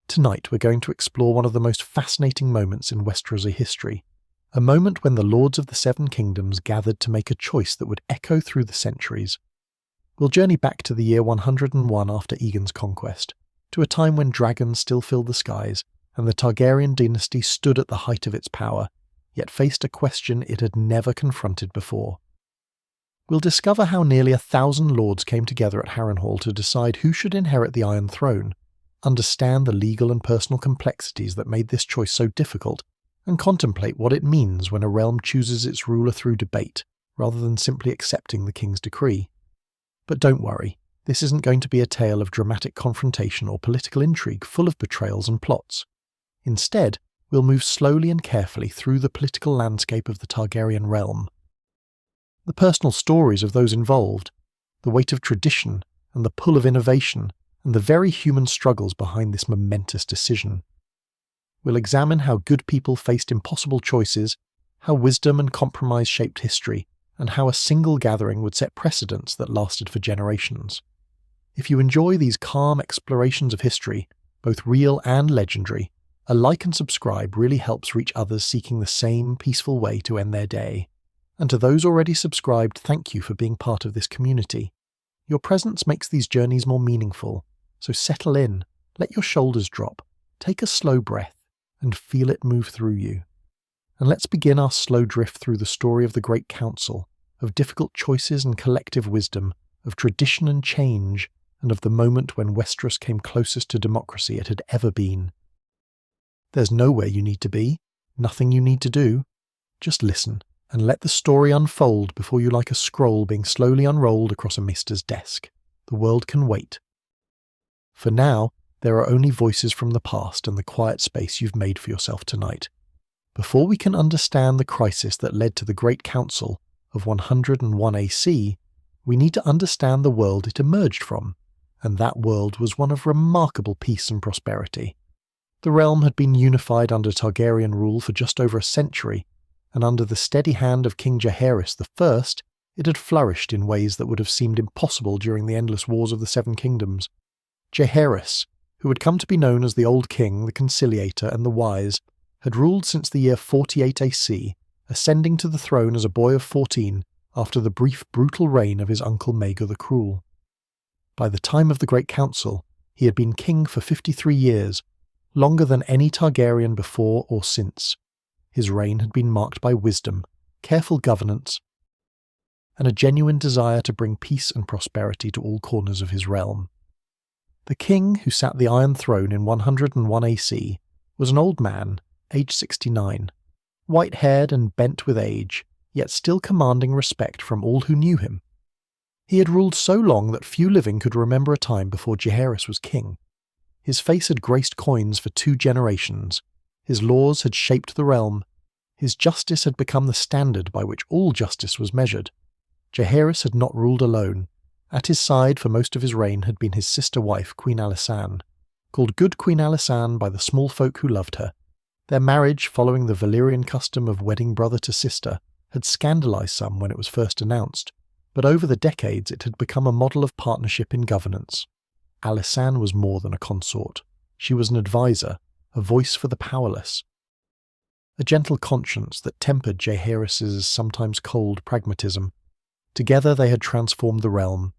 Tonight we're going to explore one of the most fascinating moments in Westeros history, a moment when the Lords of the Seven Kingdoms gathered to make a choice that would echo through the centuries. We'll journey back to the year 101 after Aegon's conquest, to a time when dragons still filled the skies and the Targaryen dynasty stood at the height of its power, yet faced a question it had never confronted before. We'll discover how nearly 1,000 lords came together at Harrenhal to decide who should inherit the Iron Throne, understand the legal and personal complexities that made this choice so difficult, and contemplate what it means when a realm chooses its ruler through debate, rather than simply accepting the king's decree. But don't worry, this isn't going to be a tale of dramatic confrontation or political intrigue full of betrayals and plots. Instead, we'll move slowly and carefully through the political landscape of the Targaryen realm. The personal stories of those involved, the weight of tradition and the pull of innovation, and the very human struggles behind this momentous decision. We'll examine how good people faced impossible choices, how wisdom and compromise shaped history, and how a single gathering would set precedents that lasted for generations. If you enjoy these calm explorations of history, both real and legendary, a like and subscribe really helps reach others seeking the same peaceful way to end their day. And to those already subscribed, thank you for being part of this community. Your presence makes these journeys more meaningful, so settle in, let your shoulders drop, take a slow breath, and feel it move through you. And let's begin our slow drift through the story of the Great Council, of difficult choices and collective wisdom, of tradition and change, and of the moment when Westeros came closest to democracy it had ever been. There's nowhere you need to be, nothing you need to do. Just listen, and let the story unfold before you like a scroll being slowly unrolled across a maester's desk. The world can wait. For now, there are only voices from the past and the quiet space you've made for yourself tonight. Before we can understand the crisis that led to the Great Council of 101 AC, we need to understand the world it emerged from, and that world was one of remarkable peace and prosperity. The realm had been unified under Targaryen rule for just over a century, and under the steady hand of King Jaehaerys I, it had flourished in ways that would have seemed impossible during the endless wars of the Seven Kingdoms. Jaehaerys, who had come to be known as the Old King, the Conciliator, and the Wise, had ruled since the year 48 AC, ascending to the throne as a boy of 14 after the brief brutal reign of his uncle Maegor the Cruel. By the time of the Great Council, he had been king for 53 years, longer than any Targaryen before or since. His reign had been marked by wisdom, careful governance, and a genuine desire to bring peace and prosperity to all corners of his realm. The king who sat the Iron Throne in 101 AC was an old man, aged 69, white-haired and bent with age, yet still commanding respect from all who knew him. He had ruled so long that few living could remember a time before Jaehaerys was king. His face had graced coins for 2 generations. His laws had shaped the realm. His justice had become the standard by which all justice was measured. Jaehaerys had not ruled alone. At his side for most of his reign had been his sister wife, Queen Alysanne, called Good Queen Alysanne by the small folk who loved her. Their marriage, following the Valyrian custom of wedding brother to sister, had scandalized some when it was first announced, but over the decades it had become a model of partnership in governance. Alysanne was more than a consort. She was an advisor, a voice for the powerless. A gentle conscience that tempered Jaehaerys' sometimes cold pragmatism. Together they had transformed the realm.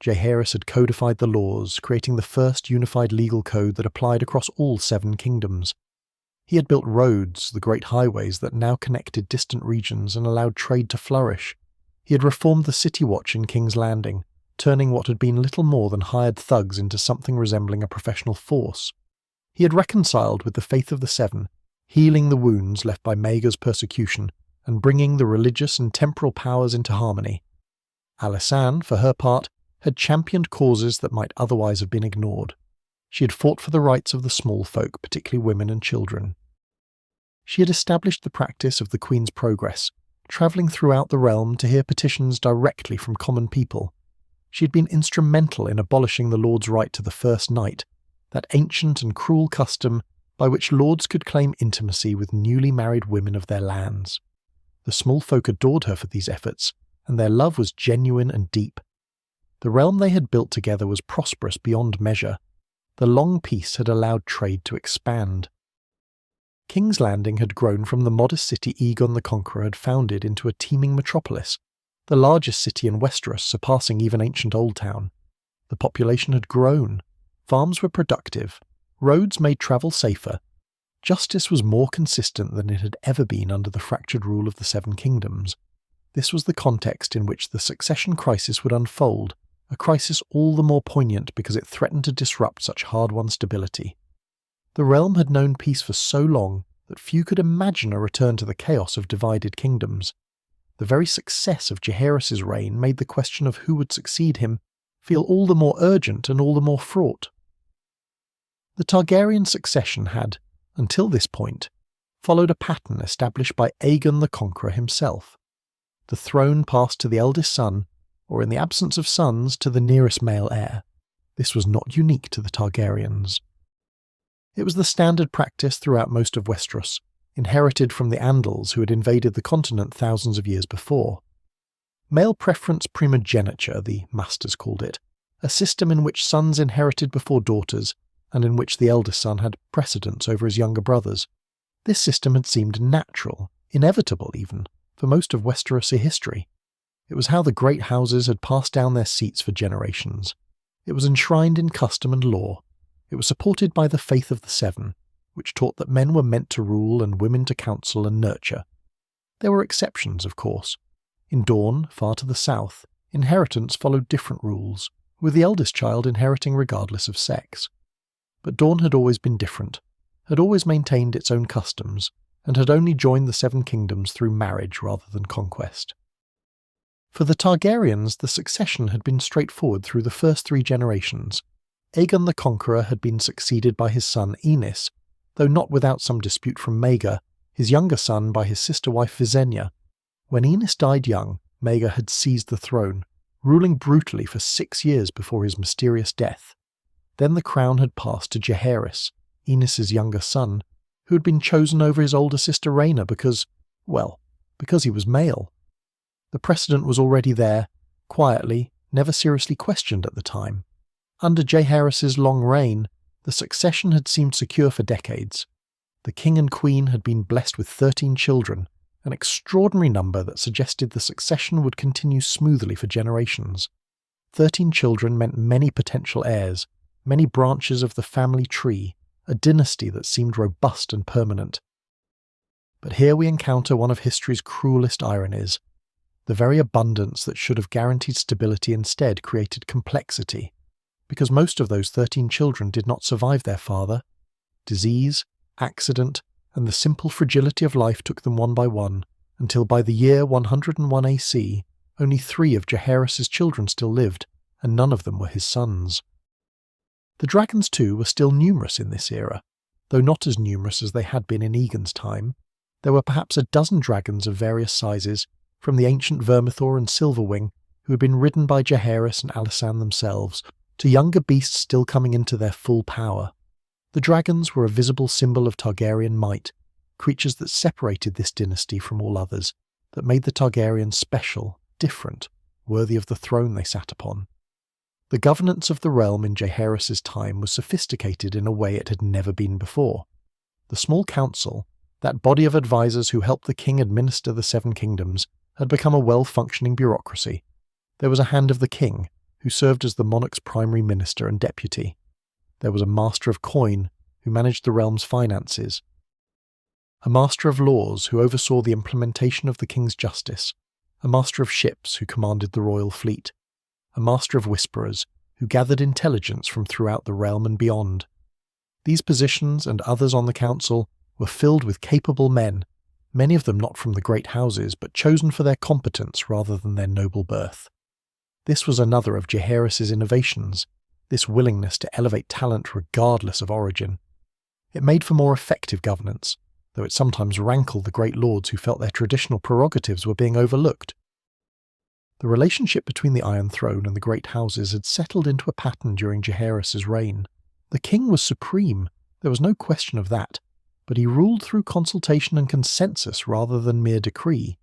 Jaehaerys had codified the laws, creating the first unified legal code that applied across all 7 kingdoms. He had built roads, the great highways that now connected distant regions and allowed trade to flourish. He had reformed the city watch in King's Landing, turning what had been little more than hired thugs into something resembling a professional force. He had reconciled with the faith of the Seven, healing the wounds left by Maegor's persecution and bringing the religious and temporal powers into harmony. Alysanne, for her part, had championed causes that might otherwise have been ignored. She had fought for the rights of the small folk, particularly women and children. She had established the practice of the Queen's Progress, travelling throughout the realm to hear petitions directly from common people. She had been instrumental in abolishing the Lord's right to the first night, that ancient and cruel custom by which lords could claim intimacy with newly married women of their lands. The small folk adored her for these efforts, and their love was genuine and deep. The realm they had built together was prosperous beyond measure. The long peace had allowed trade to expand. King's Landing had grown from the modest city Aegon the Conqueror had founded into a teeming metropolis, the largest city in Westeros, surpassing even ancient Old Town. The population had grown, farms were productive, roads made travel safer, justice was more consistent than it had ever been under the fractured rule of the Seven Kingdoms. This was the context in which the succession crisis would unfold, a crisis all the more poignant because it threatened to disrupt such hard-won stability. The realm had known peace for so long that few could imagine a return to the chaos of divided kingdoms. The very success of Jaehaerys' reign made the question of who would succeed him feel all the more urgent and all the more fraught. The Targaryen succession had, until this point, followed a pattern established by Aegon the Conqueror himself. The throne passed to the eldest son, or in the absence of sons, to the nearest male heir. This was not unique to the Targaryens. It was the standard practice throughout most of Westeros, inherited from the Andals who had invaded the continent thousands of years before. Male preference primogeniture, the maesters called it, a system in which sons inherited before daughters, and in which the eldest son had precedence over his younger brothers. This system had seemed natural, inevitable even, for most of Westerosi history. It was how the great houses had passed down their seats for generations. It was enshrined in custom and law. It was supported by the faith of the Seven, which taught that men were meant to rule and women to counsel and nurture. There were exceptions, of course. In Dorne, far to the south, inheritance followed different rules, with the eldest child inheriting regardless of sex. But Dorne had always been different, had always maintained its own customs, and had only joined the Seven Kingdoms through marriage rather than conquest. For the Targaryens, the succession had been straightforward through the first 3 generations. Aegon the Conqueror had been succeeded by his son Aenys, though not without some dispute from Maega, his younger son by his sister-wife Visenya. When Aenys died young, Maega had seized the throne, ruling brutally for 6 years before his mysterious death. Then the crown had passed to Jaehaerys, Aenys' younger son, who had been chosen over his older sister Rhaena because he was male. The precedent was already there, quietly, never seriously questioned at the time. Under Jaehaerys' long reign, the succession had seemed secure for decades. The king and queen had been blessed with 13 children, an extraordinary number that suggested the succession would continue smoothly for generations. 13 children meant many potential heirs, many branches of the family tree, a dynasty that seemed robust and permanent. But here we encounter one of history's cruelest ironies. The very abundance that should have guaranteed stability instead created complexity, because most of those 13 children did not survive their father. Disease, accident, and the simple fragility of life took them one by one, until by the year 101 AC, only 3 of Jaehaerys' children still lived, and none of them were his sons. The dragons too were still numerous in this era, though not as numerous as they had been in Aegon's time. There were perhaps a dozen dragons of various sizes, from the ancient Vermithor and Silverwing, who had been ridden by Jaehaerys and Alysanne themselves, to younger beasts still coming into their full power. The dragons were a visible symbol of Targaryen might, creatures that separated this dynasty from all others, that made the Targaryens special, different, worthy of the throne they sat upon. The governance of the realm in Jaehaerys' time was sophisticated in a way it had never been before. The small council, that body of advisors who helped the king administer the Seven Kingdoms, had become a well-functioning bureaucracy. There was a hand of the king, who served as the monarch's primary minister and deputy. There was a master of coin, who managed the realm's finances. A master of laws, who oversaw the implementation of the king's justice. A master of ships, who commanded the royal fleet. A master of whisperers, who gathered intelligence from throughout the realm and beyond. These positions and others on the council were filled with capable men, many of them not from the great houses, but chosen for their competence rather than their noble birth. This was another of Jaehaerys' innovations, this willingness to elevate talent regardless of origin. It made for more effective governance, though it sometimes rankled the great lords who felt their traditional prerogatives were being overlooked. The relationship between the Iron Throne and the great houses had settled into a pattern during Jaehaerys' reign. The king was supreme, there was no question of that, but he ruled through consultation and consensus rather than mere decree.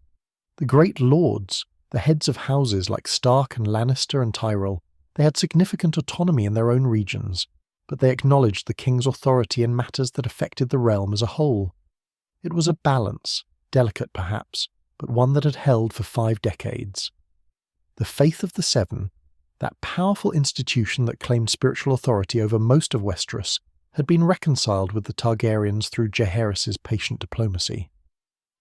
The great lords, the heads of houses like Stark and Lannister and Tyrell, they had significant autonomy in their own regions. but they acknowledged the king's authority in matters that affected the realm as a whole. It was a balance, delicate perhaps, but one that had held for 5 decades. The faith of the Seven, that powerful institution that claimed spiritual authority over most of Westeros, had been reconciled with the Targaryens through Jaehaerys's patient diplomacy.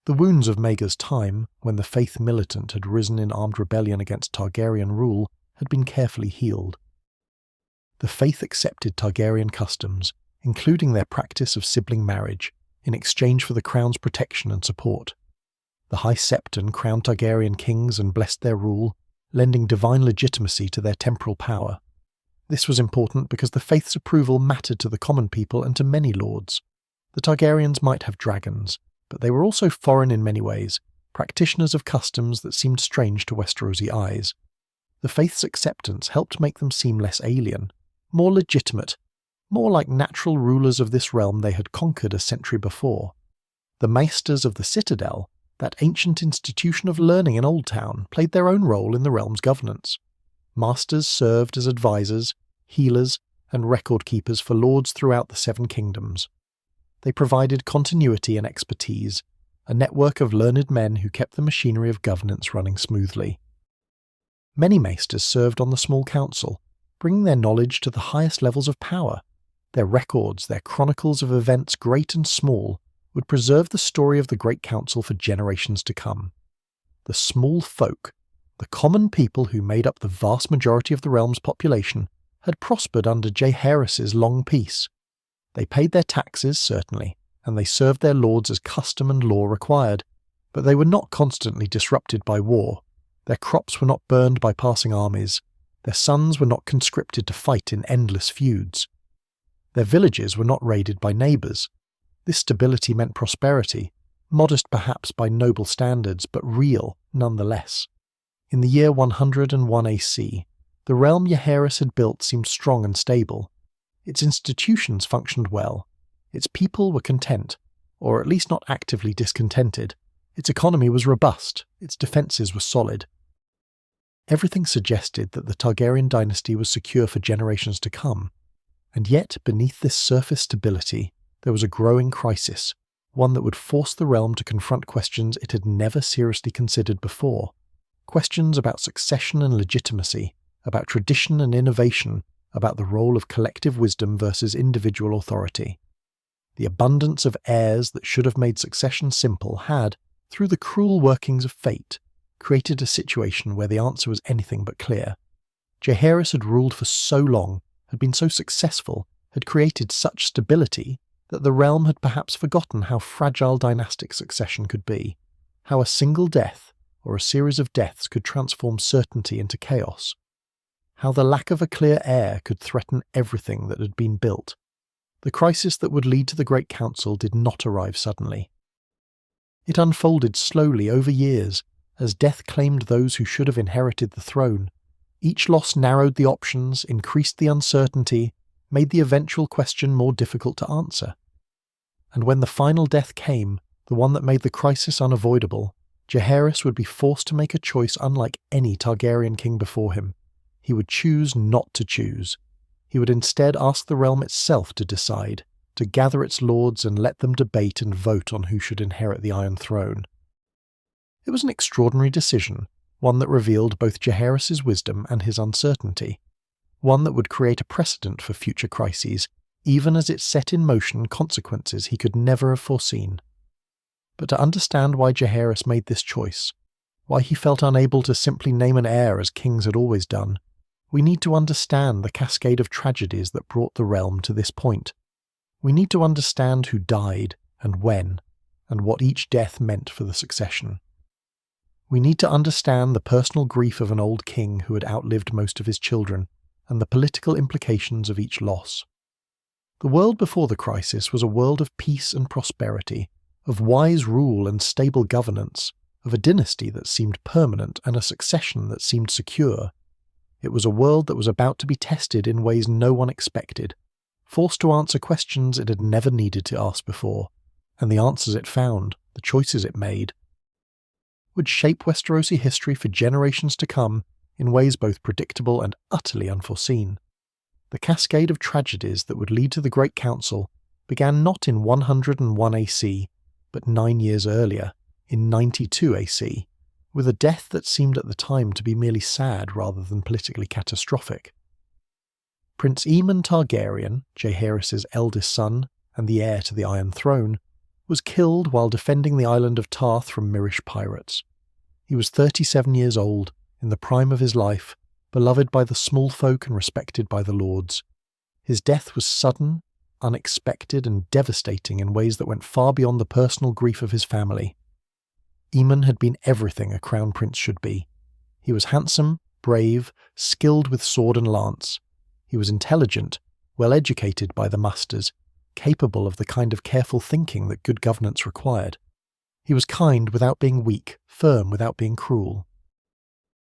The wounds of Maegor's time, when the faith militant had risen in armed rebellion against Targaryen rule, had been carefully healed. The faith accepted Targaryen customs, including their practice of sibling marriage, in exchange for the crown's protection and support. The High Septon crowned Targaryen kings and blessed their rule, lending divine legitimacy to their temporal power. This was important because the faith's approval mattered to the common people and to many lords. The Targaryens might have dragons, but they were also foreign in many ways, practitioners of customs that seemed strange to Westerosi eyes. The faith's acceptance helped make them seem less alien, more legitimate, more like natural rulers of this realm they had conquered a century before. The maesters of the Citadel, that ancient institution of learning in Old Town, played their own role in the realm's governance. Masters served as advisors, healers, and record-keepers for lords throughout the 7 kingdoms. They provided continuity and expertise, a network of learned men who kept the machinery of governance running smoothly. Many maesters served on the small council, bringing their knowledge to the highest levels of power. Their records, their chronicles of events great and small, would preserve the story of the Great Council for generations to come. The small folk, the common people who made up the vast majority of the realm's population, had prospered under Jaehaerys's long peace. They paid their taxes, certainly, and they served their lords as custom and law required, but they were not constantly disrupted by war. Their crops were not burned by passing armies. Their sons were not conscripted to fight in endless feuds. Their villages were not raided by neighbours. This stability meant prosperity, modest perhaps by noble standards, but real nonetheless. In the year 101 AC, the realm Jaehaerys had built seemed strong and stable. Its institutions functioned well. Its people were content, or at least not actively discontented. Its economy was robust. Its defences were solid. Everything suggested that the Targaryen dynasty was secure for generations to come. And yet, beneath this surface stability, there was a growing crisis, one that would force the realm to confront questions it had never seriously considered before. Questions about succession and legitimacy, about tradition and innovation, about the role of collective wisdom versus individual authority. The abundance of heirs that should have made succession simple had, through the cruel workings of fate, created a situation where the answer was anything but clear. Jaehaerys had ruled for so long, had been so successful, had created such stability, that the realm had perhaps forgotten how fragile dynastic succession could be, how a single death, or a series of deaths, could transform certainty into chaos, how the lack of a clear heir could threaten everything that had been built. The crisis that would lead to the Great Council did not arrive suddenly. It unfolded slowly over years, as death claimed those who should have inherited the throne. Each loss narrowed the options, increased the uncertainty, made the eventual question more difficult to answer. And when the final death came, the one that made the crisis unavoidable, Jaehaerys would be forced to make a choice unlike any Targaryen king before him. He would choose not to choose. He would instead ask the realm itself to decide, to gather its lords and let them debate and vote on who should inherit the Iron Throne. It was an extraordinary decision, one that revealed both Jaehaerys's wisdom and his uncertainty, one that would create a precedent for future crises, even as it set in motion consequences he could never have foreseen. But to understand why Jaehaerys made this choice, why he felt unable to simply name an heir as kings had always done, we need to understand the cascade of tragedies that brought the realm to this point. We need to understand who died and when, and what each death meant for the succession. We need to understand the personal grief of an old king who had outlived most of his children, and the political implications of each loss. The world before the crisis was a world of peace and prosperity, of wise rule and stable governance, of a dynasty that seemed permanent and a succession that seemed secure. It was a world that was about to be tested in ways no one expected, forced to answer questions it had never needed to ask before, and the answers it found, the choices it made, would shape Westerosi history for generations to come in ways both predictable and utterly unforeseen. The cascade of tragedies that would lead to the Great Council began not in 101 AC, but 9 years earlier, in 92 AC, with a death that seemed at the time to be merely sad rather than politically catastrophic. Prince Aemon Targaryen, Jaehaerys' eldest son and the heir to the Iron Throne, was killed while defending the island of Tarth from Myrish pirates. He was 37 years old, in the prime of his life, beloved by the small folk and respected by the lords. His death was sudden, unexpected, and devastating in ways that went far beyond the personal grief of his family. Aemon had been everything a crown prince should be. He was handsome, brave, skilled with sword and lance. He was intelligent, well educated by the maesters, capable of the kind of careful thinking that good governance required. He was kind without being weak, firm without being cruel.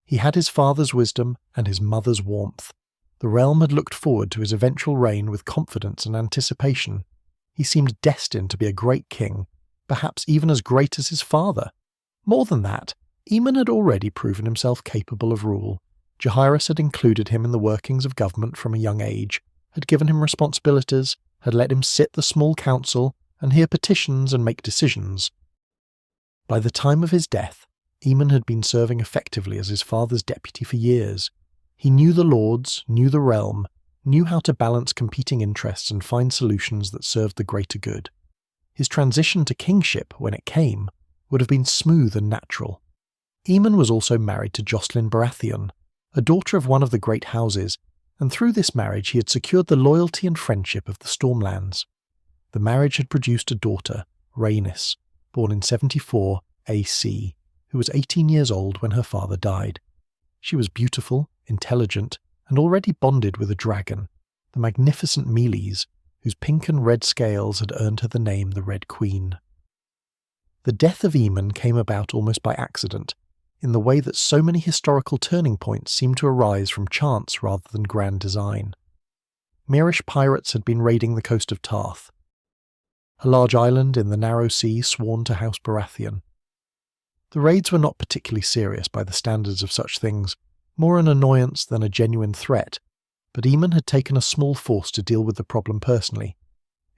He had his father's wisdom and his mother's warmth. The realm had looked forward to his eventual reign with confidence and anticipation. He seemed destined to be a great king, perhaps even as great as his father. More than that, Aemon had already proven himself capable of rule. Jaehaerys had included him in the workings of government from a young age, had given him responsibilities, had let him sit the small council and hear petitions and make decisions. By the time of his death, Aemon had been serving effectively as his father's deputy for years. He knew the lords, knew the realm, knew how to balance competing interests and find solutions that served the greater good. His transition to kingship, when it came, would have been smooth and natural. Aemon was also married to Jocelyn Baratheon, a daughter of one of the great houses, and through this marriage he had secured the loyalty and friendship of the Stormlands. The marriage had produced a daughter, Rhaenys, born in 74 AC, who was 18 years old when her father died. She was beautiful, intelligent, and already bonded with a dragon, the magnificent Meleys, whose pink and red scales had earned her the name the Red Queen. The death of Aemon came about almost by accident, in the way that so many historical turning points seem to arise from chance rather than grand design. Myrish pirates had been raiding the coast of Tarth, a large island in the narrow sea sworn to House Baratheon. The raids were not particularly serious by the standards of such things, more an annoyance than a genuine threat, but Aemon had taken a small force to deal with the problem personally.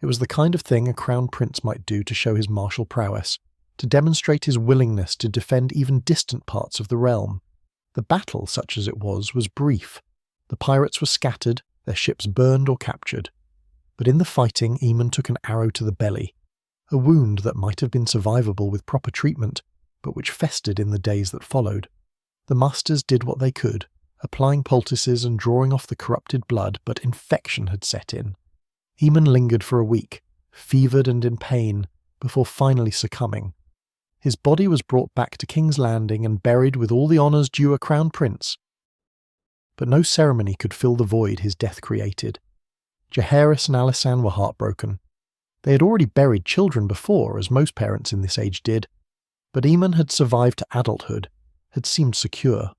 It was the kind of thing a crown prince might do to show his martial prowess, to demonstrate his willingness to defend even distant parts of the realm. The battle, such as it was brief. The pirates were scattered, their ships burned or captured. But in the fighting, Aemon took an arrow to the belly, a wound that might have been survivable with proper treatment, but which festered in the days that followed. The maesters did what they could, applying poultices and drawing off the corrupted blood, but infection had set in. Aemon lingered for a week, fevered and in pain, before finally succumbing. His body was brought back to King's Landing and buried with all the honours due a crown prince. But no ceremony could fill the void his death created. Jaehaerys and Alysanne were heartbroken. They had already buried children before, as most parents in this age did, but Aemon had survived to adulthood, had seemed secure.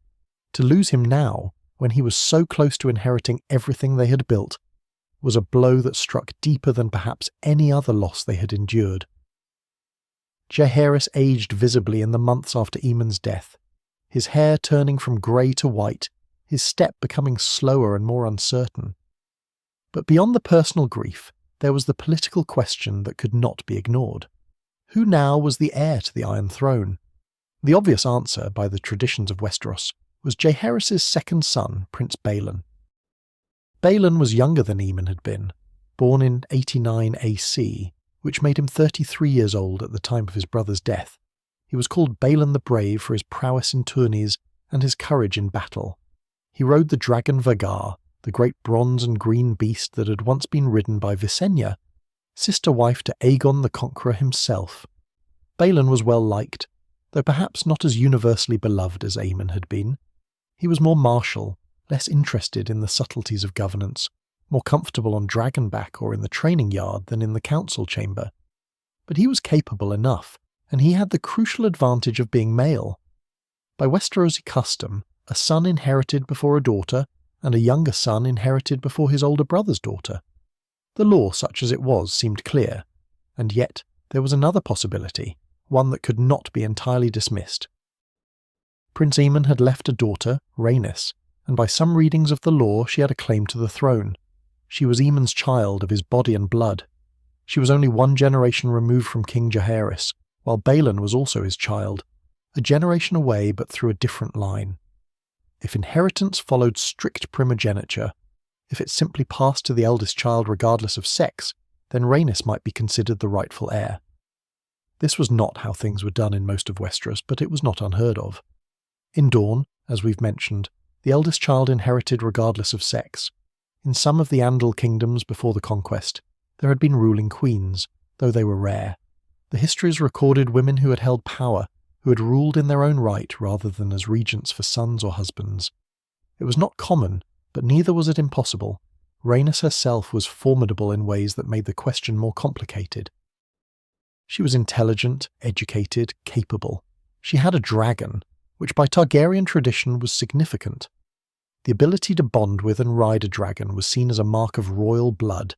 To lose him now, when he was so close to inheriting everything they had built, was a blow that struck deeper than perhaps any other loss they had endured. Jaehaerys aged visibly in the months after Aemon's death, his hair turning from grey to white, his step becoming slower and more uncertain. But beyond the personal grief, there was the political question that could not be ignored. Who now was the heir to the Iron Throne? The obvious answer, by the traditions of Westeros, was Jaehaerys' second son, Prince Balon. Balon was younger than Aemon had been, born in 89 AC, which made him 33 years old at the time of his brother's death. He was called Balon the Brave for his prowess in tourneys and his courage in battle. He rode the dragon Vhagar, the great bronze and green beast that had once been ridden by Visenya, sister-wife to Aegon the Conqueror himself. Balon was well liked, though perhaps not as universally beloved as Aemon had been. He was more martial, less interested in the subtleties of governance, more comfortable on Dragonback or in the training yard than in the council chamber. But he was capable enough, and he had the crucial advantage of being male. By Westerosi custom, a son inherited before a daughter, and a younger son inherited before his older brother's daughter. The law, such as it was, seemed clear, and yet there was another possibility, one that could not be entirely dismissed. Prince Aemon had left a daughter, Rhaenys, and by some readings of the law she had a claim to the throne. She was Aemon's child of his body and blood. She was only one generation removed from King Jaehaerys, while Balon was also his child, a generation away but through a different line. If inheritance followed strict primogeniture, if it simply passed to the eldest child regardless of sex, then Rhaenys might be considered the rightful heir. This was not how things were done in most of Westeros, but it was not unheard of. In Dorne, as we've mentioned, the eldest child inherited regardless of sex. In some of the Andal kingdoms before the conquest, there had been ruling queens, though they were rare. The histories recorded women who had held power, who had ruled in their own right rather than as regents for sons or husbands. It was not common, but neither was it impossible. Rhaenys herself was formidable in ways that made the question more complicated. She was intelligent, educated, capable. She had a dragon, which by Targaryen tradition was significant. The ability to bond with and ride a dragon was seen as a mark of royal blood,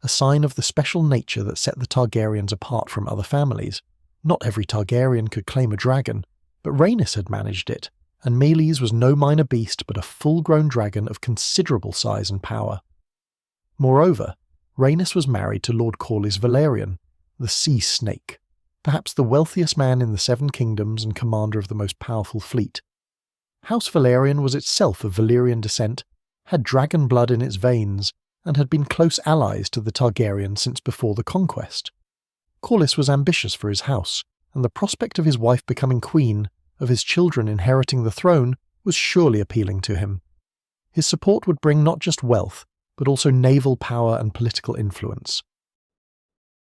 a sign of the special nature that set the Targaryens apart from other families. Not every Targaryen could claim a dragon, but Rhaenys had managed it, and Meleys was no minor beast but a full-grown dragon of considerable size and power. Moreover, Rhaenys was married to Lord Corlys Velaryon, the Sea Snake, perhaps the wealthiest man in the Seven Kingdoms and commander of the most powerful fleet. House Velaryon was itself of Valyrian descent, had dragon blood in its veins, and had been close allies to the Targaryens since before the conquest. Corlys was ambitious for his house, and the prospect of his wife becoming queen, of his children inheriting the throne, was surely appealing to him. His support would bring not just wealth, but also naval power and political influence.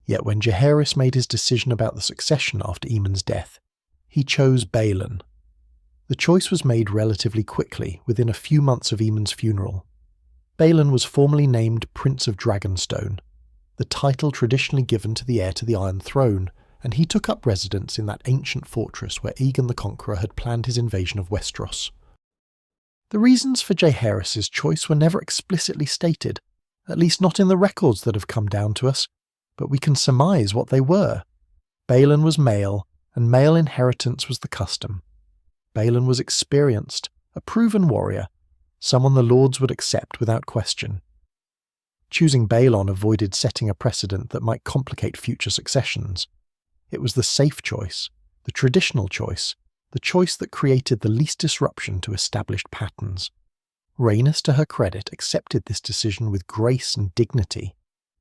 Yet when Jaehaerys made his decision about the succession after Aemon's death, he chose Balon. The choice was made relatively quickly, within a few months of Aemon's funeral. Balon was formally named Prince of Dragonstone, the title traditionally given to the heir to the Iron Throne, and he took up residence in that ancient fortress where Aegon the Conqueror had planned his invasion of Westeros. The reasons for Jaehaerys' choice were never explicitly stated, at least not in the records that have come down to us, but we can surmise what they were. Balon was male, and male inheritance was the custom. Balon was experienced, a proven warrior, someone the lords would accept without question. Choosing Balon avoided setting a precedent that might complicate future successions. It was the safe choice, the traditional choice, the choice that created the least disruption to established patterns. Rhaenys, to her credit, accepted this decision with grace and dignity.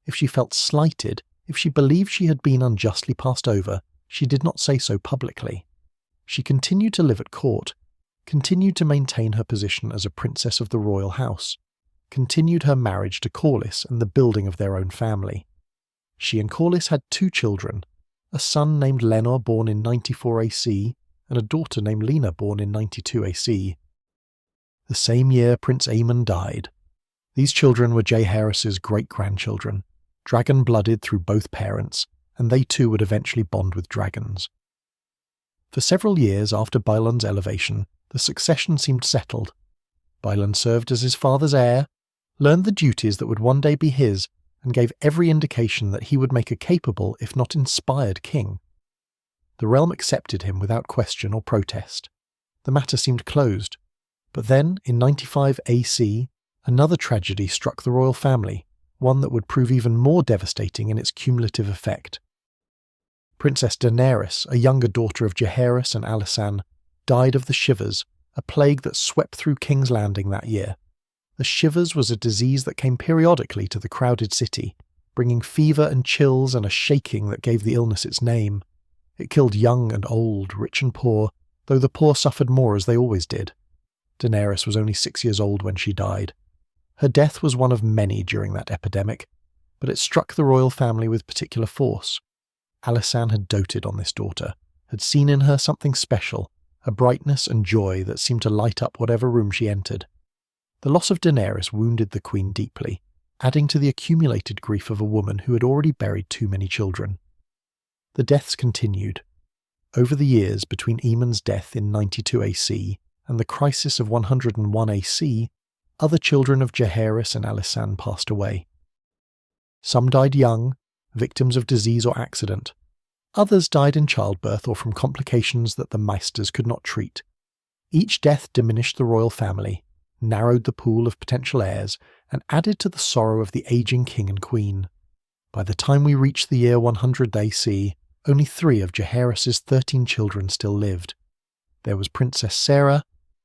If she felt slighted, if she believed she had been unjustly passed over, she did not say so publicly. She continued to live at court, continued to maintain her position as a princess of the royal house, continued her marriage to Corlys and the building of their own family. She and Corlys had 2 children, a son named Lenor born in 94 AC and a daughter named Lena born in 92 AC. The same year Prince Aemon died. These children were Jaehaerys' great-grandchildren, dragon-blooded through both parents, and they too would eventually bond with dragons. For several years after Balon's elevation, the succession seemed settled. Balon served as his father's heir, learned the duties that would one day be his, and gave every indication that he would make a capable, if not inspired, king. The realm accepted him without question or protest. The matter seemed closed. But then, in 95 AC, another tragedy struck the royal family, one that would prove even more devastating in its cumulative effect. Princess Daenerys, a younger daughter of Jaehaerys and Alysanne, died of the shivers, a plague that swept through King's Landing that year. The shivers was a disease that came periodically to the crowded city, bringing fever and chills and a shaking that gave the illness its name. It killed young and old, rich and poor, though the poor suffered more as they always did. Daenerys was only 6 years old when she died. Her death was one of many during that epidemic, but it struck the royal family with particular force. Alysanne had doted on this daughter, had seen in her something special, a brightness and joy that seemed to light up whatever room she entered. The loss of Daenerys wounded the queen deeply, adding to the accumulated grief of a woman who had already buried too many children. The deaths continued. Over the years between Aemon's death in 92 AC and the crisis of 101 AC, other children of Jaehaerys and Alysanne passed away. Some died young, victims of disease or accident. Others died in childbirth or from complications that the maesters could not treat. Each death diminished the royal family, narrowed the pool of potential heirs, and added to the sorrow of the aging king and queen. By the time we reached the year 100 AC, only 3 of Jaehaerys' 13 children still lived. There was Princess Sarah,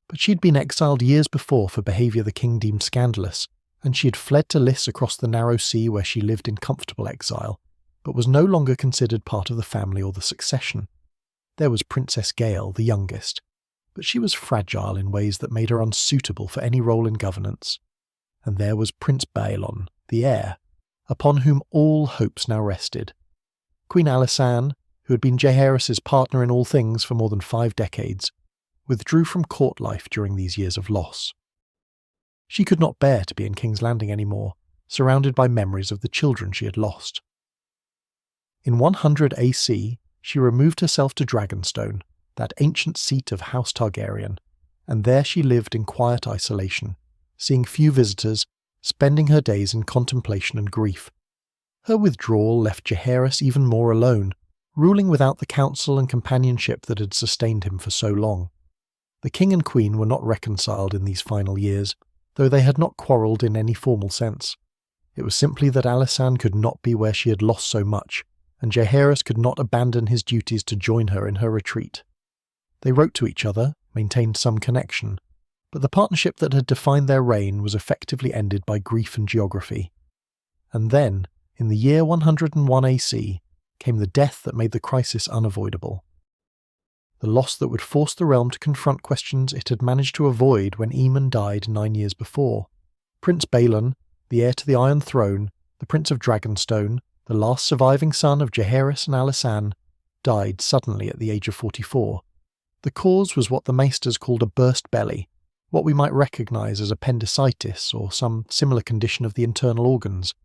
but she had been exiled years before for behaviour the king deemed scandalous, and she had fled to Lys across the narrow sea where she lived in comfortable exile, but was no longer considered part of the family or the succession. There was Princess Gale, the youngest, but she was fragile in ways that made her unsuitable for any role in governance. And there was Prince Baelon, the heir, upon whom all hopes now rested. Queen Alysanne, who had been Jaehaerys' partner in all things for more than 5 decades, withdrew from court life during these years of loss. She could not bear to be in King's Landing anymore, surrounded by memories of the children she had lost. In 100 AC, she removed herself to Dragonstone, that ancient seat of House Targaryen, and there she lived in quiet isolation, seeing few visitors, spending her days in contemplation and grief. Her withdrawal left Jaehaerys even more alone, ruling without the counsel and companionship that had sustained him for so long. The king and queen were not reconciled in these final years, though they had not quarrelled in any formal sense. It was simply that Alysanne could not be where she had lost so much, and Jaehaerys could not abandon his duties to join her in her retreat. They wrote to each other, maintained some connection, but the partnership that had defined their reign was effectively ended by grief and geography. And then, in the year 101 AC, came the death that made the crisis unavoidable. The loss that would force the realm to confront questions it had managed to avoid when Aemon died 9 years before. Prince Baelon, the heir to the Iron Throne, the Prince of Dragonstone, the last surviving son of Jaehaerys and Alysanne, died suddenly at the age of 44. The cause was what the maesters called a burst belly, what we might recognise as appendicitis or some similar condition of the internal organs.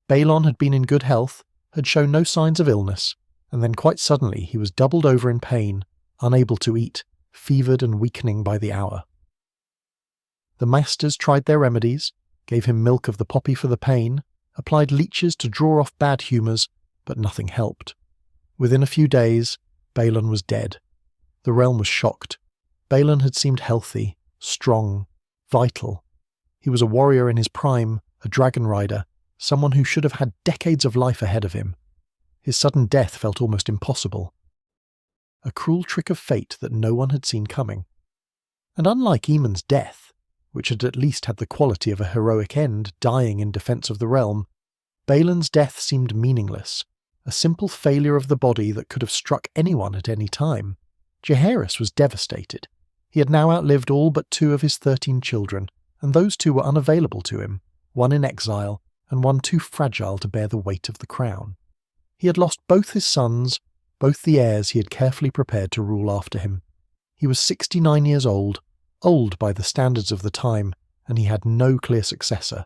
Baelon had been in good health, had shown no signs of illness, and then quite suddenly he was doubled over in pain, unable to eat, fevered and weakening by the hour. The maesters tried their remedies, gave him milk of the poppy for the pain, applied leeches to draw off bad humours, but nothing helped. Within a few days, Baelon was dead. The realm was shocked. Baelon had seemed healthy, strong, vital. He was a warrior in his prime, a dragon rider, someone who should have had decades of life ahead of him. His sudden death felt almost impossible. A cruel trick of fate that no one had seen coming. And unlike Aemon's death, which had at least had the quality of a heroic end, dying in defence of the realm, Baelon's death seemed meaningless, a simple failure of the body that could have struck anyone at any time. Jaehaerys was devastated. He had now outlived all but 2 of his 13 children, and those 2 were unavailable to him, one in exile, and one too fragile to bear the weight of the crown. He had lost both his sons, both the heirs he had carefully prepared to rule after him. He was 69 years old by the standards of the time, and he had no clear successor.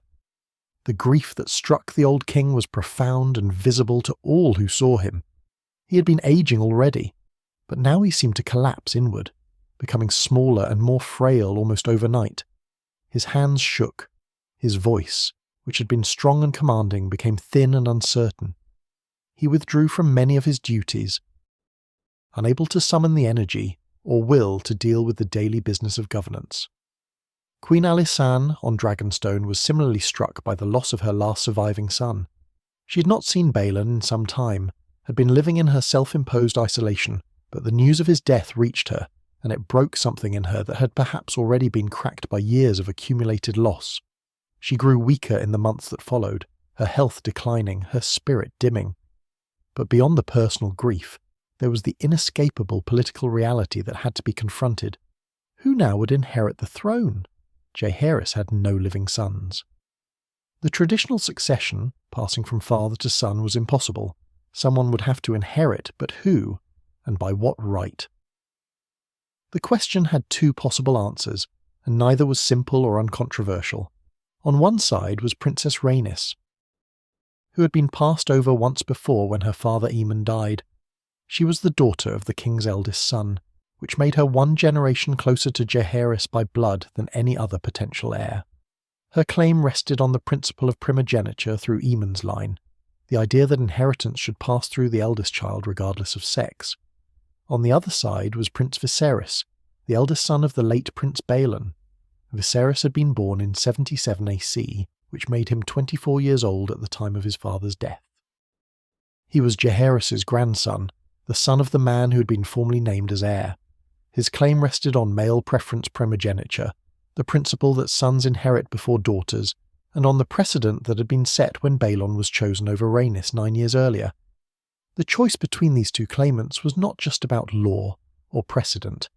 The grief that struck the old king was profound and visible to all who saw him. He had been aging already, but now he seemed to collapse inward, becoming smaller and more frail almost overnight. His hands shook. His voice, which had been strong and commanding, became thin and uncertain. He withdrew from many of his duties, unable to summon the energy or will to deal with the daily business of governance. Queen Alysanne on Dragonstone was similarly struck by the loss of her last surviving son. She had not seen Baelon in some time, had been living in her self-imposed isolation, but the news of his death reached her, and it broke something in her that had perhaps already been cracked by years of accumulated loss. She grew weaker in the months that followed, her health declining, her spirit dimming. But beyond the personal grief, there was the inescapable political reality that had to be confronted. Who now would inherit the throne? Jaehaerys had no living sons. The traditional succession, passing from father to son, was impossible. Someone would have to inherit, but who, and by what right? The question had 2 possible answers, and neither was simple or uncontroversial. On one side was Princess Rhaenys, who had been passed over once before when her father Aemon died. She was the daughter of the king's eldest son, which made her 1 generation closer to Jaehaerys by blood than any other potential heir. Her claim rested on the principle of primogeniture through Aemon's line, the idea that inheritance should pass through the eldest child regardless of sex. On the other side was Prince Viserys, the eldest son of the late Prince Baelon. Viserys had been born in 77 AC, which made him 24 years old at the time of his father's death. He was Jaehaerys' grandson, the son of the man who had been formerly named as heir. His claim rested on male preference primogeniture, the principle that sons inherit before daughters, and on the precedent that had been set when Balon was chosen over Rhaenys 9 years earlier. The choice between these two claimants was not just about law or precedent.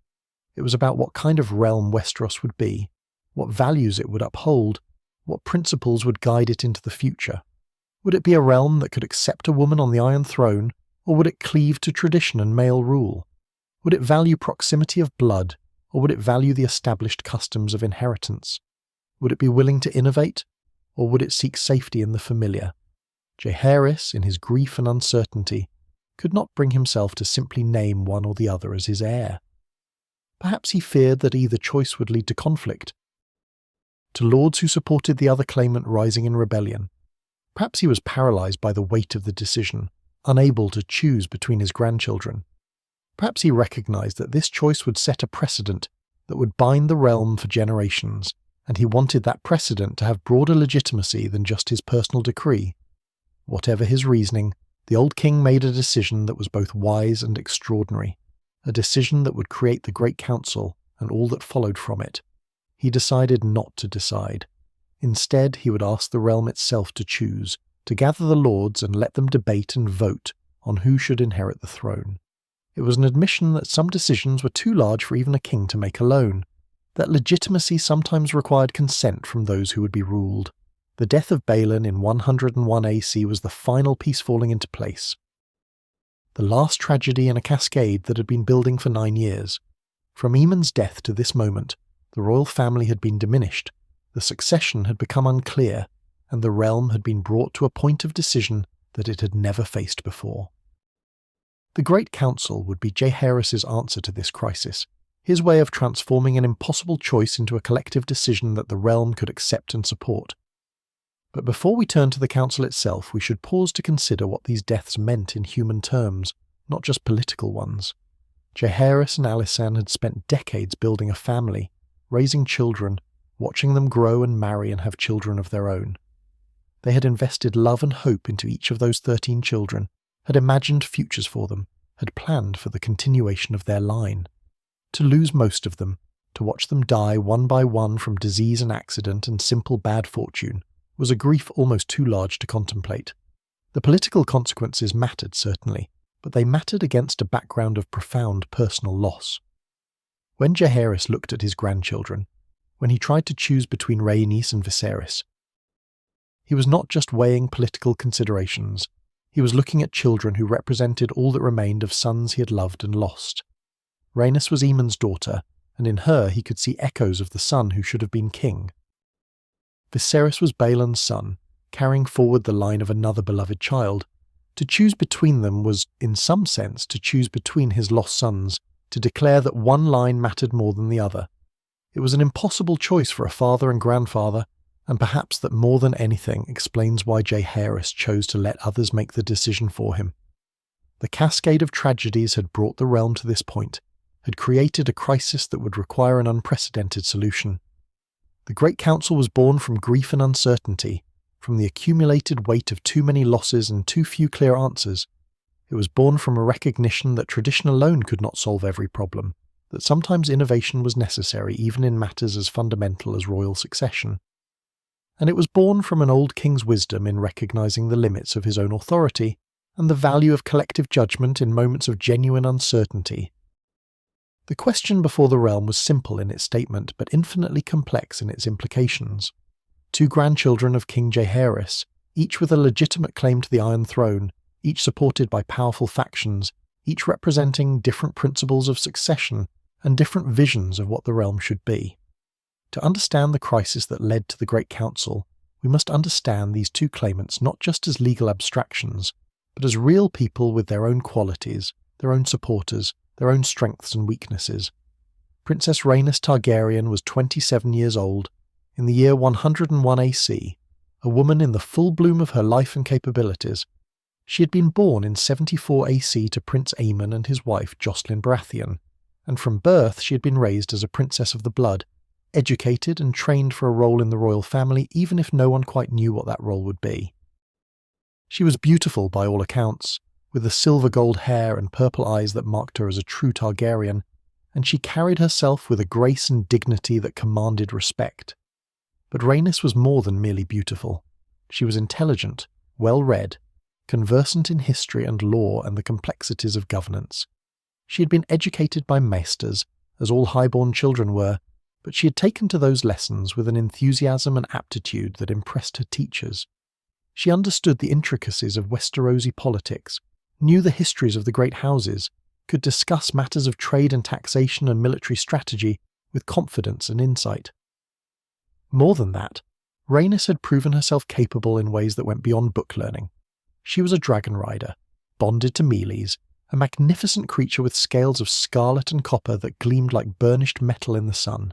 It was about what kind of realm Westeros would be, what values it would uphold, what principles would guide it into the future. Would it be a realm that could accept a woman on the Iron Throne, or would it cleave to tradition and male rule? Would it value proximity of blood, or would it value the established customs of inheritance? Would it be willing to innovate, or would it seek safety in the familiar? Jaehaerys, in his grief and uncertainty, could not bring himself to simply name one or the other as his heir. Perhaps he feared that either choice would lead to conflict, to lords who supported the other claimant rising in rebellion. Perhaps he was paralysed by the weight of the decision, unable to choose between his grandchildren. Perhaps he recognised that this choice would set a precedent that would bind the realm for generations, and he wanted that precedent to have broader legitimacy than just his personal decree. Whatever his reasoning, the old king made a decision that was both wise and extraordinary, a decision that would create the Great Council and all that followed from it. He decided not to decide. Instead, he would ask the realm itself to choose, to gather the lords and let them debate and vote on who should inherit the throne. It was an admission that some decisions were too large for even a king to make alone, that legitimacy sometimes required consent from those who would be ruled. The death of Balon in 101 AC was the final piece falling into place. The last tragedy in a cascade that had been building for 9 years. From Aemon's death to this moment, the royal family had been diminished, the succession had become unclear, and the realm had been brought to a point of decision that it had never faced before. The Great Council would be Jaehaerys' answer to this crisis, his way of transforming an impossible choice into a collective decision that the realm could accept and support. But before we turn to the council itself, we should pause to consider what these deaths meant in human terms, not just political ones. Jaehaerys and Alysanne had spent decades building a family, raising children, watching them grow and marry and have children of their own. They had invested love and hope into each of those 13 children, had imagined futures for them, had planned for the continuation of their line. To lose most of them, to watch them die one by one from disease and accident and simple bad fortune, was a grief almost too large to contemplate. The political consequences mattered, certainly, but they mattered against a background of profound personal loss. When Jaehaerys looked at his grandchildren, when he tried to choose between Rhaenys and Viserys, he was not just weighing political considerations, he was looking at children who represented all that remained of sons he had loved and lost. Rhaenys was Aemon's daughter, and in her he could see echoes of the son who should have been king. Viserys was Balon's son, carrying forward the line of another beloved child. To choose between them was, in some sense, to choose between his lost sons, to declare that one line mattered more than the other. It was an impossible choice for a father and grandfather, and perhaps that more than anything explains why Jaehaerys chose to let others make the decision for him. The cascade of tragedies had brought the realm to this point, had created a crisis that would require an unprecedented solution. The Great Council was born from grief and uncertainty, from the accumulated weight of too many losses and too few clear answers. It was born from a recognition that tradition alone could not solve every problem, that sometimes innovation was necessary even in matters as fundamental as royal succession. And it was born from an old king's wisdom in recognizing the limits of his own authority and the value of collective judgment in moments of genuine uncertainty. The question before the realm was simple in its statement, but infinitely complex in its implications. 2 grandchildren of King Jaehaerys, each with a legitimate claim to the Iron Throne, each supported by powerful factions, each representing different principles of succession and different visions of what the realm should be. To understand the crisis that led to the Great Council, we must understand these 2 claimants not just as legal abstractions, but as real people with their own qualities, their own supporters, their own strengths and weaknesses. Princess Rhaenys Targaryen was 27 years old, in the year 101 AC, a woman in the full bloom of her life and capabilities. She had been born in 74 AC to Prince Aemon and his wife Jocelyn Baratheon, and from birth she had been raised as a princess of the blood, educated and trained for a role in the royal family even if no one quite knew what that role would be. She was beautiful by all accounts, with the silver-gold hair and purple eyes that marked her as a true Targaryen, and she carried herself with a grace and dignity that commanded respect. But Rhaenys was more than merely beautiful. She was intelligent, well-read, conversant in history and law and the complexities of governance. She had been educated by maesters, as all high-born children were, but she had taken to those lessons with an enthusiasm and aptitude that impressed her teachers. She understood the intricacies of Westerosi politics, knew the histories of the great houses, could discuss matters of trade and taxation and military strategy with confidence and insight. More than that, Rhaenys had proven herself capable in ways that went beyond book learning. She was a dragon rider, bonded to Meleys, a magnificent creature with scales of scarlet and copper that gleamed like burnished metal in the sun.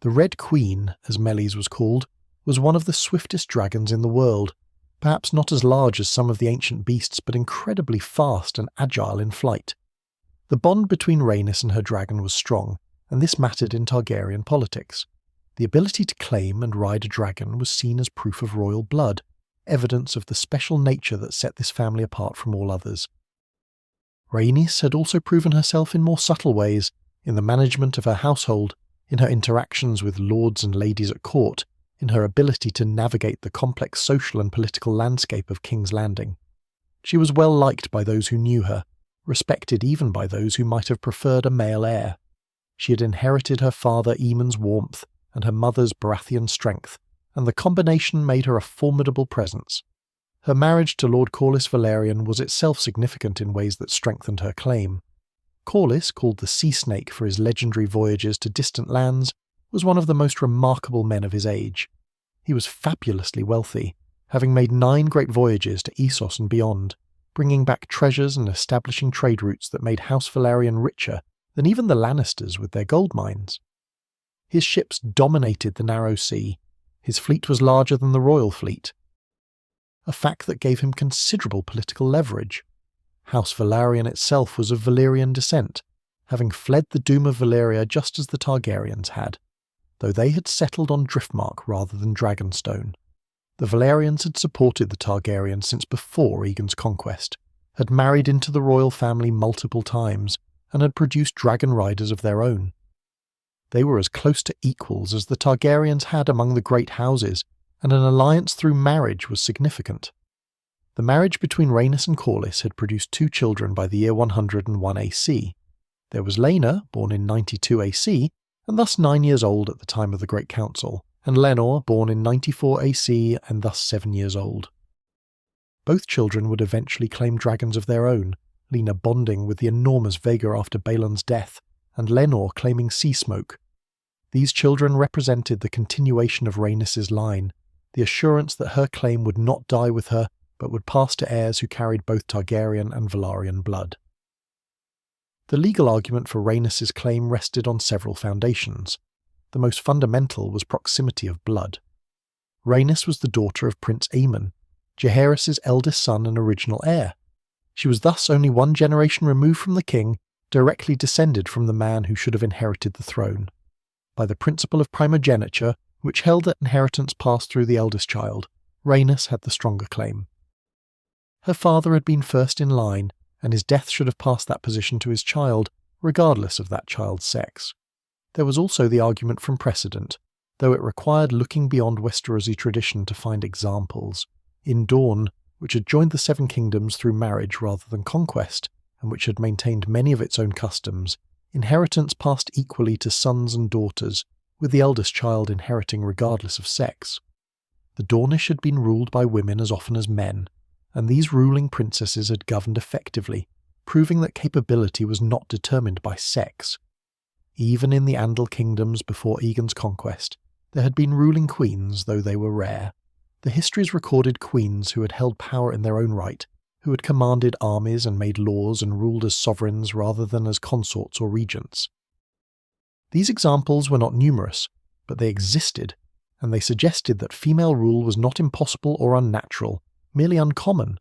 The Red Queen, as Meleys was called, was one of the swiftest dragons in the world, perhaps not as large as some of the ancient beasts, but incredibly fast and agile in flight. The bond between Rhaenys and her dragon was strong, and this mattered in Targaryen politics. The ability to claim and ride a dragon was seen as proof of royal blood, evidence of the special nature that set this family apart from all others. Rhaenys had also proven herself in more subtle ways, in the management of her household, in her interactions with lords and ladies at court, in her ability to navigate the complex social and political landscape of King's Landing. She was well liked by those who knew her, respected even by those who might have preferred a male heir. She had inherited her father Aemon's warmth and her mother's Baratheon strength, and the combination made her a formidable presence. Her marriage to Lord Corlys Velaryon was itself significant in ways that strengthened her claim. Corlys, called the Sea Snake for his legendary voyages to distant lands, was one of the most remarkable men of his age. He was fabulously wealthy, having made 9 great voyages to Essos and beyond, bringing back treasures and establishing trade routes that made House Velaryon richer than even the Lannisters with their gold mines. His ships dominated the narrow sea. His fleet was larger than the royal fleet, a fact that gave him considerable political leverage. House Velaryon itself was of Valyrian descent, having fled the doom of Valyria just as the Targaryens had, though they had settled on Driftmark rather than Dragonstone. The Valyrians had supported the Targaryens since before Aegon's conquest, had married into the royal family multiple times, and had produced dragon riders of their own. They were as close to equals as the Targaryens had among the great houses, and an alliance through marriage was significant. The marriage between Rhaenys and Corlys had produced 2 children by the year 101 AC. There was Laena, born in 92 AC, and thus 9 years old at the time of the Great Council, and Lenor, born in 94 AC and thus 7 years old. Both children would eventually claim dragons of their own, Lena bonding with the enormous Vhagar after Balon's death, and Lenor claiming Sea Smoke. These children represented the continuation of Rhaenys' line, the assurance that her claim would not die with her, but would pass to heirs who carried both Targaryen and Velaryon blood. The legal argument for Rhaenys' claim rested on several foundations. The most fundamental was proximity of blood. Rhaenys was the daughter of Prince Aemon, Jaehaerys' eldest son and original heir. She was thus only 1 generation removed from the king, directly descended from the man who should have inherited the throne. By the principle of primogeniture, which held that inheritance passed through the eldest child, Rhaenys had the stronger claim. Her father had been first in line, and his death should have passed that position to his child, regardless of that child's sex. There was also the argument from precedent, though it required looking beyond Westerosi tradition to find examples. In Dorne, which had joined the Seven Kingdoms through marriage rather than conquest, and which had maintained many of its own customs, inheritance passed equally to sons and daughters, with the eldest child inheriting regardless of sex. The Dornish had been ruled by women as often as men, and these ruling princesses had governed effectively, proving that capability was not determined by sex. Even in the Andal kingdoms before Aegon's conquest, there had been ruling queens, though they were rare. The histories recorded queens who had held power in their own right, who had commanded armies and made laws and ruled as sovereigns rather than as consorts or regents. These examples were not numerous, but they existed, and they suggested that female rule was not impossible or unnatural, merely uncommon.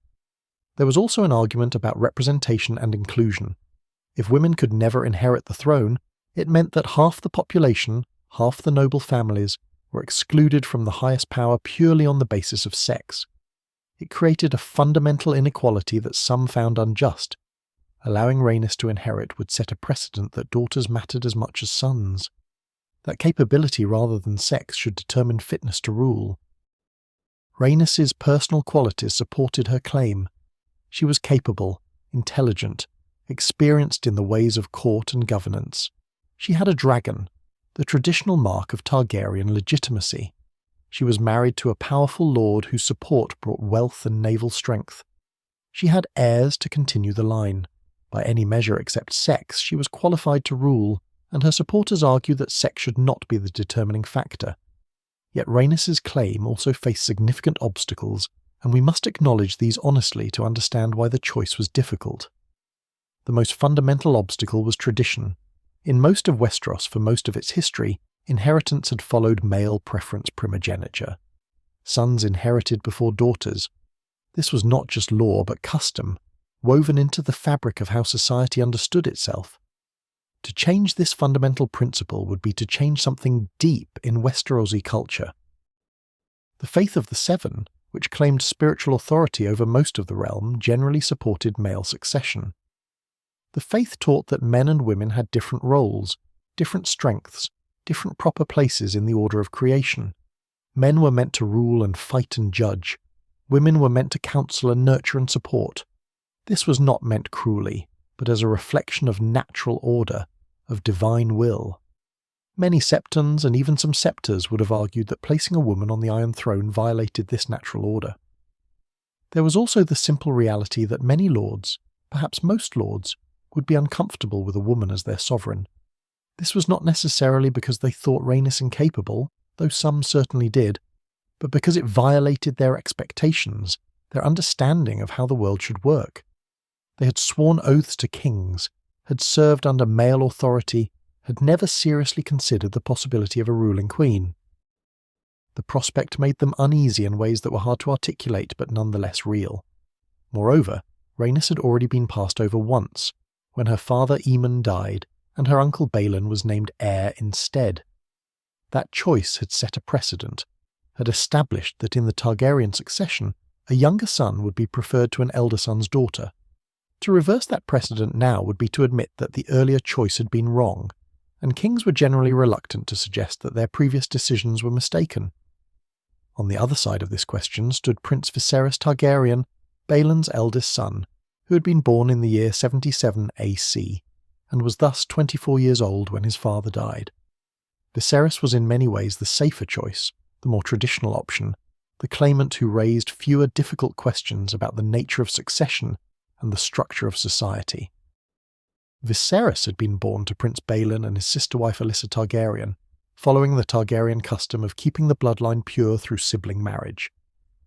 There was also an argument about representation and inclusion. If women could never inherit the throne, it meant that half the population, half the noble families were excluded from the highest power purely on the basis of sex. It created a fundamental inequality that some found unjust. Allowing Rhaenys to inherit would set a precedent that daughters mattered as much as sons. That capability rather than sex should determine fitness to rule. Rhaenys's personal qualities supported her claim. She was capable, intelligent, experienced in the ways of court and governance. She had a dragon, the traditional mark of Targaryen legitimacy. She was married to a powerful lord whose support brought wealth and naval strength. She had heirs to continue the line. By any measure except sex, she was qualified to rule, and her supporters argue that sex should not be the determining factor. Yet Rhaenys's claim also faced significant obstacles, and we must acknowledge these honestly to understand why the choice was difficult. The most fundamental obstacle was tradition. In most of Westeros for most of its history, inheritance had followed male preference primogeniture. Sons inherited before daughters. This was not just law but custom, woven into the fabric of how society understood itself. To change this fundamental principle would be to change something deep in Westerosi culture. The faith of the Seven, which claimed spiritual authority over most of the realm, generally supported male succession. The faith taught that men and women had different roles, different strengths, different proper places in the order of creation. Men were meant to rule and fight and judge. Women were meant to counsel and nurture and support. This was not meant cruelly, but as a reflection of natural order, of divine will. Many septons and even some septors would have argued that placing a woman on the Iron Throne violated this natural order. There was also the simple reality that many lords, perhaps most lords, would be uncomfortable with a woman as their sovereign. This was not necessarily because they thought Rhaenys incapable, though some certainly did, but because it violated their expectations, their understanding of how the world should work. They had sworn oaths to kings, had served under male authority, had never seriously considered the possibility of a ruling queen. The prospect made them uneasy in ways that were hard to articulate but nonetheless real. Moreover, Rhaenys had already been passed over once, when her father Aemon died and her uncle Balon was named heir instead. That choice had set a precedent, had established that in the Targaryen succession, a younger son would be preferred to an elder son's daughter. To reverse that precedent now would be to admit that the earlier choice had been wrong, and kings were generally reluctant to suggest that their previous decisions were mistaken. On the other side of this question stood Prince Viserys Targaryen, Balon's eldest son, who had been born in the year 77 AC, and was thus 24 years old when his father died. Viserys was in many ways the safer choice, the more traditional option, the claimant who raised fewer difficult questions about the nature of succession and the structure of society. Viserys had been born to Prince Balon and his sister wife Alyssa Targaryen, following the Targaryen custom of keeping the bloodline pure through sibling marriage.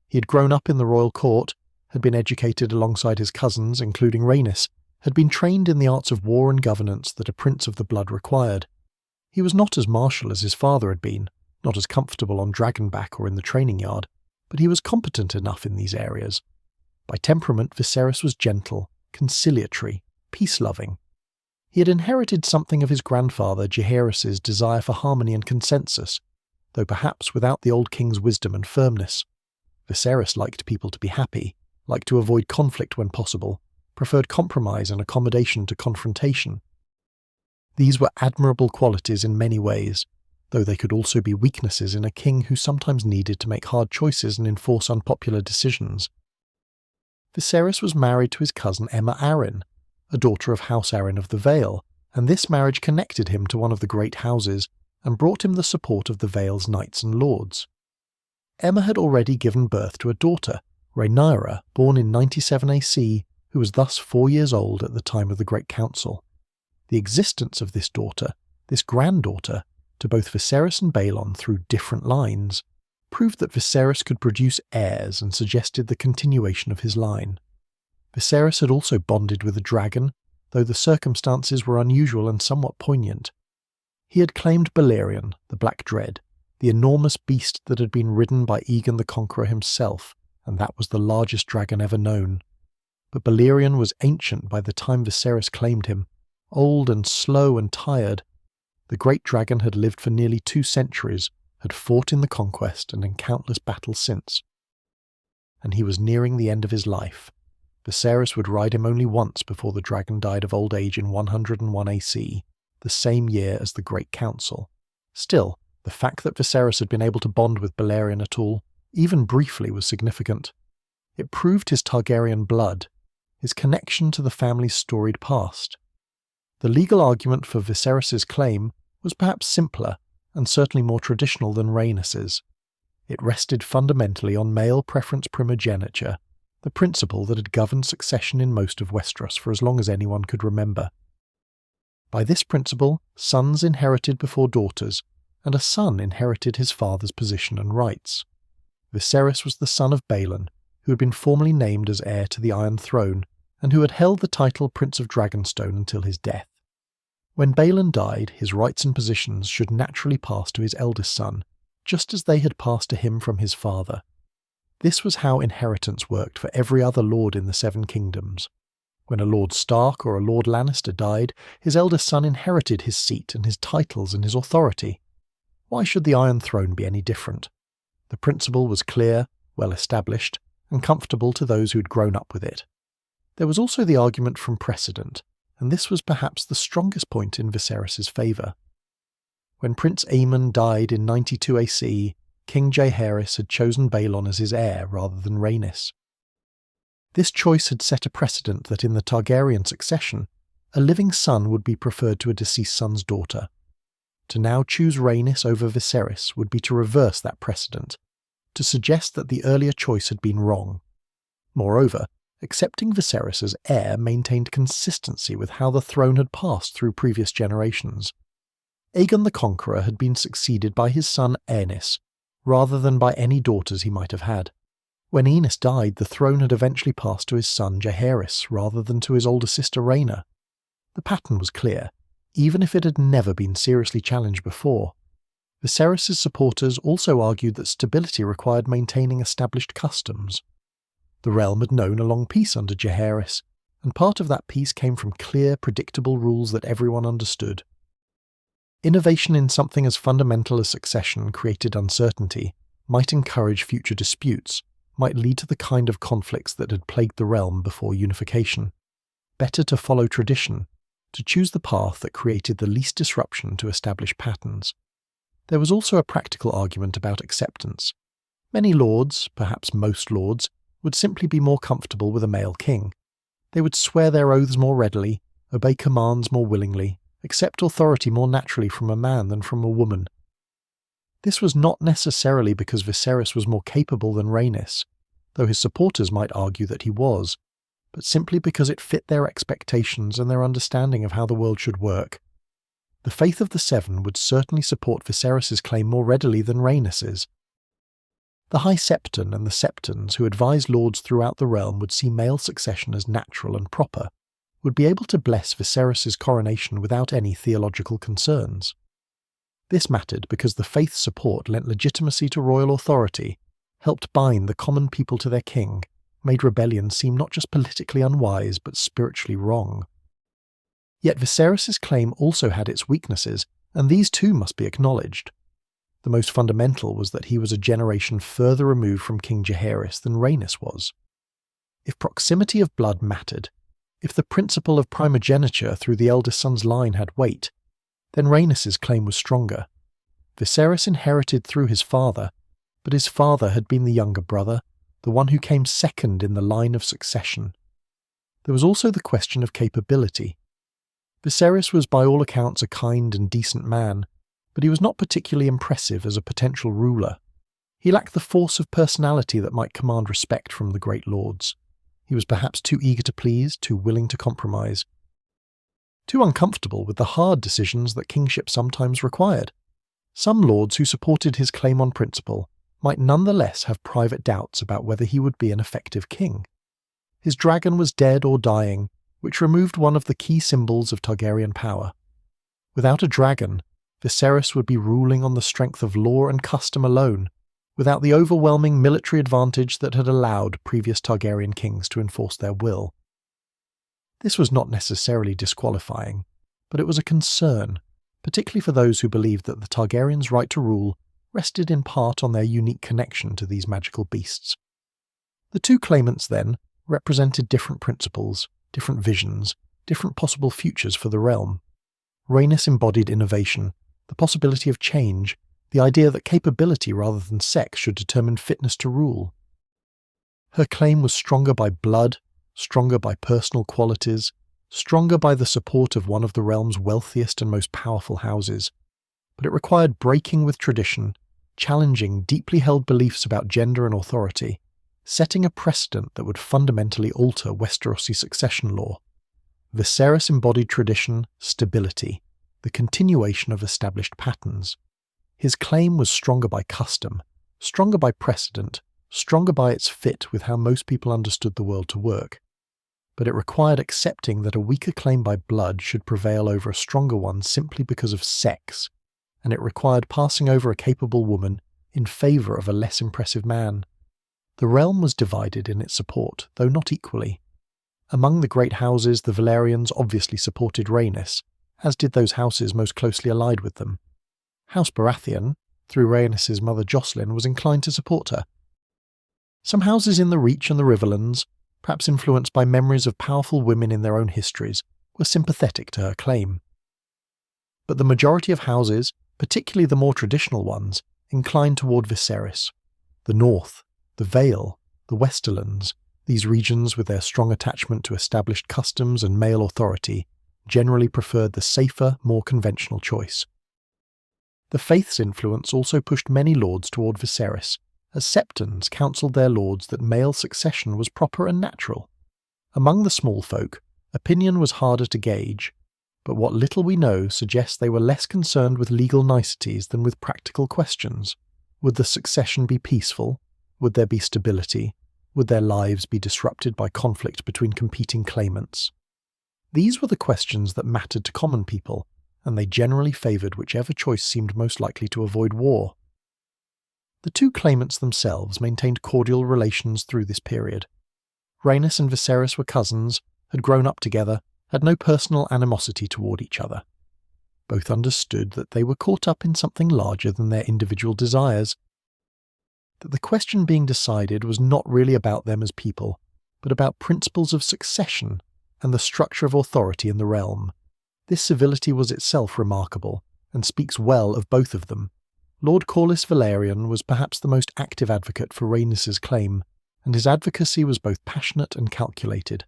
He had grown up in the royal court, had been educated alongside his cousins, including Rhaenys, had been trained in the arts of war and governance that a prince of the blood required. He was not as martial as his father had been, not as comfortable on Dragonback or in the training yard, but he was competent enough in these areas. By temperament, Viserys was gentle, conciliatory, peace-loving. He had inherited something of his grandfather Jaehaerys's desire for harmony and consensus, though perhaps without the old king's wisdom and firmness. Viserys liked people to be happy, liked to avoid conflict when possible, preferred compromise and accommodation to confrontation. These were admirable qualities in many ways, though they could also be weaknesses in a king who sometimes needed to make hard choices and enforce unpopular decisions. Viserys was married to his cousin Aemma Arryn, a daughter of House Arryn of the Vale, and this marriage connected him to one of the great houses and brought him the support of the Vale's knights and lords. Aemma had already given birth to a daughter, Rhaenyra, born in 97 AC, who was thus 4 years old at the time of the Great Council. The existence of this daughter, this granddaughter, to both Viserys and Balon through different lines, proved that Viserys could produce heirs and suggested the continuation of his line. Viserys had also bonded with a dragon, though the circumstances were unusual and somewhat poignant. He had claimed Balerion, the Black Dread, the enormous beast that had been ridden by Aegon the Conqueror himself, and that was the largest dragon ever known. But Balerion was ancient by the time Viserys claimed him, old and slow and tired. The great dragon had lived for nearly 2 centuries, had fought in the conquest and in countless battles since. And he was nearing the end of his life. Viserys would ride him only once before the dragon died of old age in 101 AC, the same year as the Great Council. Still, the fact that Viserys had been able to bond with Balerion at all, even briefly, was significant. It proved his Targaryen blood, his connection to the family's storied past. The legal argument for Viserys' claim was perhaps simpler and certainly more traditional than Rhaenys's. It rested fundamentally on male preference primogeniture, the principle that had governed succession in most of Westeros for as long as anyone could remember. By this principle, sons inherited before daughters, and a son inherited his father's position and rights. Viserys was the son of Balon, who had been formally named as heir to the Iron Throne, and who had held the title Prince of Dragonstone until his death. When Balon died, his rights and positions should naturally pass to his eldest son, just as they had passed to him from his father. This was how inheritance worked for every other lord in the Seven Kingdoms. When a Lord Stark or a Lord Lannister died, his eldest son inherited his seat and his titles and his authority. Why should the Iron Throne be any different? The principle was clear, well established, and comfortable to those who had grown up with it. There was also the argument from precedent, and this was perhaps the strongest point in Viserys' favour. When Prince Aemon died in 92 AC, King Jaehaerys had chosen Balon as his heir rather than Rhaenys. This choice had set a precedent that in the Targaryen succession, a living son would be preferred to a deceased son's daughter. To now choose Rhaenys over Viserys would be to reverse that precedent, to suggest that the earlier choice had been wrong. Moreover, accepting Viserys as heir maintained consistency with how the throne had passed through previous generations. Aegon the Conqueror had been succeeded by his son Aenys, rather than by any daughters he might have had. When Aenys died, the throne had eventually passed to his son Jaehaerys rather than to his older sister Rhaena. The pattern was clear, even if it had never been seriously challenged before. Viserys' supporters also argued that stability required maintaining established customs. The realm had known a long peace under Jaehaerys, and part of that peace came from clear, predictable rules that everyone understood. Innovation in something as fundamental as succession created uncertainty, might encourage future disputes, might lead to the kind of conflicts that had plagued the realm before unification. Better to follow tradition, to choose the path that created the least disruption to establish patterns. There was also a practical argument about acceptance. Many lords, perhaps most lords, would simply be more comfortable with a male king. They would swear their oaths more readily, obey commands more willingly, accept authority more naturally from a man than from a woman. This was not necessarily because Viserys was more capable than Rhaenys, though his supporters might argue that he was, but simply because it fit their expectations and their understanding of how the world should work. The faith of the Seven would certainly support Viserys' claim more readily than Rhaenys's. The High Septon and the Septons who advised lords throughout the realm would see male succession as natural and proper, would be able to bless Viserys' coronation without any theological concerns. This mattered because the faith's support lent legitimacy to royal authority, helped bind the common people to their king, made rebellion seem not just politically unwise but spiritually wrong. Yet Viserys' claim also had its weaknesses, and these too must be acknowledged. The most fundamental was that he was a generation further removed from King Jaehaerys than Rhaenys was. If proximity of blood mattered, if the principle of primogeniture through the eldest son's line had weight, then Rhaenys' claim was stronger. Viserys inherited through his father, but his father had been the younger brother, the one who came second in the line of succession. There was also the question of capability. Viserys was by all accounts a kind and decent man, but he was not particularly impressive as a potential ruler. He lacked the force of personality that might command respect from the great lords. He was perhaps too eager to please, too willing to compromise, too uncomfortable with the hard decisions that kingship sometimes required. Some lords who supported his claim on principle might nonetheless have private doubts about whether he would be an effective king. His dragon was dead or dying, which removed one of the key symbols of Targaryen power. Without a dragon, Viserys would be ruling on the strength of law and custom alone, without the overwhelming military advantage that had allowed previous Targaryen kings to enforce their will. This was not necessarily disqualifying, but it was a concern, particularly for those who believed that the Targaryens' right to rule rested in part on their unique connection to these magical beasts. The two claimants, then, represented different principles, different visions, different possible futures for the realm. Rhaenys embodied innovation, the possibility of change, the idea that capability rather than sex should determine fitness to rule. Her claim was stronger by blood, stronger by personal qualities, stronger by the support of one of the realm's wealthiest and most powerful houses, but it required breaking with tradition, challenging deeply held beliefs about gender and authority, setting a precedent that would fundamentally alter Westerosi succession law. Viserys embodied tradition, stability, the continuation of established patterns. His claim was stronger by custom, stronger by precedent, stronger by its fit with how most people understood the world to work. But it required accepting that a weaker claim by blood should prevail over a stronger one simply because of sex, and it required passing over a capable woman in favour of a less impressive man. The realm was divided in its support, though not equally. Among the great houses, the Valyrians obviously supported Rhaenys, as did those houses most closely allied with them. House Baratheon, through Rhaenys' mother Jocelyn, was inclined to support her. Some houses in the Reach and the Riverlands, perhaps influenced by memories of powerful women in their own histories, were sympathetic to her claim. But the majority of houses, particularly the more traditional ones, inclined toward Viserys. The North, the Vale, the Westerlands, these regions with their strong attachment to established customs and male authority, generally preferred the safer, more conventional choice. The Faith's influence also pushed many lords toward Viserys, as Septons counselled their lords that male succession was proper and natural. Among the small folk, opinion was harder to gauge, but what little we know suggests they were less concerned with legal niceties than with practical questions. Would the succession be peaceful? Would there be stability? Would their lives be disrupted by conflict between competing claimants? These were the questions that mattered to common people, and they generally favoured whichever choice seemed most likely to avoid war. The two claimants themselves maintained cordial relations through this period. Rhaenys and Viserys were cousins, had grown up together, had no personal animosity toward each other. Both understood that they were caught up in something larger than their individual desires, that the question being decided was not really about them as people, but about principles of succession and the structure of authority in the realm. This civility was itself remarkable, and speaks well of both of them. Lord Corlys Velaryon was perhaps the most active advocate for Rhaenys' claim, and his advocacy was both passionate and calculated.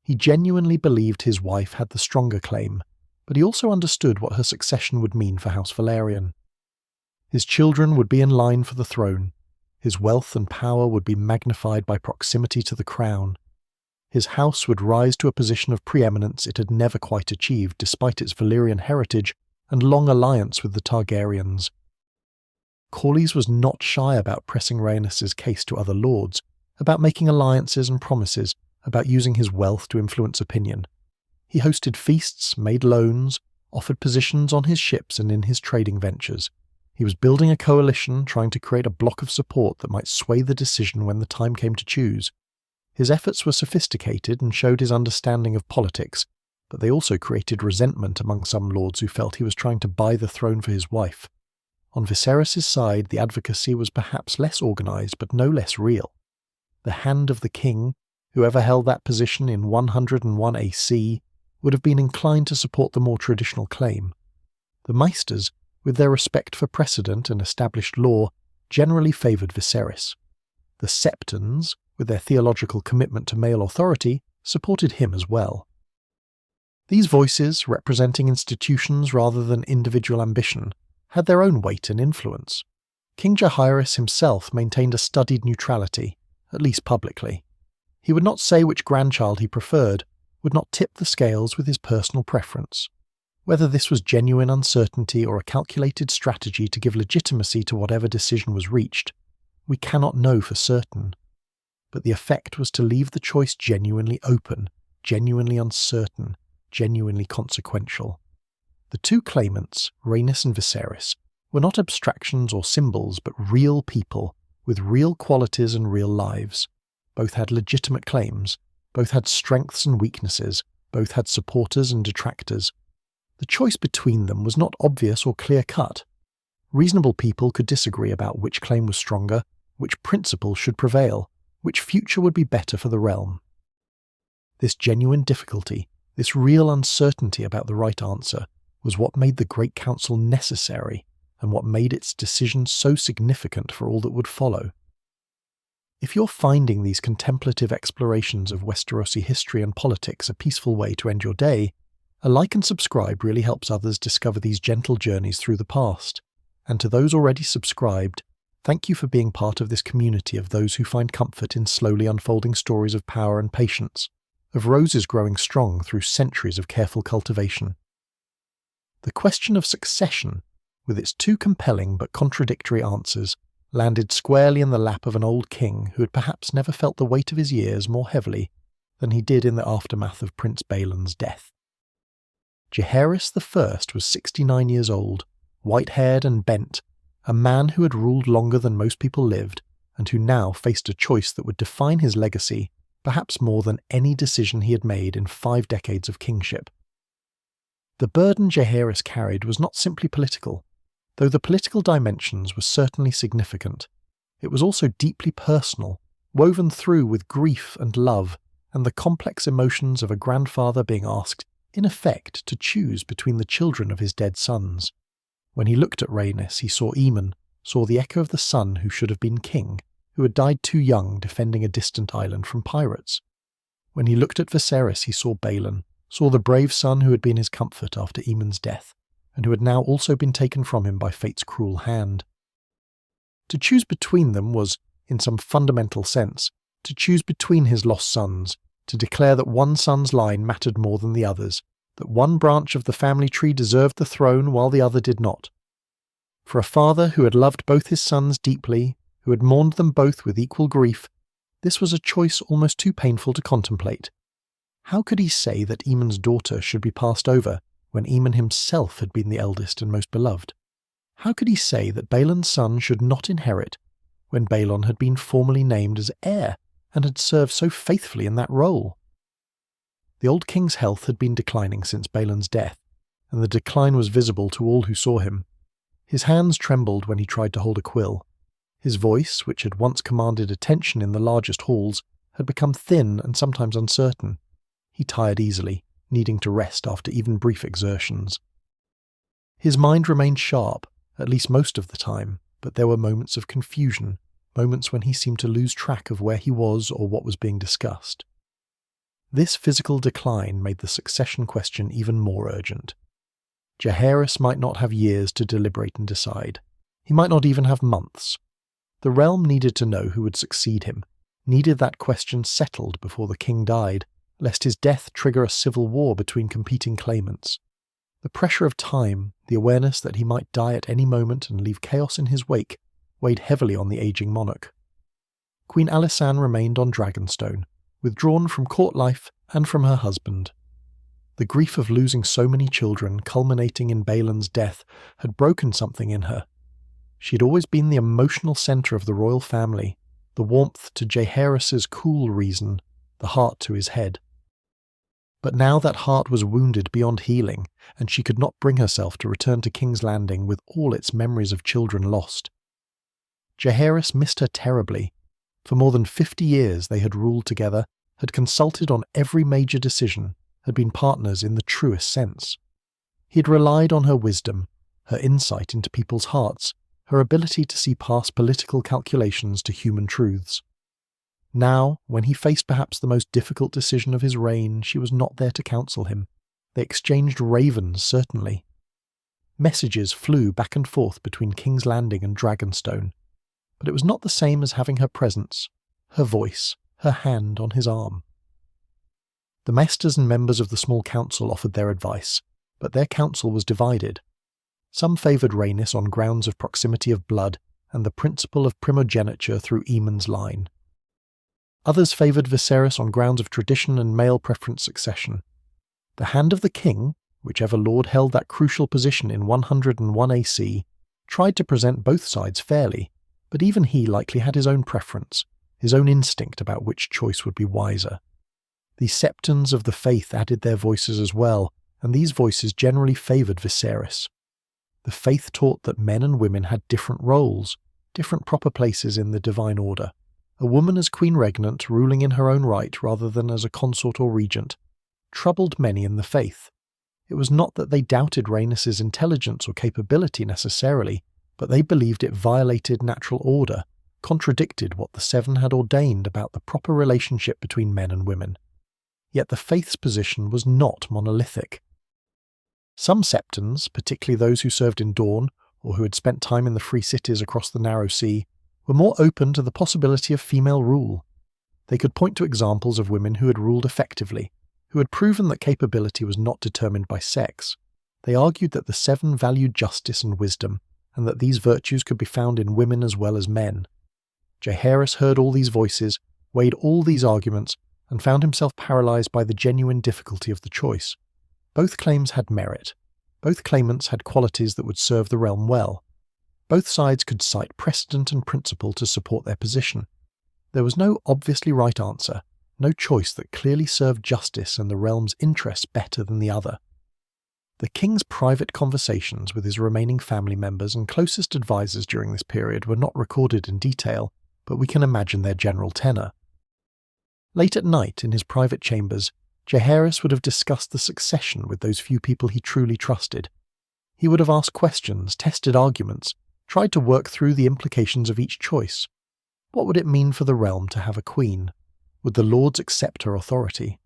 He genuinely believed his wife had the stronger claim, but he also understood what her succession would mean for House Velaryon. His children would be in line for the throne. His wealth and power would be magnified by proximity to the crown. His house would rise to a position of preeminence it had never quite achieved despite its Valyrian heritage and long alliance with the Targaryens. Corlys was not shy about pressing Rhaenys' case to other lords, about making alliances and promises, about using his wealth to influence opinion. He hosted feasts, made loans, offered positions on his ships and in his trading ventures. He was building a coalition, trying to create a block of support that might sway the decision when the time came to choose. His efforts were sophisticated and showed his understanding of politics, but they also created resentment among some lords who felt he was trying to buy the throne for his wife. On Viserys' side, the advocacy was perhaps less organised but no less real. The hand of the king, whoever held that position in 101 AC, would have been inclined to support the more traditional claim. The maesters, with their respect for precedent and established law, generally favoured Viserys. The Septons, with their theological commitment to male authority, supported him as well. These voices, representing institutions rather than individual ambition, had their own weight and influence. King Jaehaerys himself maintained a studied neutrality, at least publicly. He would not say which grandchild he preferred, would not tip the scales with his personal preference. Whether this was genuine uncertainty or a calculated strategy to give legitimacy to whatever decision was reached, we cannot know for certain. But the effect was to leave the choice genuinely open, genuinely uncertain, genuinely consequential. The two claimants, Rhaenys and Viserys, were not abstractions or symbols, but real people, with real qualities and real lives. Both had legitimate claims, both had strengths and weaknesses, both had supporters and detractors. The choice between them was not obvious or clear-cut. Reasonable people could disagree about which claim was stronger, which principle should prevail, which future would be better for the realm. This genuine difficulty, this real uncertainty about the right answer, was what made the Great Council necessary and what made its decision so significant for all that would follow. If you're finding these contemplative explorations of Westerosi history and politics a peaceful way to end your day, a like and subscribe really helps others discover these gentle journeys through the past. And to those already subscribed, thank you for being part of this community of those who find comfort in slowly unfolding stories of power and patience, of roses growing strong through centuries of careful cultivation. The question of succession, with its two compelling but contradictory answers, landed squarely in the lap of an old king who had perhaps never felt the weight of his years more heavily than he did in the aftermath of Prince Balon's death. Jaehaerys I was 69 years old, white-haired and bent, a man who had ruled longer than most people lived, and who now faced a choice that would define his legacy, perhaps more than any decision he had made in 5 decades of kingship. The burden Jaehaerys carried was not simply political. Though the political dimensions were certainly significant, it was also deeply personal, woven through with grief and love, and the complex emotions of a grandfather being asked, in effect, to choose between the children of his dead sons. When he looked at Rhaenys, he saw Aemon, saw the echo of the son who should have been king, who had died too young defending a distant island from pirates. When he looked at Viserys, he saw Balon, saw the brave son who had been his comfort after Aemon's death, and who had now also been taken from him by fate's cruel hand. To choose between them was, in some fundamental sense, to choose between his lost sons, to declare that one son's line mattered more than the others, that one branch of the family tree deserved the throne while the other did not. For a father who had loved both his sons deeply, who had mourned them both with equal grief, this was a choice almost too painful to contemplate. How could he say that Aemon's daughter should be passed over, when Aemon himself had been the eldest and most beloved? How could he say that Balon's son should not inherit, when Balon had been formally named as heir, and had served so faithfully in that role? The old king's health had been declining since Balon's death, and the decline was visible to all who saw him. His hands trembled when he tried to hold a quill. His voice, which had once commanded attention in the largest halls, had become thin and sometimes uncertain. He tired easily, needing to rest after even brief exertions. His mind remained sharp, at least most of the time, but there were moments of confusion, moments when he seemed to lose track of where he was or what was being discussed. This physical decline made the succession question even more urgent. Jaehaerys might not have years to deliberate and decide. He might not even have months. The realm needed to know who would succeed him, needed that question settled before the king died, lest his death trigger a civil war between competing claimants. The pressure of time, the awareness that he might die at any moment and leave chaos in his wake, weighed heavily on the aging monarch. Queen Alysanne remained on Dragonstone, withdrawn from court life and from her husband. The grief of losing so many children, culminating in Balon's death, had broken something in her. She had always been the emotional centre of the royal family, the warmth to Jaehaerys's cool reason, the heart to his head. But now that heart was wounded beyond healing, and she could not bring herself to return to King's Landing with all its memories of children lost. Jaehaerys missed her terribly. For more than 50 years they had ruled together, had consulted on every major decision, had been partners in the truest sense. He had relied on her wisdom, her insight into people's hearts, her ability to see past political calculations to human truths. Now, when he faced perhaps the most difficult decision of his reign, she was not there to counsel him. They exchanged ravens, certainly. Messages flew back and forth between King's Landing and Dragonstone, but it was not the same as having her presence, her voice, her hand on his arm. The maesters and members of the small council offered their advice, but their council was divided. Some favoured Rhaenys on grounds of proximity of blood and the principle of primogeniture through Aemon's line. Others favoured Viserys on grounds of tradition and male preference succession. The hand of the king, whichever lord held that crucial position in 101 AC, tried to present both sides fairly, but even he likely had his own preference, his own instinct about which choice would be wiser. The septons of the faith added their voices as well, and these voices generally favoured Viserys. The faith taught that men and women had different roles, different proper places in the divine order. A woman as queen regnant, ruling in her own right rather than as a consort or regent, troubled many in the faith. It was not that they doubted Rhaenys's intelligence or capability necessarily, but they believed it violated natural order, contradicted what the Seven had ordained about the proper relationship between men and women. Yet the faith's position was not monolithic. Some septons, particularly those who served in Dorne or who had spent time in the free cities across the narrow sea, were more open to the possibility of female rule. They could point to examples of women who had ruled effectively, who had proven that capability was not determined by sex. They argued that the Seven valued justice and wisdom, and that these virtues could be found in women as well as men. Jaehaerys heard all these voices, weighed all these arguments, and found himself paralysed by the genuine difficulty of the choice. Both claims had merit. Both claimants had qualities that would serve the realm well. Both sides could cite precedent and principle to support their position. There was no obviously right answer, no choice that clearly served justice and the realm's interests better than the other. The king's private conversations with his remaining family members and closest advisors during this period were not recorded in detail, but we can imagine their general tenor. Late at night, in his private chambers, Jaehaerys would have discussed the succession with those few people he truly trusted. He would have asked questions, tested arguments, tried to work through the implications of each choice. What would it mean for the realm to have a queen? Would the lords accept her authority?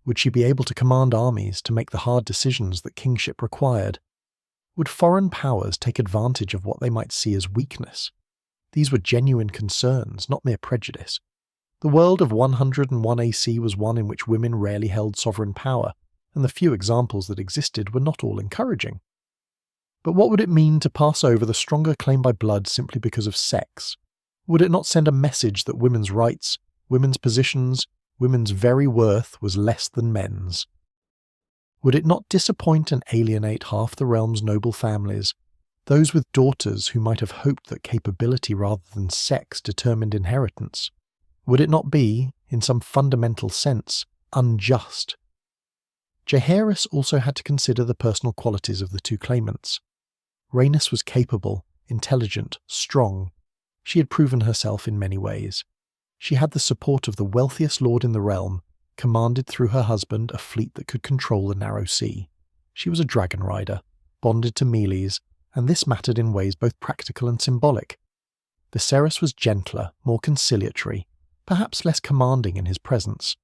Would she be able to command armies, to make the hard decisions that kingship required? Would foreign powers take advantage of what they might see as weakness? These were genuine concerns, not mere prejudice. The world of 101 AC was one in which women rarely held sovereign power, and the few examples that existed were not all encouraging. But what would it mean to pass over the stronger claim by blood simply because of sex? Would it not send a message that women's rights, women's positions, women's very worth was less than men's? Would it not disappoint and alienate half the realm's noble families, those with daughters who might have hoped that capability rather than sex determined inheritance? Would it not be, in some fundamental sense, unjust? Jaehaerys also had to consider the personal qualities of the two claimants. Rhaenys was capable, intelligent, strong. She had proven herself in many ways. She had the support of the wealthiest lord in the realm, commanded through her husband a fleet that could control the narrow sea. She was a dragon rider, bonded to Melees, and this mattered in ways both practical and symbolic. Viserys was gentler, more conciliatory, perhaps less commanding in his presence.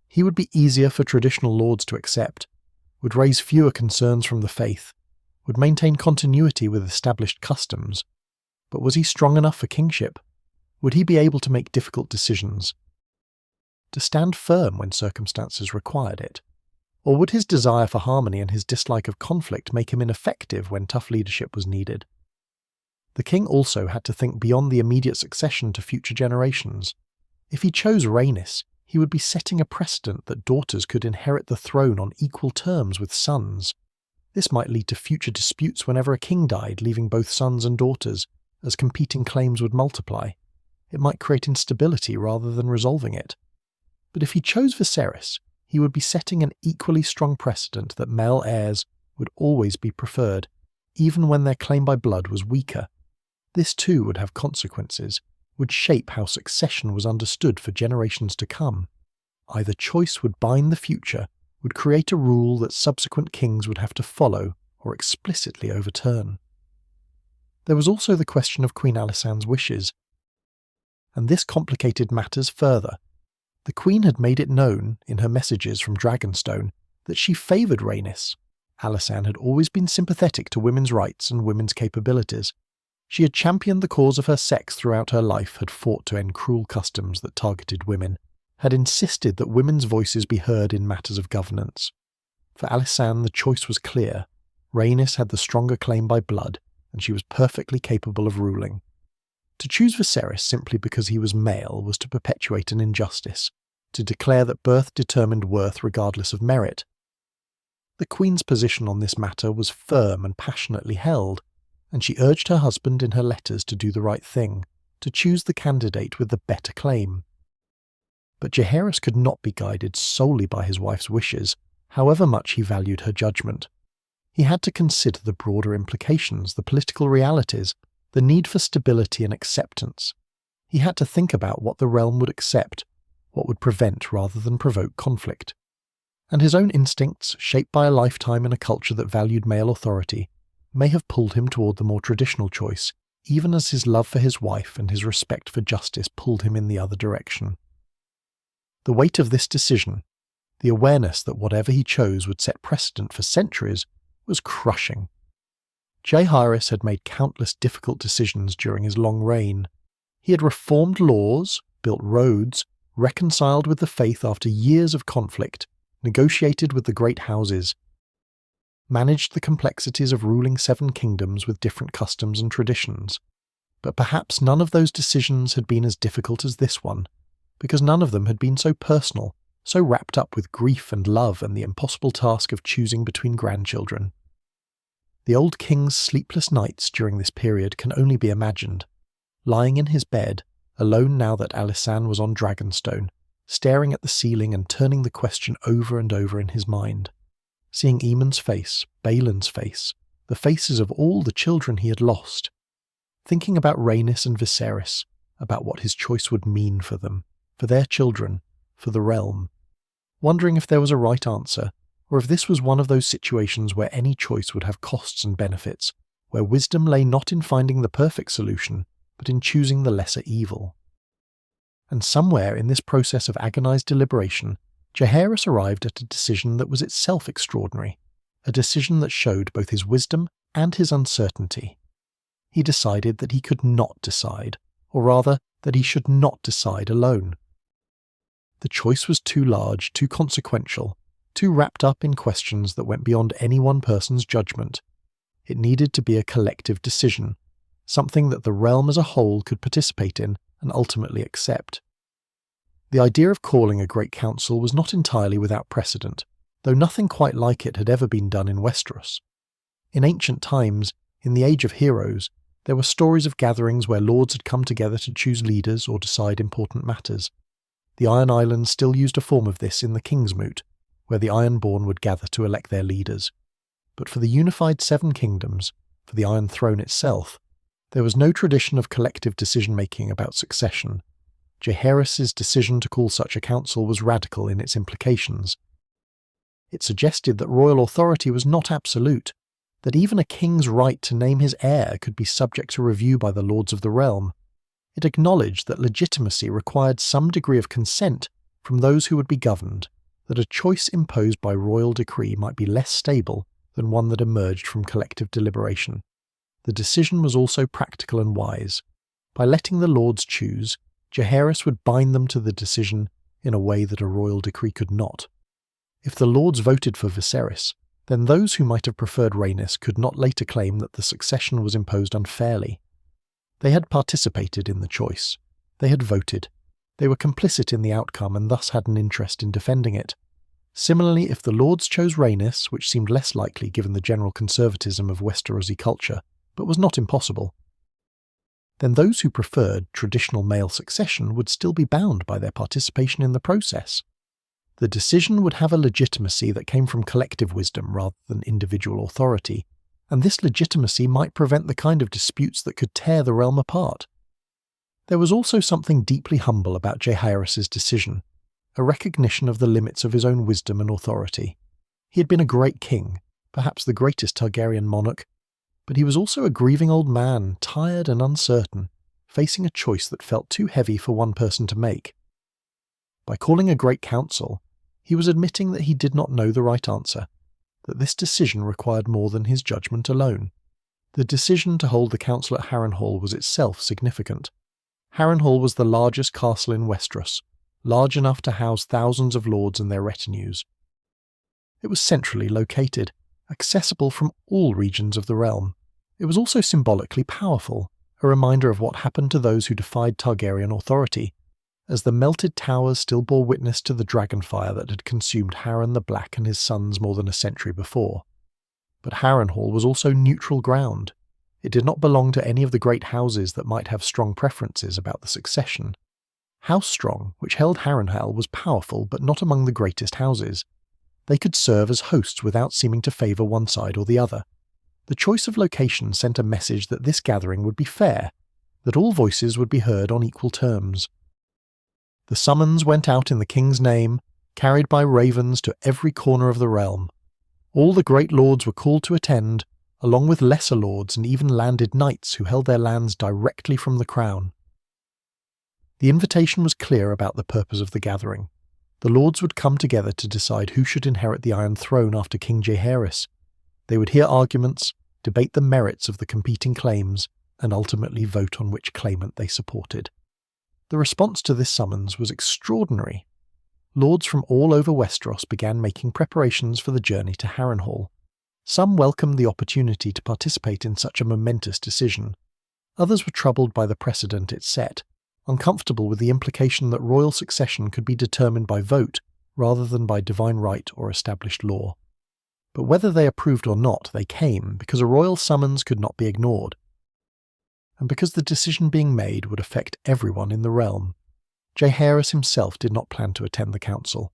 He would be easier for traditional lords to accept, would raise fewer concerns from the faith, would maintain continuity with established customs. But was he strong enough for kingship? Would he be able to make difficult decisions? To stand firm when circumstances required it? Or would his desire for harmony and his dislike of conflict make him ineffective when tough leadership was needed? The king also had to think beyond the immediate succession to future generations. If he chose Rhaenys, he would be setting a precedent that daughters could inherit the throne on equal terms with sons. This might lead to future disputes whenever a king died, leaving both sons and daughters, as competing claims would multiply. It might create instability rather than resolving it. But if he chose Viserys, he would be setting an equally strong precedent that male heirs would always be preferred, even when their claim by blood was weaker. This too would have consequences, would shape how succession was understood for generations to come. Either choice would bind the future, would create a rule that subsequent kings would have to follow or explicitly overturn. There was also the question of Queen Alysanne's wishes, and this complicated matters further. The Queen had made it known, in her messages from Dragonstone, that she favoured Rhaenys. Alysanne had always been sympathetic to women's rights and women's capabilities. She had championed the cause of her sex throughout her life, had fought to end cruel customs that targeted women, had insisted that women's voices be heard in matters of governance. For Alysanne the choice was clear. Rhaenys had the stronger claim by blood, and she was perfectly capable of ruling. To choose Viserys simply because he was male was to perpetuate an injustice, to declare that birth determined worth regardless of merit. The Queen's position on this matter was firm and passionately held, and she urged her husband in her letters to do the right thing, to choose the candidate with the better claim. But Jaehaerys could not be guided solely by his wife's wishes. however much he valued her judgment. He had to consider the broader implications, the political realities, the need for stability and acceptance. He had to think about what the realm would accept, what would prevent rather than provoke conflict. And his own instincts, shaped by a lifetime in a culture that valued male authority, may have pulled him toward the more traditional choice, even as his love for his wife and his respect for justice pulled him in the other direction. The weight of this decision, the awareness that whatever he chose would set precedent for centuries, was crushing. Jaehaerys had made countless difficult decisions during his long reign. He had reformed laws, built roads, reconciled with the faith after years of conflict, negotiated with the great houses, managed the complexities of ruling 7 kingdoms with different customs and traditions. But perhaps none of those decisions had been as difficult as this one, because none of them had been so personal, so wrapped up with grief and love and the impossible task of choosing between grandchildren. The old king's sleepless nights during this period can only be imagined. Lying in his bed, alone now that Alysanne was on Dragonstone, staring at the ceiling and turning the question over and over in his mind. Seeing Aemon's face, Baelin's face, the faces of all the children he had lost. Thinking about Rhaenys and Viserys, about what his choice would mean for them, for their children, for the realm. Wondering if there was a right answer, or if this was one of those situations where any choice would have costs and benefits, where wisdom lay not in finding the perfect solution, but in choosing the lesser evil. And somewhere in this process of agonized deliberation, Jaehaerys arrived at a decision that was itself extraordinary, a decision that showed both his wisdom and his uncertainty. He decided that he could not decide, or rather, that he should not decide alone. The choice was too large, too consequential, too wrapped up in questions that went beyond any one person's judgment. It needed to be a collective decision, something that the realm as a whole could participate in and ultimately accept. The idea of calling a great council was not entirely without precedent, though nothing quite like it had ever been done in Westeros. In ancient times, in the Age of Heroes, there were stories of gatherings where lords had come together to choose leaders or decide important matters. The Iron Islands still used a form of this in the Kingsmoot, where the Ironborn would gather to elect their leaders. But for the unified 7 kingdoms, for the Iron Throne itself, there was no tradition of collective decision-making about succession. Jaehaerys' decision to call such a council was radical in its implications. It suggested that royal authority was not absolute, that even a king's right to name his heir could be subject to review by the lords of the realm. It acknowledged that legitimacy required some degree of consent from those who would be governed, that a choice imposed by royal decree might be less stable than one that emerged from collective deliberation. The decision was also practical and wise. By letting the lords choose, Jaehaerys would bind them to the decision in a way that a royal decree could not. If the lords voted for Viserys, then those who might have preferred Rhaenys could not later claim that the succession was imposed unfairly. They had participated in the choice. They had voted. They were complicit in the outcome and thus had an interest in defending it. Similarly, if the lords chose Rhaenys, which seemed less likely given the general conservatism of Westerosi culture, but was not impossible, then those who preferred traditional male succession would still be bound by their participation in the process. The decision would have a legitimacy that came from collective wisdom rather than individual authority, and this legitimacy might prevent the kind of disputes that could tear the realm apart. There was also something deeply humble about Jaehaerys' decision, a recognition of the limits of his own wisdom and authority. He had been a great king, perhaps the greatest Targaryen monarch, but he was also a grieving old man, tired and uncertain, facing a choice that felt too heavy for one person to make. By calling a great council, he was admitting that he did not know the right answer, that this decision required more than his judgment alone. The decision to hold the council at Harrenhal was itself significant. Harrenhal was the largest castle in Westeros, large enough to house thousands of lords and their retinues. It was centrally located, accessible from all regions of the realm. It was also symbolically powerful, a reminder of what happened to those who defied Targaryen authority, as the melted towers still bore witness to the dragonfire that had consumed Harren the Black and his sons more than a century before. But Harrenhal was also neutral ground. It did not belong to any of the great houses that might have strong preferences about the succession. House Strong, which held Harrenhal, was powerful but not among the greatest houses. They could serve as hosts without seeming to favour one side or the other. The choice of location sent a message that this gathering would be fair, that all voices would be heard on equal terms. The summons went out in the king's name, carried by ravens to every corner of the realm. All the great lords were called to attend, along with lesser lords and even landed knights who held their lands directly from the crown. The invitation was clear about the purpose of the gathering. The lords would come together to decide who should inherit the Iron Throne after King Jaehaerys. They would hear arguments, debate the merits of the competing claims, and ultimately vote on which claimant they supported. The response to this summons was extraordinary. Lords from all over Westeros began making preparations for the journey to Harrenhal. Some welcomed the opportunity to participate in such a momentous decision. Others were troubled by the precedent it set, uncomfortable with the implication that royal succession could be determined by vote rather than by divine right or established law. But whether they approved or not, they came because a royal summons could not be ignored, and because the decision being made would affect everyone in the realm. Jaehaerys himself did not plan to attend the council.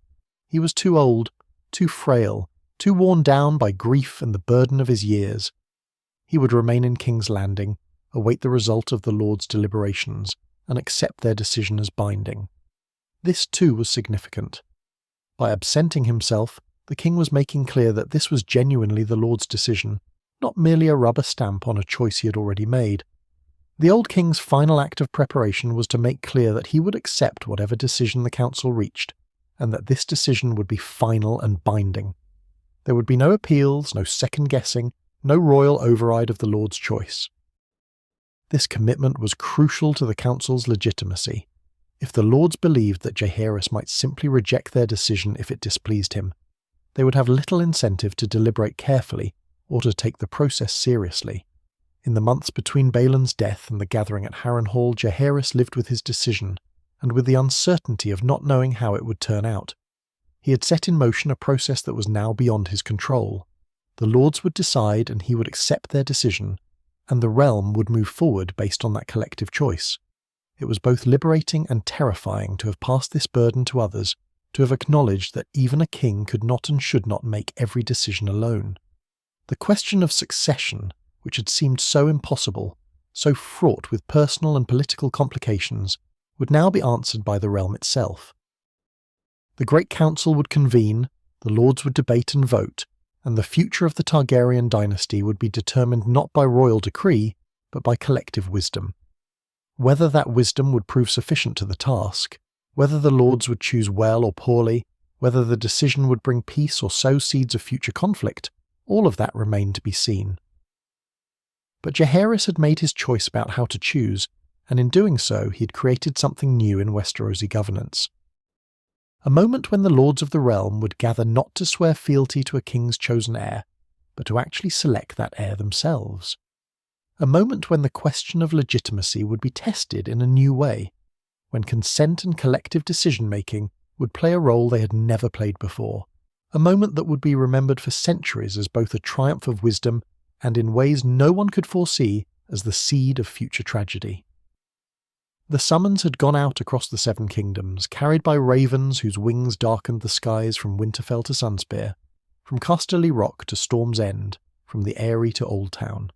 He was too old, too frail, too worn down by grief and the burden of his years. He would remain in King's Landing, await the result of the Lords' deliberations, and accept their decision as binding. This too was significant. By absenting himself, the king was making clear that this was genuinely the Lord's decision, not merely a rubber stamp on a choice he had already made. The old king's final act of preparation was to make clear that he would accept whatever decision the council reached, and that this decision would be final and binding. There would be no appeals, no second-guessing, no royal override of the Lord's choice. This commitment was crucial to the council's legitimacy. If the lords believed that Jaehaerys might simply reject their decision if it displeased him, they would have little incentive to deliberate carefully or to take the process seriously. In the months between Balon's death and the gathering at Harrenhal, Jaehaerys lived with his decision, and with the uncertainty of not knowing how it would turn out. He had set in motion a process that was now beyond his control. The lords would decide and he would accept their decision, and the realm would move forward based on that collective choice. It was both liberating and terrifying to have passed this burden to others, to have acknowledged that even a king could not and should not make every decision alone. The question of succession, which had seemed so impossible, so fraught with personal and political complications, would now be answered by the realm itself. The Great Council would convene, the lords would debate and vote, and the future of the Targaryen dynasty would be determined not by royal decree, but by collective wisdom. Whether that wisdom would prove sufficient to the task, whether the lords would choose well or poorly, whether the decision would bring peace or sow seeds of future conflict, all of that remained to be seen. But Jaehaerys had made his choice about how to choose, and in doing so he had created something new in Westerosi governance. A moment when the lords of the realm would gather not to swear fealty to a king's chosen heir, but to actually select that heir themselves. A moment when the question of legitimacy would be tested in a new way, when consent and collective decision-making would play a role they had never played before. A moment that would be remembered for centuries as both a triumph of wisdom and in ways no one could foresee as the seed of future tragedy. The summons had gone out across the Seven Kingdoms, carried by ravens whose wings darkened the skies from Winterfell to Sunspear, from Casterly Rock to Storm's End, from the Eyrie to Old Town.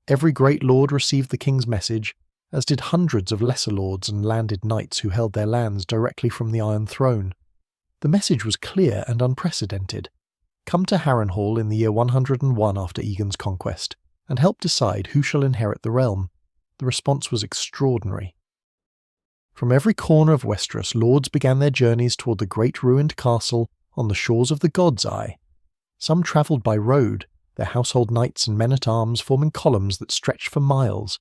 Every great lord received the king's message, as did hundreds of lesser lords and landed knights who held their lands directly from the Iron Throne. The message was clear and unprecedented. Come to Harrenhal in the year 101 after Aegon's conquest, and help decide who shall inherit the realm. The response was extraordinary. From every corner of Westeros, lords began their journeys toward the great ruined castle on the shores of the God's Eye. Some travelled by road, their household knights and men-at-arms forming columns that stretched for miles.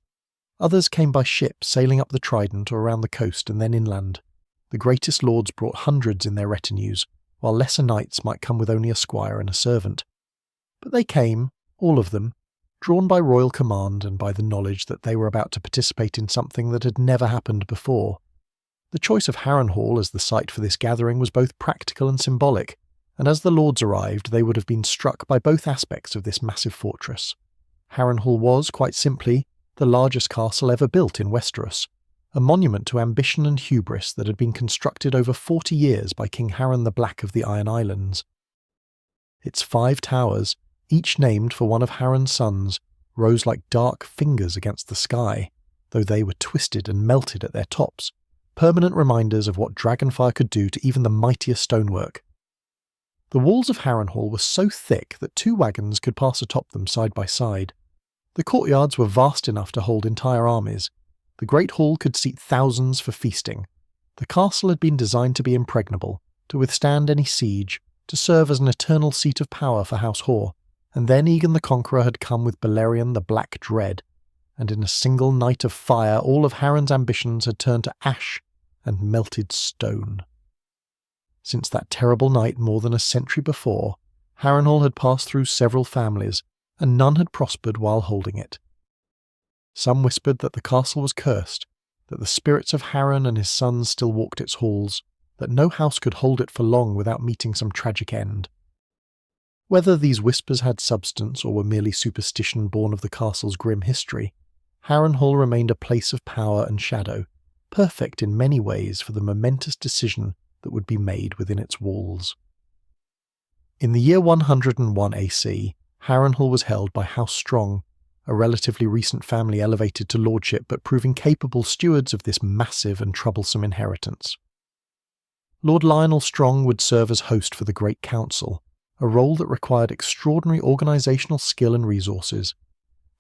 Others came by ship, sailing up the Trident or around the coast and then inland. The greatest lords brought hundreds in their retinues, while lesser knights might come with only a squire and a servant. But they came, all of them, drawn by royal command and by the knowledge that they were about to participate in something that had never happened before. The choice of Harrenhal as the site for this gathering was both practical and symbolic, and as the lords arrived they would have been struck by both aspects of this massive fortress. Harrenhal was, quite simply, the largest castle ever built in Westeros, a monument to ambition and hubris that had been constructed over 40 years by King Harren the Black of the Iron Islands. Its 5 towers, each named for one of Harren's sons, rose like dark fingers against the sky, though they were twisted and melted at their tops, permanent reminders of what dragonfire could do to even the mightiest stonework. The walls of Harrenhal were so thick that 2 wagons could pass atop them side by side. The courtyards were vast enough to hold entire armies. The great hall could seat thousands for feasting. The castle had been designed to be impregnable, to withstand any siege, to serve as an eternal seat of power for House Hoare, and then Aegon the Conqueror had come with Balerion the Black Dread, and in a single night of fire all of Harren's ambitions had turned to ash and melted stone. Since that terrible night more than a century before, Harrenhal had passed through several families, and none had prospered while holding it. Some whispered that the castle was cursed, that the spirits of Harren and his sons still walked its halls, that no house could hold it for long without meeting some tragic end. Whether these whispers had substance or were merely superstition born of the castle's grim history, Harrenhal remained a place of power and shadow, perfect in many ways for the momentous decision that would be made within its walls. In the year 101 AC, Harrenhal was held by House Strong, a relatively recent family elevated to lordship but proving capable stewards of this massive and troublesome inheritance. Lord Lionel Strong would serve as host for the Great Council, a role that required extraordinary organisational skill and resources.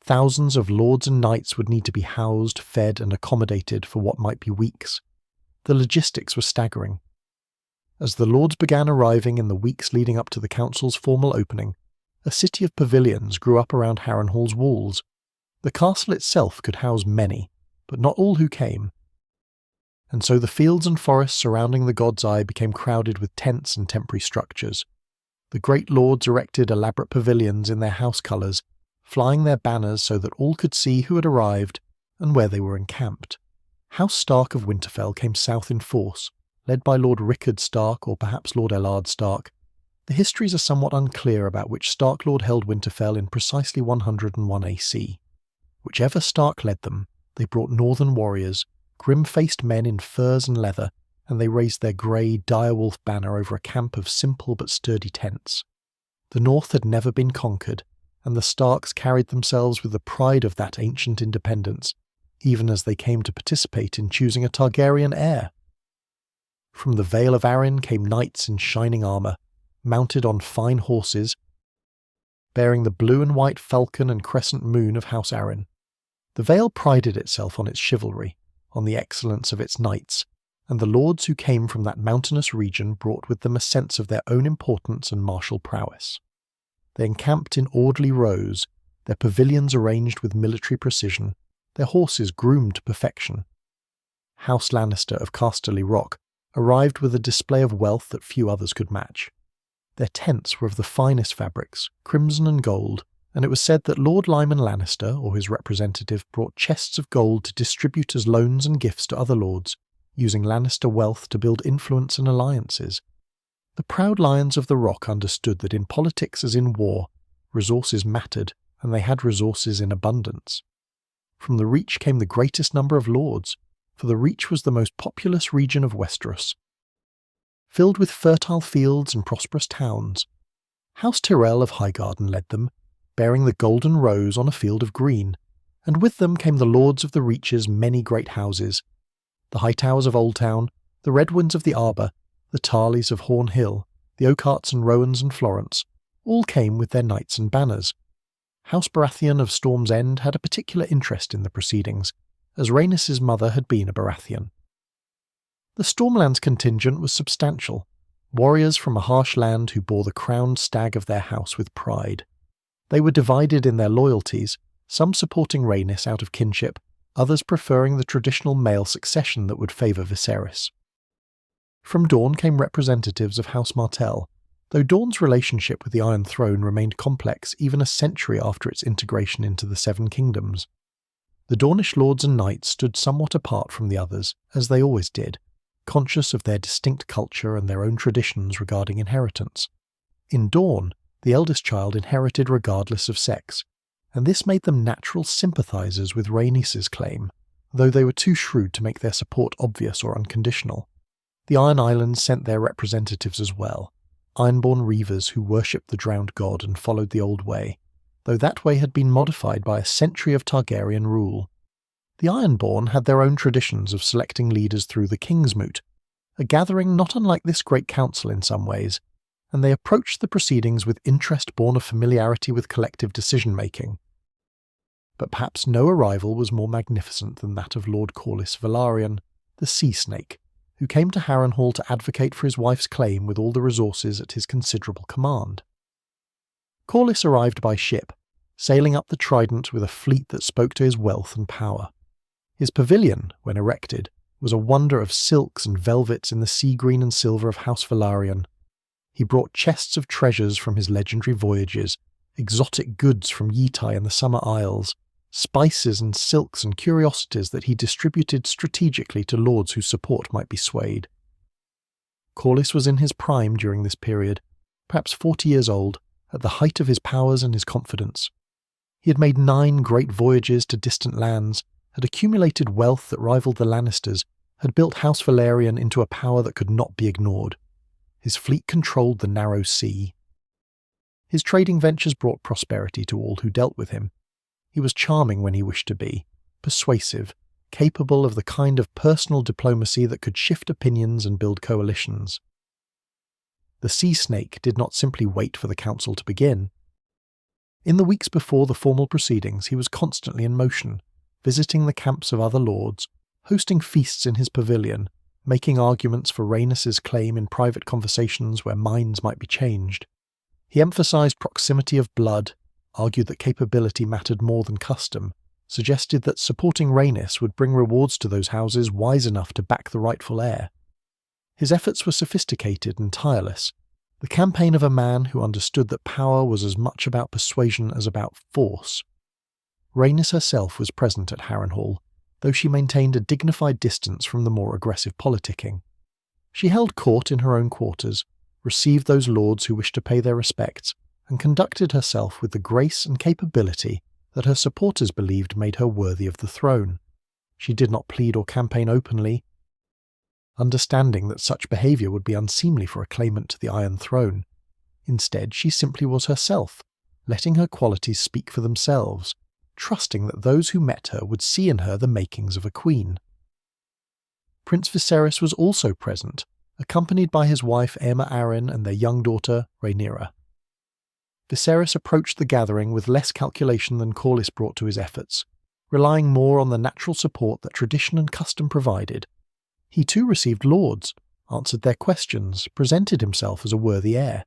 Thousands of lords and knights would need to be housed, fed and accommodated for what might be weeks. The logistics were staggering. As the lords began arriving in the weeks leading up to the council's formal opening, a city of pavilions grew up around Harrenhal's walls. The castle itself could house many, but not all who came. And so the fields and forests surrounding the God's Eye became crowded with tents and temporary structures. The great lords erected elaborate pavilions in their house colours, flying their banners so that all could see who had arrived and where they were encamped. House Stark of Winterfell came south in force, led by Lord Rickard Stark or perhaps Lord Ellard Stark. The histories are somewhat unclear about which Stark Lord held Winterfell in precisely 101 AC. Whichever Stark led them, they brought northern warriors, grim-faced men in furs and leather, and they raised their grey direwolf banner over a camp of simple but sturdy tents. The north had never been conquered, and the Starks carried themselves with the pride of that ancient independence, even as they came to participate in choosing a Targaryen heir. From the Vale of Arryn came knights in shining armour, mounted on fine horses, bearing the blue and white falcon and crescent moon of House Arryn. The Vale prided itself on its chivalry, on the excellence of its knights, and the lords who came from that mountainous region brought with them a sense of their own importance and martial prowess. They encamped in orderly rows, their pavilions arranged with military precision, their horses groomed to perfection. House Lannister of Casterly Rock arrived with a display of wealth that few others could match. Their tents were of the finest fabrics, crimson and gold, and it was said that Lord Lyman Lannister or his representative brought chests of gold to distribute as loans and gifts to other lords, using Lannister wealth to build influence and alliances. The proud lions of the Rock understood that in politics as in war, resources mattered, and they had resources in abundance. From the Reach came the greatest number of lords, for the Reach was the most populous region of Westeros. Filled with fertile fields and prosperous towns, House Tyrell of Highgarden led them, bearing the golden rose on a field of green, and with them came the lords of the Reach's many great houses, the Hightowers of Oldtown, the Redwinds of the Arbor, the Tarleys of Horn Hill, the Oakharts and Rowans and Florence, all came with their knights and banners. House Baratheon of Storm's End had a particular interest in the proceedings, as Rhaenys' mother had been a Baratheon. The Stormlands contingent was substantial, warriors from a harsh land who bore the crowned stag of their house with pride. They were divided in their loyalties, some supporting Rhaenys out of kinship, others preferring the traditional male succession that would favour Viserys. From Dorne came representatives of House Martell, though Dorne's relationship with the Iron Throne remained complex even a century after its integration into the Seven Kingdoms. The Dornish lords and knights stood somewhat apart from the others, as they always did, conscious of their distinct culture and their own traditions regarding inheritance. In Dorne, the eldest child inherited regardless of sex, and this made them natural sympathisers with Rhaenys' claim, though they were too shrewd to make their support obvious or unconditional. The Iron Islands sent their representatives as well, ironborn reavers who worshipped the drowned god and followed the old way, though that way had been modified by a century of Targaryen rule. The Ironborn had their own traditions of selecting leaders through the King's Moot, a gathering not unlike this great council in some ways, and they approached the proceedings with interest born of familiarity with collective decision-making. But perhaps no arrival was more magnificent than that of Lord Corlys Velaryon, the Sea Snake, who came to Harrenhal to advocate for his wife's claim with all the resources at his considerable command. Corlys arrived by ship, sailing up the Trident with a fleet that spoke to his wealth and power. His pavilion, when erected, was a wonder of silks and velvets in the sea green and silver of House Velaryon. He brought chests of treasures from his legendary voyages, exotic goods from Yitai and the Summer Isles, spices and silks and curiosities that he distributed strategically to lords whose support might be swayed. Corlys was in his prime during this period, perhaps 40 years old, at the height of his powers and his confidence. He had made 9 great voyages to distant lands, had accumulated wealth that rivaled the Lannisters, had built House Velaryon into a power that could not be ignored. His fleet controlled the narrow sea. His trading ventures brought prosperity to all who dealt with him. He was charming when he wished to be, persuasive, capable of the kind of personal diplomacy that could shift opinions and build coalitions. The Sea Snake did not simply wait for the council to begin. In the weeks before the formal proceedings, he was constantly in motion, visiting the camps of other lords, hosting feasts in his pavilion, making arguments for Rhaenys's claim in private conversations where minds might be changed. He emphasized proximity of blood, argued that capability mattered more than custom, suggested that supporting Rhaenys would bring rewards to those houses wise enough to back the rightful heir. His efforts were sophisticated and tireless, the campaign of a man who understood that power was as much about persuasion as about force. Rhaenys herself was present at Harrenhal, though she maintained a dignified distance from the more aggressive politicking. She held court in her own quarters, received those lords who wished to pay their respects, and conducted herself with the grace and capability that her supporters believed made her worthy of the throne. She did not plead or campaign openly, understanding that such behaviour would be unseemly for a claimant to the Iron Throne. Instead, she simply was herself, letting her qualities speak for themselves, trusting that those who met her would see in her the makings of a queen. Prince Viserys was also present, accompanied by his wife Aemma Arryn and their young daughter Rhaenyra. Viserys approached the gathering with less calculation than Corlys brought to his efforts, relying more on the natural support that tradition and custom provided. He too received lords, answered their questions, presented himself as a worthy heir.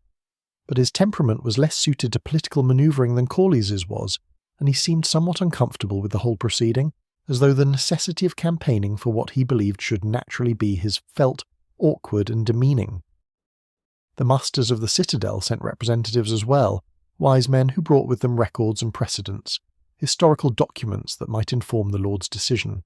But his temperament was less suited to political manoeuvring than Corlys's was, and he seemed somewhat uncomfortable with the whole proceeding, as though the necessity of campaigning for what he believed should naturally be his felt awkward and demeaning. The masters of the Citadel sent representatives as well, wise men who brought with them records and precedents, historical documents that might inform the Lord's decision.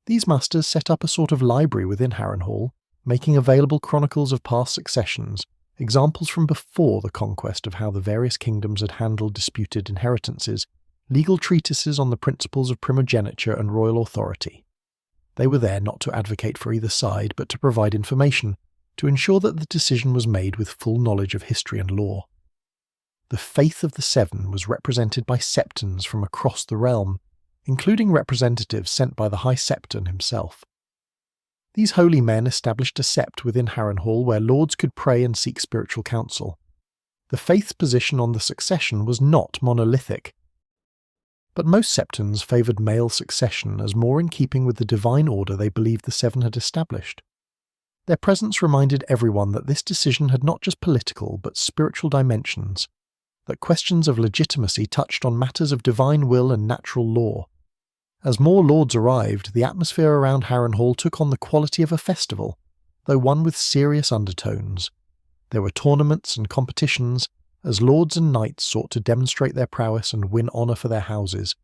These masters set up a sort of library within Harrenhal, making available chronicles of past successions, examples from before the conquest of how the various kingdoms had handled disputed inheritances, legal treatises on the principles of primogeniture and royal authority. They were there not to advocate for either side, but to provide information, to ensure that the decision was made with full knowledge of history and law. The faith of the Seven was represented by septons from across the realm, including representatives sent by the High Septon himself. These holy men established a sept within Harrenhal where lords could pray and seek spiritual counsel. The faith's position on the succession was not monolithic, but most septons favoured male succession as more in keeping with the divine order they believed the Seven had established. Their presence reminded everyone that this decision had not just political but spiritual dimensions, that questions of legitimacy touched on matters of divine will and natural law. As more lords arrived, the atmosphere around Harrenhal took on the quality of a festival, though one with serious undertones. There were tournaments and competitions, as lords and knights sought to demonstrate their prowess and win honour for their houses.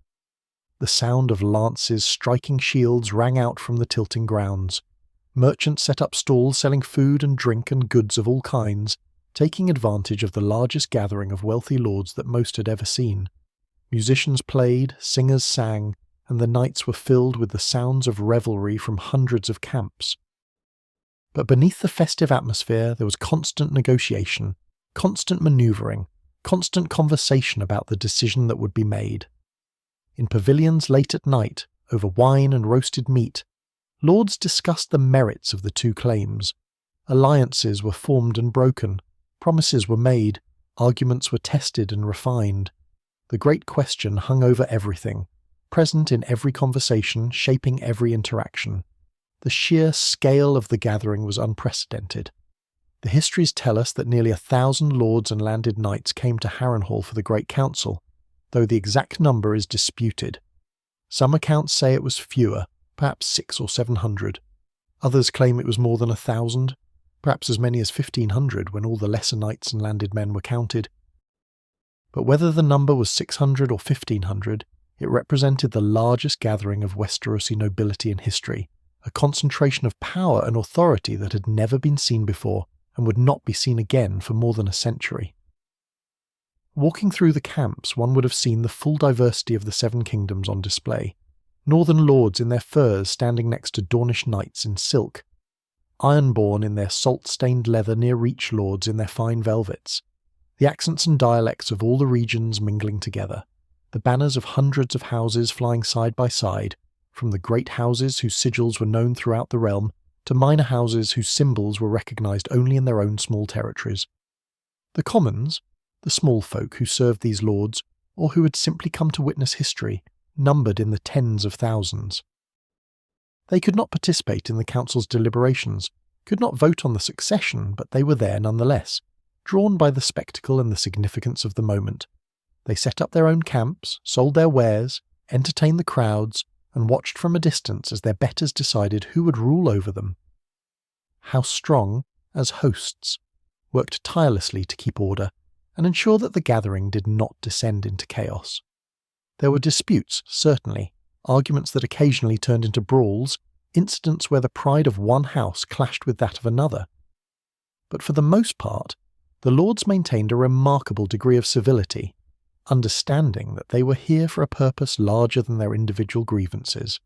The sound of lances striking shields rang out from the tilting grounds. Merchants set up stalls selling food and drink and goods of all kinds, taking advantage of the largest gathering of wealthy lords that most had ever seen. Musicians played, singers sang, and the nights were filled with the sounds of revelry from hundreds of camps. But beneath the festive atmosphere there was constant negotiation, constant manoeuvring, constant conversation about the decision that would be made. In pavilions late at night, over wine and roasted meat, lords discussed the merits of the two claims. Alliances were formed and broken, promises were made, arguments were tested and refined. The great question hung over everything, present in every conversation, shaping every interaction. The sheer scale of the gathering was unprecedented. The histories tell us that nearly 1,000 lords and landed knights came to Harrenhal for the Great Council, though the exact number is disputed. Some accounts say it was fewer, perhaps 600 or 700. Others claim it was more than 1,000, perhaps as many as 1,500 when all the lesser knights and landed men were counted. But whether the number was 600 or 1,500, it represented the largest gathering of Westerosi nobility in history, a concentration of power and authority that had never been seen before and would not be seen again for more than a century. Walking through the camps, one would have seen the full diversity of the Seven Kingdoms on display. Northern lords in their furs standing next to Dornish knights in silk, Ironborn in their salt-stained leather near Reach lords in their fine velvets, the accents and dialects of all the regions mingling together, the banners of hundreds of houses flying side by side, from the great houses whose sigils were known throughout the realm, to minor houses whose symbols were recognised only in their own small territories. The commons, the small folk who served these lords, or who had simply come to witness history, numbered in the tens of thousands. They could not participate in the council's deliberations, could not vote on the succession, but they were there nonetheless, drawn by the spectacle and the significance of the moment. They set up their own camps, sold their wares, entertained the crowds, and watched from a distance as their betters decided who would rule over them. House Strong, as hosts, worked tirelessly to keep order and ensure that the gathering did not descend into chaos. There were disputes, certainly, arguments that occasionally turned into brawls, incidents where the pride of one house clashed with that of another. But for the most part, the lords maintained a remarkable degree of civility, understanding that they were here for a purpose larger than their individual grievances.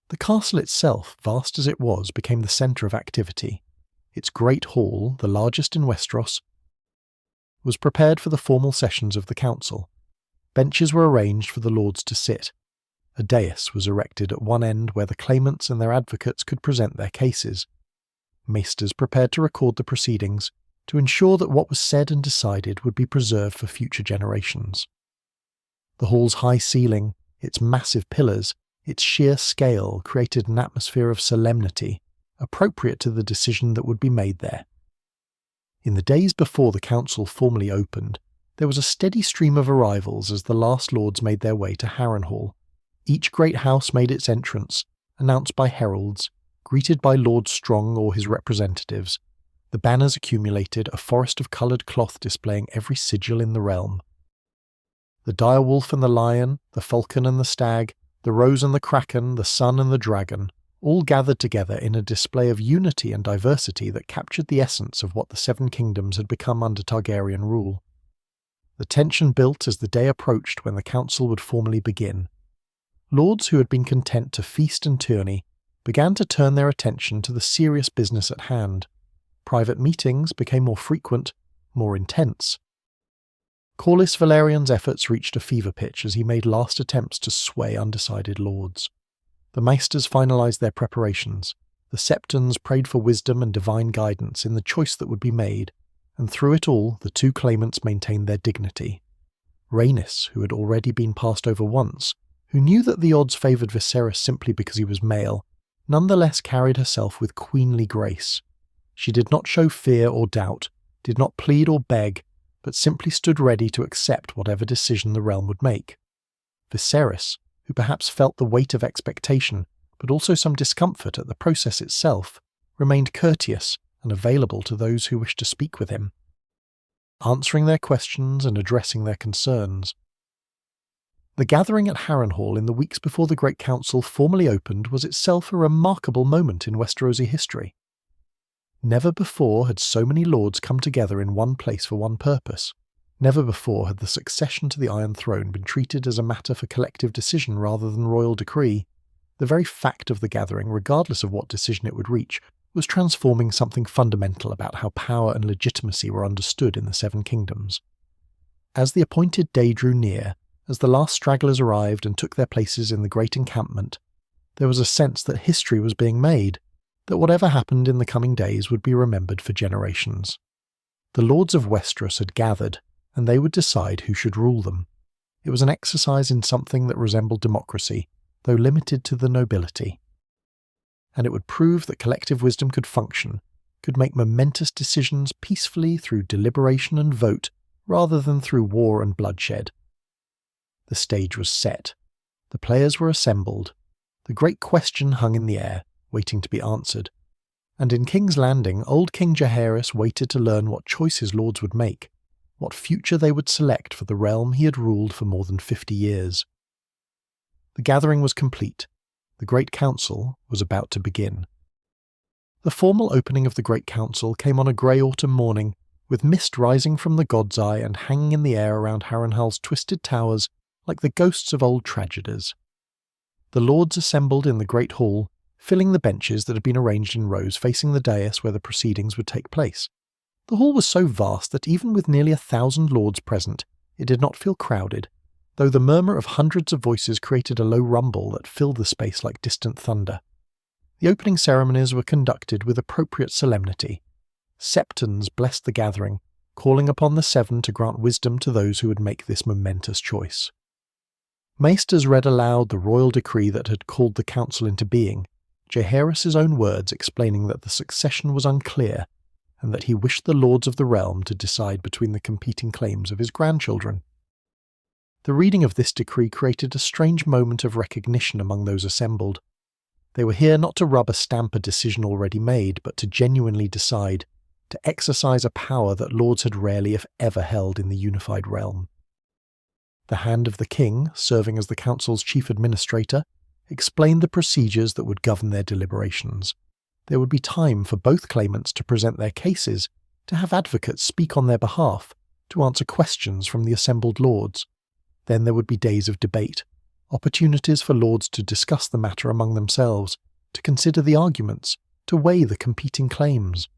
The castle itself, vast as it was, became the centre of activity. Its great hall, the largest in Westeros, was prepared for the formal sessions of the council. Benches were arranged for the lords to sit. A dais was erected at one end where the claimants and their advocates could present their cases. Maesters prepared to record the proceedings, to ensure that what was said and decided would be preserved for future generations. The hall's high ceiling, its massive pillars, its sheer scale created an atmosphere of solemnity, appropriate to the decision that would be made there. In the days before the council formally opened, there was a steady stream of arrivals as the last lords made their way to Harrenhal. Each great house made its entrance, announced by heralds, greeted by Lord Strong or his representatives. The banners accumulated, a forest of coloured cloth displaying every sigil in the realm. The direwolf and the lion, the falcon and the stag, the rose and the kraken, the sun and the dragon, all gathered together in a display of unity and diversity that captured the essence of what the Seven Kingdoms had become under Targaryen rule. The tension built as the day approached when the council would formally begin. Lords who had been content to feast and tourney began to turn their attention to the serious business at hand. Private meetings became more frequent, more intense. Corlys Valerian's efforts reached a fever pitch as he made last attempts to sway undecided lords. The maesters finalised their preparations. The septons prayed for wisdom and divine guidance in the choice that would be made, and through it all the two claimants maintained their dignity. Rhaenys, who had already been passed over once, who knew that the odds favoured Viserys simply because he was male, nonetheless carried herself with queenly grace. She did not show fear or doubt, did not plead or beg, but simply stood ready to accept whatever decision the realm would make. Viserys, who perhaps felt the weight of expectation, but also some discomfort at the process itself, remained courteous and available to those who wished to speak with him, answering their questions and addressing their concerns. The gathering at Harrenhal in the weeks before the Great Council formally opened was itself a remarkable moment in Westerosi history. Never before had so many lords come together in one place for one purpose. Never before had the succession to the Iron Throne been treated as a matter for collective decision rather than royal decree. The very fact of the gathering, regardless of what decision it would reach, was transforming something fundamental about how power and legitimacy were understood in the Seven Kingdoms. As the appointed day drew near, as the last stragglers arrived and took their places in the great encampment, there was a sense that history was being made, that whatever happened in the coming days would be remembered for generations. The lords of Westeros had gathered, and they would decide who should rule them. It was an exercise in something that resembled democracy, though limited to the nobility. And it would prove that collective wisdom could function, could make momentous decisions peacefully through deliberation and vote, rather than through war and bloodshed. The stage was set. The players were assembled. The great question hung in the air, waiting to be answered. And in King's Landing, old King Jaehaerys waited to learn what choice his lords would make, what future they would select for the realm he had ruled for more than 50 years. The gathering was complete. The Great Council was about to begin. The formal opening of the Great Council came on a grey autumn morning, with mist rising from the God's Eye and hanging in the air around Harrenhal's twisted towers like the ghosts of old tragedies. The lords assembled in the great hall, filling the benches that had been arranged in rows facing the dais where the proceedings would take place. The hall was so vast that even with nearly 1,000 lords present, it did not feel crowded, though the murmur of hundreds of voices created a low rumble that filled the space like distant thunder. The opening ceremonies were conducted with appropriate solemnity. Septons blessed the gathering, calling upon the Seven to grant wisdom to those who would make this momentous choice. Maesters read aloud the royal decree that had called the council into being, Jaehaerys' own words explaining that the succession was unclear, and that he wished the lords of the realm to decide between the competing claims of his grandchildren. The reading of this decree created a strange moment of recognition among those assembled. They were here not to rubber stamp a decision already made, but to genuinely decide, to exercise a power that lords had rarely if ever held in the unified realm. The Hand of the King, serving as the council's chief administrator, explained the procedures that would govern their deliberations. There would be time for both claimants to present their cases, to have advocates speak on their behalf, to answer questions from the assembled lords. Then there would be days of debate, opportunities for lords to discuss the matter among themselves, to consider the arguments, to weigh the competing claims.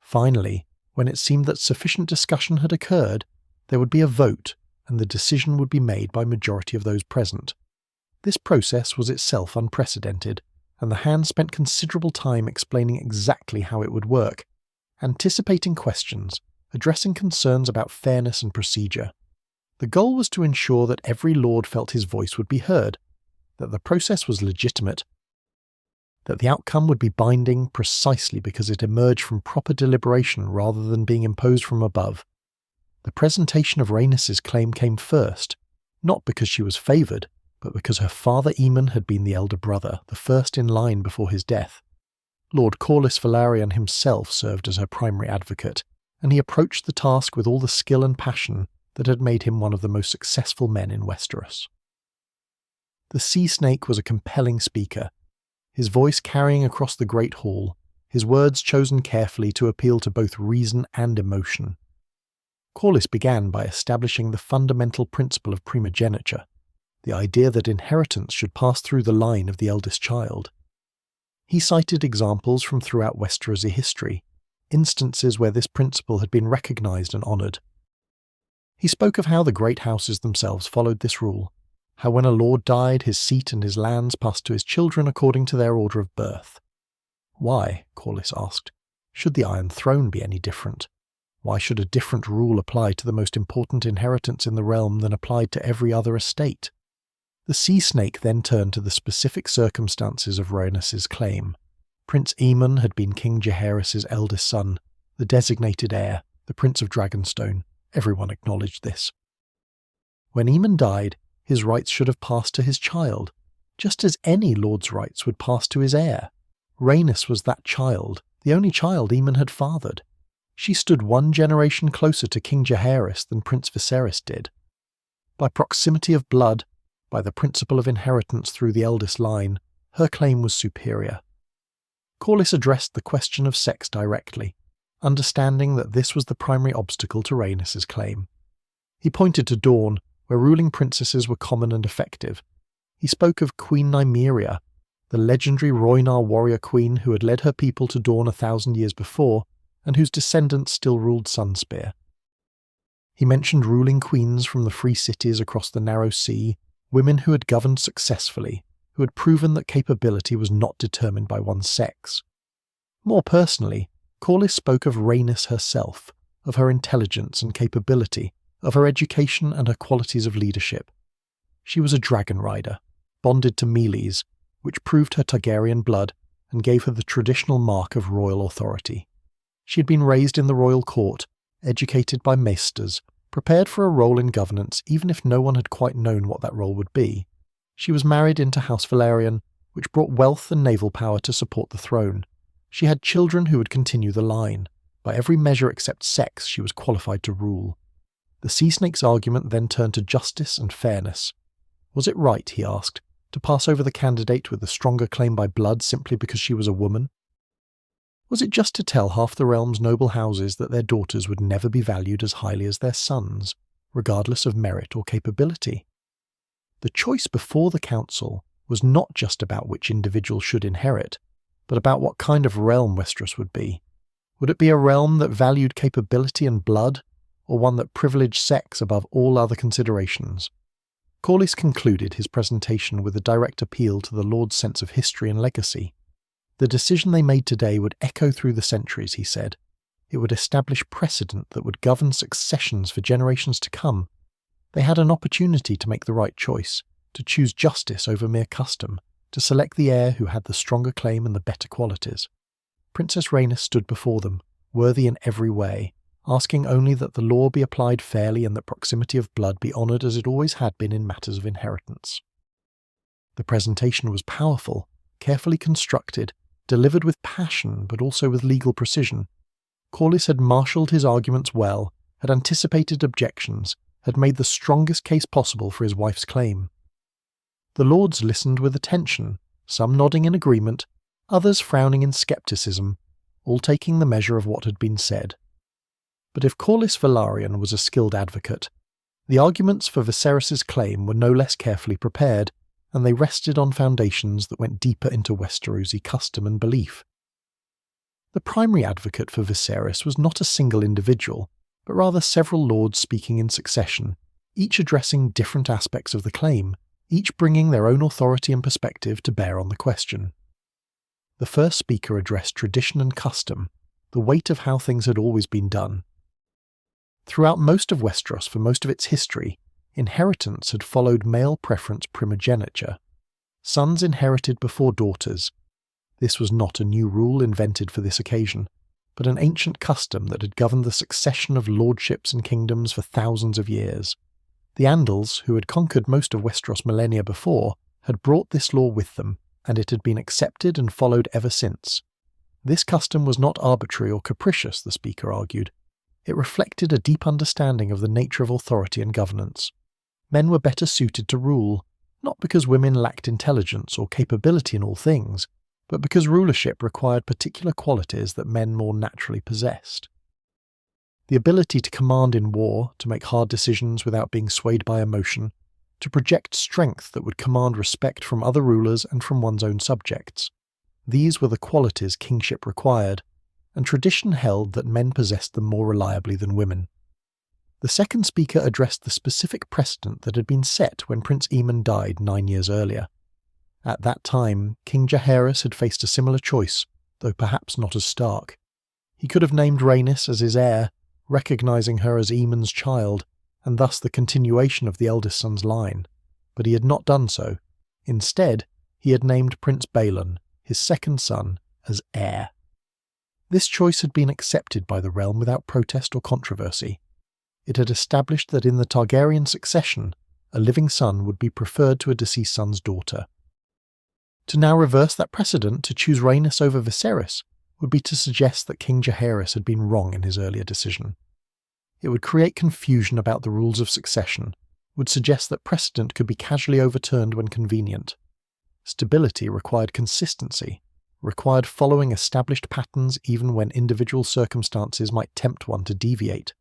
Finally, when it seemed that sufficient discussion had occurred, there would be a vote, and the decision would be made by majority of those present. This process was itself unprecedented, and the Hand spent considerable time explaining exactly how it would work, anticipating questions, addressing concerns about fairness and procedure. The goal was to ensure that every lord felt his voice would be heard, that the process was legitimate, that the outcome would be binding precisely because it emerged from proper deliberation rather than being imposed from above. The presentation of Rhaenys' claim came first, not because she was favoured, but because her father Aemon had been the elder brother, the first in line before his death. Lord Corlys Velaryon himself served as her primary advocate, and he approached the task with all the skill and passion that had made him one of the most successful men in Westeros. The Sea Snake was a compelling speaker, his voice carrying across the great hall, his words chosen carefully to appeal to both reason and emotion. Corlys began by establishing the fundamental principle of primogeniture, the idea that inheritance should pass through the line of the eldest child. He cited examples from throughout Westerosi history, instances where this principle had been recognised and honoured. He spoke of how the great houses themselves followed this rule, how when a lord died, his seat and his lands passed to his children according to their order of birth. Why, Corlys asked, should the Iron Throne be any different? Why should a different rule apply to the most important inheritance in the realm than applied to every other estate? The Sea Snake then turned to the specific circumstances of Rhaenys' claim. Prince Aemon had been King Jaehaerys' eldest son, the designated heir, the Prince of Dragonstone. Everyone acknowledged this. When Aemon died, his rights should have passed to his child, just as any lord's rights would pass to his heir. Rhaenys was that child, the only child Aemon had fathered. She stood one generation closer to King Jaehaerys than Prince Viserys did. By proximity of blood, by the principle of inheritance through the eldest line, her claim was superior. Corlys addressed the question of sex directly, understanding that this was the primary obstacle to Rhaenys' claim. He pointed to Dorne, where ruling princesses were common and effective. He spoke of Queen Nymeria, the legendary Rhoynar warrior queen who had led her people to Dawn 1,000 years before, and whose descendants still ruled Sunspear. He mentioned ruling queens from the free cities across the narrow sea, women who had governed successfully, who had proven that capability was not determined by one's sex. More personally, Corlys spoke of Rhaenys herself, of her intelligence and capability, of her education and her qualities of leadership. She was a dragon rider, bonded to Meleys, which proved her Targaryen blood and gave her the traditional mark of royal authority. She had been raised in the royal court, educated by maesters, prepared for a role in governance even if no one had quite known what that role would be. She was married into House Velaryon, which brought wealth and naval power to support the throne. She had children who would continue the line. By every measure except sex, she was qualified to rule. The Sea Snake's argument then turned to justice and fairness. Was it right, he asked, to pass over the candidate with the stronger claim by blood simply because she was a woman? Was it just to tell half the realm's noble houses that their daughters would never be valued as highly as their sons, regardless of merit or capability? The choice before the council was not just about which individual should inherit, but about what kind of realm Westeros would be. Would it be a realm that valued capability and blood, or one that privileged sex above all other considerations? Corlys concluded his presentation with a direct appeal to the Lord's sense of history and legacy. The decision they made today would echo through the centuries, he said. It would establish precedent that would govern successions for generations to come. They had an opportunity to make the right choice, to choose justice over mere custom, to select the heir who had the stronger claim and the better qualities. Princess Rhaenys stood before them, worthy in every way, asking only that the law be applied fairly and that proximity of blood be honoured as it always had been in matters of inheritance. The presentation was powerful, carefully constructed, delivered with passion but also with legal precision. Corlys had marshalled his arguments well, had anticipated objections, had made the strongest case possible for his wife's claim. The lords listened with attention, some nodding in agreement, others frowning in scepticism, all taking the measure of what had been said. But if Corlys Velaryon was a skilled advocate, the arguments for Viserys's claim were no less carefully prepared, and they rested on foundations that went deeper into Westerosi custom and belief. The primary advocate for Viserys was not a single individual, but rather several lords speaking in succession, each addressing different aspects of the claim, each bringing their own authority and perspective to bear on the question. The first speaker addressed tradition and custom, the weight of how things had always been done. Throughout most of Westeros for most of its history, inheritance had followed male preference primogeniture. Sons inherited before daughters. This was not a new rule invented for this occasion, but an ancient custom that had governed the succession of lordships and kingdoms for thousands of years. The Andals, who had conquered most of Westeros millennia before, had brought this law with them, and it had been accepted and followed ever since. This custom was not arbitrary or capricious, the speaker argued. It reflected a deep understanding of the nature of authority and governance. Men were better suited to rule, not because women lacked intelligence or capability in all things, but because rulership required particular qualities that men more naturally possessed. The ability to command in war, to make hard decisions without being swayed by emotion, to project strength that would command respect from other rulers and from one's own subjects. These were the qualities kingship required, and tradition held that men possessed them more reliably than women. The second speaker addressed the specific precedent that had been set when Prince Aemon died 9 years earlier. At that time, King Jaehaerys had faced a similar choice, though perhaps not as stark. He could have named Rhaenys as his heir, recognising her as Aemon's child, and thus the continuation of the eldest son's line, but he had not done so. Instead, he had named Prince Balon, his second son, as heir. This choice had been accepted by the realm without protest or controversy. It had established that in the Targaryen succession, a living son would be preferred to a deceased son's daughter. To now reverse that precedent, to choose Rhaenys over Viserys, would be to suggest that King Jaehaerys had been wrong in his earlier decision. It would create confusion about the rules of succession, would suggest that precedent could be casually overturned when convenient. Stability required consistency, required following established patterns even when individual circumstances might tempt one to deviate.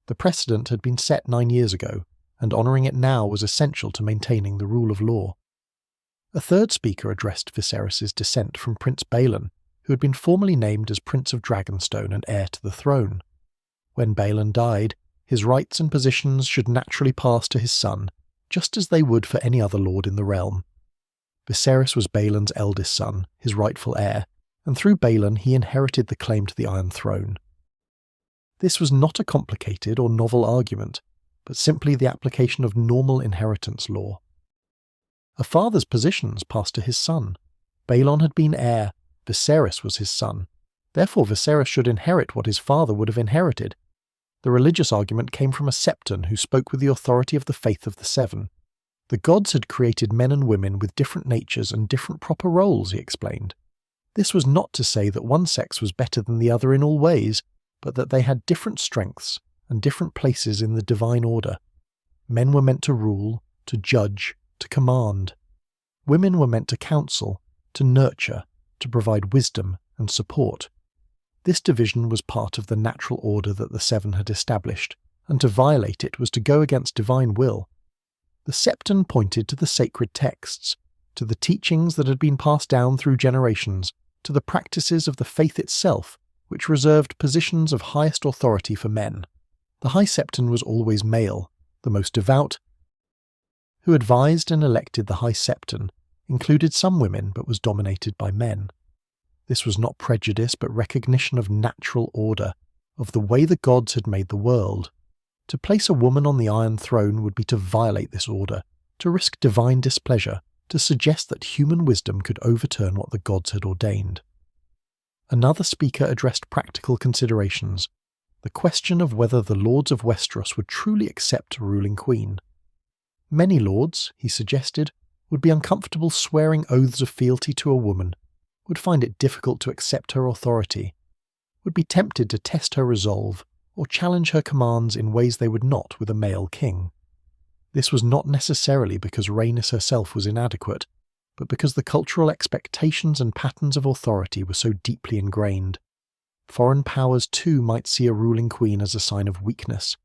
The precedent had been set 9 years ago, and honouring it now was essential to maintaining the rule of law. A third speaker addressed Viserys' descent from Prince Balon, who had been formally named as Prince of Dragonstone and heir to the throne. When Balon died, his rights and positions should naturally pass to his son, just as they would for any other lord in the realm. Viserys was Balon's eldest son, his rightful heir, and through Balon he inherited the claim to the Iron Throne. This was not a complicated or novel argument, but simply the application of normal inheritance law. A father's positions passed to his son. Balon had been heir, Viserys was his son. Therefore Viserys should inherit what his father would have inherited. The religious argument came from a septon who spoke with the authority of the faith of the Seven. The gods had created men and women with different natures and different proper roles, he explained. This was not to say that one sex was better than the other in all ways, but that they had different strengths and different places in the divine order. Men were meant to rule, to judge, to command. Women were meant to counsel, to nurture, to provide wisdom and support. This division was part of the natural order that the Seven had established, and to violate it was to go against divine will. The septon pointed to the sacred texts, to the teachings that had been passed down through generations, to the practices of the faith itself, which reserved positions of highest authority for men. The High Septon was always male, the most devout. Who advised and elected the High Septon included some women but was dominated by men. This was not prejudice but recognition of natural order, of the way the gods had made the world. To place a woman on the Iron Throne would be to violate this order, to risk divine displeasure, to suggest that human wisdom could overturn what the gods had ordained. Another speaker addressed practical considerations, the question of whether the lords of Westeros would truly accept a ruling queen. Many lords, he suggested, would be uncomfortable swearing oaths of fealty to a woman, would find it difficult to accept her authority, would be tempted to test her resolve or challenge her commands in ways they would not with a male king. This was not necessarily because Rhaenys herself was inadequate, but because the cultural expectations and patterns of authority were so deeply ingrained. Foreign powers too might see a ruling queen as a sign of weakness,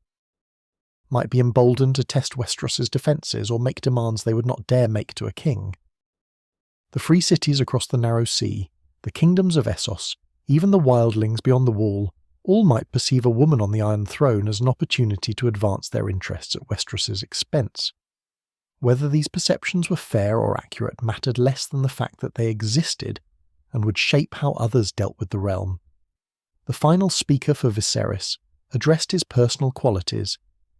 might be emboldened to test Westeros's defences or make demands they would not dare make to a king. The free cities across the narrow sea, the kingdoms of Essos, even the wildlings beyond the wall, all might perceive a woman on the Iron Throne as an opportunity to advance their interests at Westeros's expense. Whether these perceptions were fair or accurate mattered less than the fact that they existed and would shape how others dealt with the realm. The final speaker for Viserys addressed his personal qualities,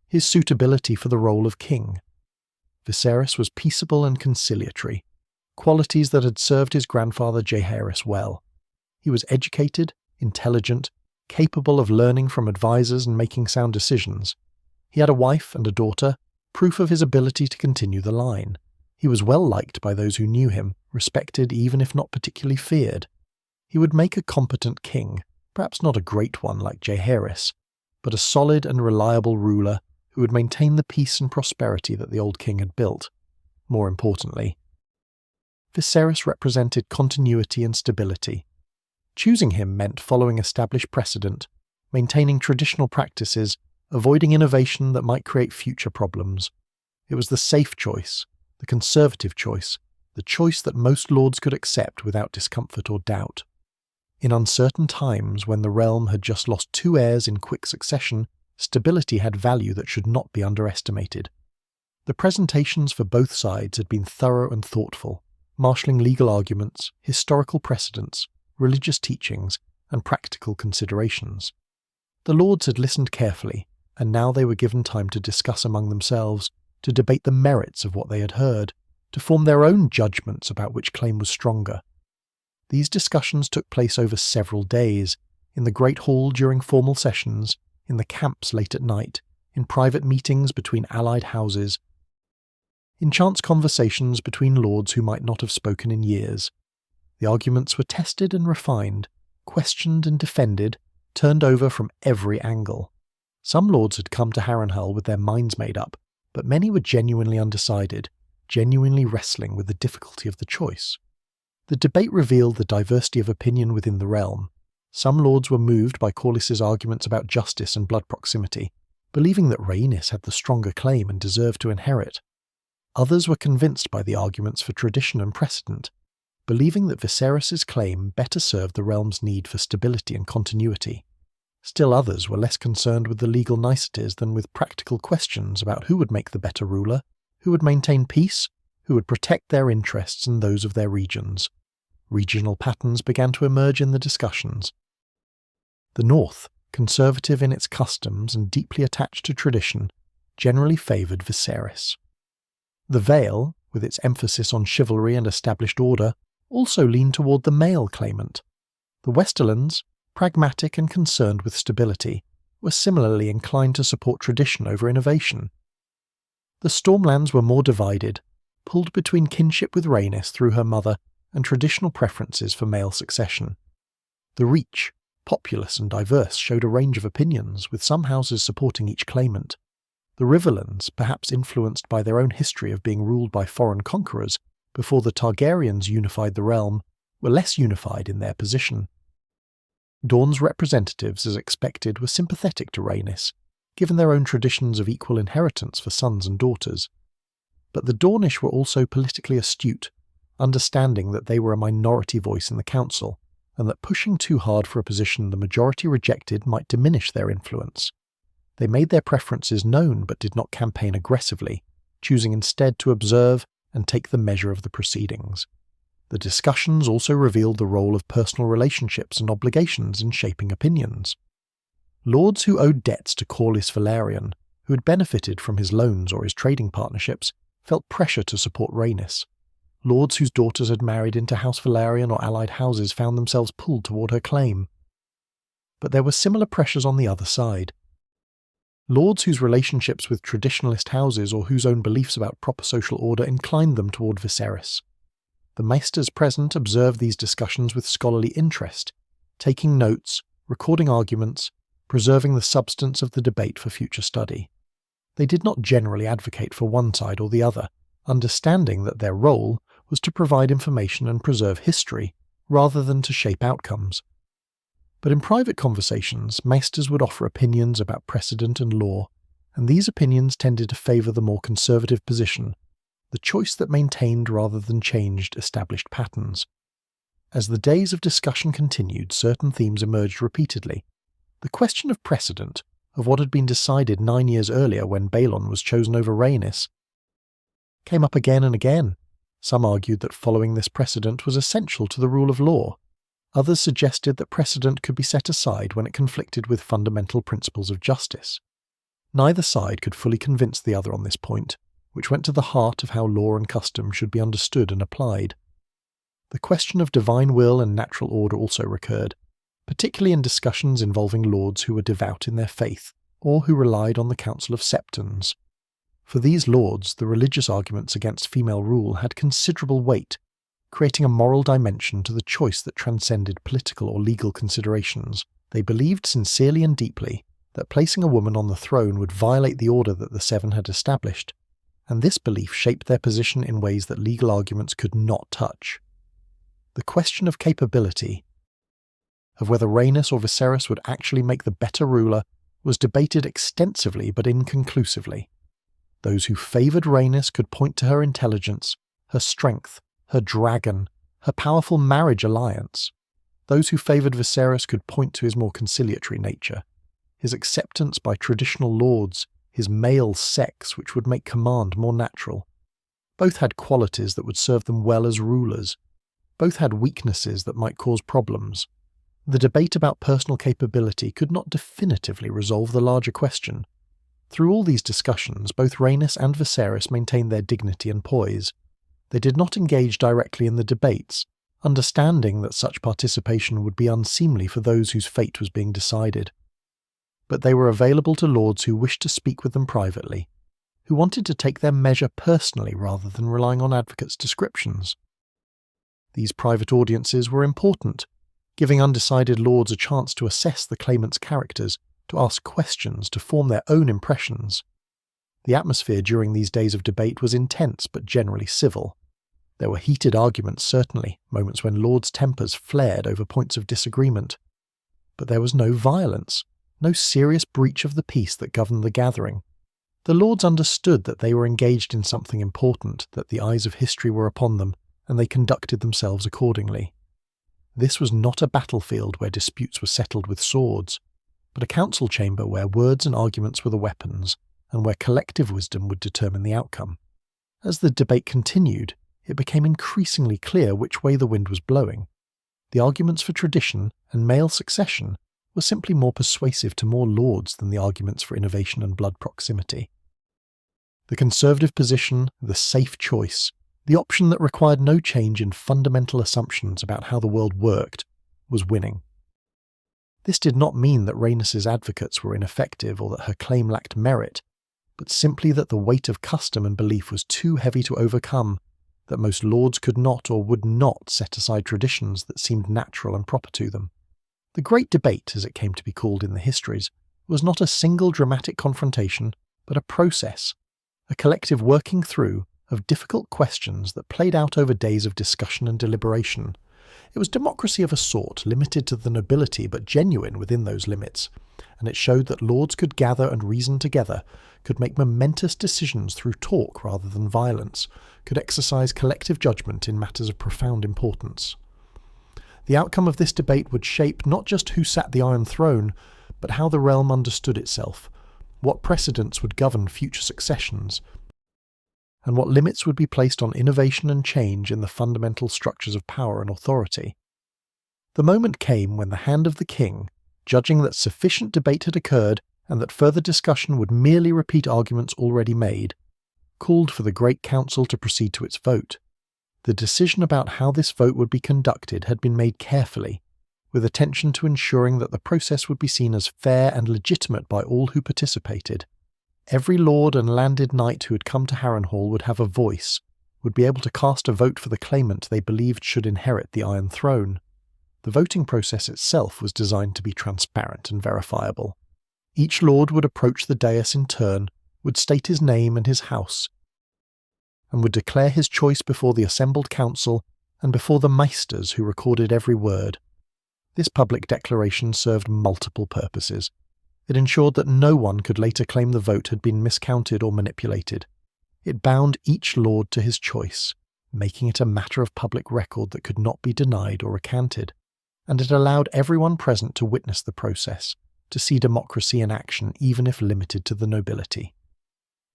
his suitability for the role of king. Viserys was peaceable and conciliatory, qualities that had served his grandfather Jaehaerys well. He was educated, intelligent, capable of learning from advisors and making sound decisions. He had a wife and a daughter, proof of his ability to continue the line. He was well liked by those who knew him, respected even if not particularly feared. He would make a competent king, perhaps not a great one like Jaehaerys, but a solid and reliable ruler who would maintain the peace and prosperity that the old king had built. More importantly, Viserys represented continuity and stability. Choosing him meant following established precedent, maintaining traditional practices, avoiding innovation that might create future problems. It was the safe choice, the conservative choice, the choice that most lords could accept without discomfort or doubt. In uncertain times, when the realm had just lost 2 heirs in quick succession, stability had value that should not be underestimated. The presentations for both sides had been thorough and thoughtful, marshalling legal arguments, historical precedents, religious teachings, and practical considerations. The lords had listened carefully, and now they were given time to discuss among themselves, to debate the merits of what they had heard, to form their own judgments about which claim was stronger. These discussions took place over several days, in the Great Hall during formal sessions, in the camps late at night, in private meetings between allied houses, in chance conversations between lords who might not have spoken in years. The arguments were tested and refined, questioned and defended, turned over from every angle. Some lords had come to Harrenhal with their minds made up, but many were genuinely undecided, genuinely wrestling with the difficulty of the choice. The debate revealed the diversity of opinion within the realm. Some lords were moved by Corlys's arguments about justice and blood proximity, believing that Rhaenys had the stronger claim and deserved to inherit. Others were convinced by the arguments for tradition and precedent, believing that Viserys' claim better served the realm's need for stability and continuity. Still others were less concerned with the legal niceties than with practical questions about who would make the better ruler, who would maintain peace, who would protect their interests and those of their regions. Regional patterns began to emerge in the discussions. The North, conservative in its customs and deeply attached to tradition, generally favoured Viserys. The Vale, with its emphasis on chivalry and established order, also leaned toward the male claimant. The Westerlands, pragmatic and concerned with stability, were similarly inclined to support tradition over innovation. The Stormlands were more divided, pulled between kinship with Rhaenys through her mother and traditional preferences for male succession. The Reach, populous and diverse, showed a range of opinions, with some houses supporting each claimant. The Riverlands, perhaps influenced by their own history of being ruled by foreign conquerors before the Targaryens unified the realm, were less unified in their position. Dorne's representatives, as expected, were sympathetic to Rhaenys, given their own traditions of equal inheritance for sons and daughters. But the Dornish were also politically astute, understanding that they were a minority voice in the council, and that pushing too hard for a position the majority rejected might diminish their influence. They made their preferences known but did not campaign aggressively, choosing instead to observe and take the measure of the proceedings. The discussions also revealed the role of personal relationships and obligations in shaping opinions. Lords who owed debts to Corlys Velaryon, who had benefited from his loans or his trading partnerships, felt pressure to support Rhaenys. Lords whose daughters had married into House Velaryon or allied houses found themselves pulled toward her claim. But there were similar pressures on the other side. Lords whose relationships with traditionalist houses or whose own beliefs about proper social order inclined them toward Viserys. The maesters present observed these discussions with scholarly interest, taking notes, recording arguments, preserving the substance of the debate for future study. They did not generally advocate for one side or the other, understanding that their role was to provide information and preserve history, rather than to shape outcomes. But in private conversations, maesters would offer opinions about precedent and law, and these opinions tended to favour the more conservative position, the choice that maintained rather than changed established patterns. As the days of discussion continued, certain themes emerged repeatedly. The question of precedent, of what had been decided 9 years earlier when Balon was chosen over Rhaenys, came up again and again. Some argued that following this precedent was essential to the rule of law. Others suggested that precedent could be set aside when it conflicted with fundamental principles of justice. Neither side could fully convince the other on this point, which went to the heart of how law and custom should be understood and applied. The question of divine will and natural order also recurred, particularly in discussions involving lords who were devout in their faith, or who relied on the Council of Septons. For these lords, the religious arguments against female rule had considerable weight, creating a moral dimension to the choice that transcended political or legal considerations. They believed sincerely and deeply that placing a woman on the throne would violate the order that the Seven had established, and this belief shaped their position in ways that legal arguments could not touch. The question of capability, of whether Rhaenys or Viserys would actually make the better ruler, was debated extensively but inconclusively. Those who favoured Rhaenys could point to her intelligence, her strength, her dragon, her powerful marriage alliance. Those who favoured Viserys could point to his more conciliatory nature, his acceptance by traditional lords, his male sex which would make command more natural. Both had qualities that would serve them well as rulers. Both had weaknesses that might cause problems. The debate about personal capability could not definitively resolve the larger question. Through all these discussions, both Rhaenys and Viserys maintained their dignity and poise. They did not engage directly in the debates, understanding that such participation would be unseemly for those whose fate was being decided. But they were available to lords who wished to speak with them privately, who wanted to take their measure personally rather than relying on advocates' descriptions. These private audiences were important, giving undecided lords a chance to assess the claimants' characters, to ask questions, to form their own impressions. The atmosphere during these days of debate was intense but generally civil. There were heated arguments, certainly, moments when lords' tempers flared over points of disagreement. But there was no violence, no serious breach of the peace that governed the gathering. The lords understood that they were engaged in something important, that the eyes of history were upon them, and they conducted themselves accordingly. This was not a battlefield where disputes were settled with swords, but a council chamber where words and arguments were the weapons, and where collective wisdom would determine the outcome. As the debate continued, it became increasingly clear which way the wind was blowing. The arguments for tradition and male succession were simply more persuasive to more lords than the arguments for innovation and blood proximity. The conservative position, the safe choice, the option that required no change in fundamental assumptions about how the world worked, was winning. This did not mean that Rhaenys's advocates were ineffective or that her claim lacked merit, but simply that the weight of custom and belief was too heavy to overcome, that most lords could not or would not set aside traditions that seemed natural and proper to them. The Great Debate, as it came to be called in the histories, was not a single dramatic confrontation, but a process, a collective working through of difficult questions that played out over days of discussion and deliberation. It was democracy of a sort, limited to the nobility but genuine within those limits, and it showed that lords could gather and reason together, could make momentous decisions through talk rather than violence, could exercise collective judgment in matters of profound importance. The outcome of this debate would shape not just who sat the Iron Throne, but how the realm understood itself, what precedents would govern future successions, and what limits would be placed on innovation and change in the fundamental structures of power and authority. The moment came when the hand of the king, judging that sufficient debate had occurred and that further discussion would merely repeat arguments already made, called for the Great Council to proceed to its vote. The decision about how this vote would be conducted had been made carefully, with attention to ensuring that the process would be seen as fair and legitimate by all who participated. Every lord and landed knight who had come to Harrenhal would have a voice, would be able to cast a vote for the claimant they believed should inherit the Iron Throne. The voting process itself was designed to be transparent and verifiable. Each lord would approach the dais in turn, would state his name and his house, and would declare his choice before the assembled council and before the maesters who recorded every word. This public declaration served multiple purposes. It ensured that no one could later claim the vote had been miscounted or manipulated. It bound each lord to his choice, making it a matter of public record that could not be denied or recanted, and it allowed everyone present to witness the process, to see democracy in action even if limited to the nobility.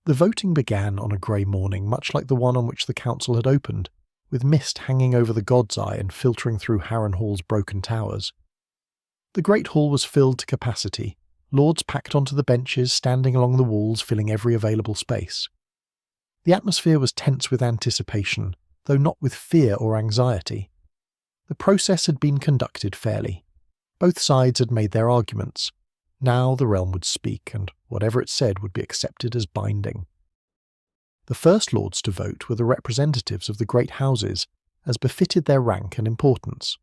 The voting began on a grey morning much like the one on which the council had opened, with mist hanging over the God's Eye and filtering through Harrenhal's broken towers. The great hall was filled to capacity, lords packed onto the benches, standing along the walls, filling every available space. The atmosphere was tense with anticipation, though not with fear or anxiety. The process had been conducted fairly. Both sides had made their arguments. Now the realm would speak, and whatever it said would be accepted as binding. The first lords to vote were the representatives of the great houses, as befitted their rank and importance.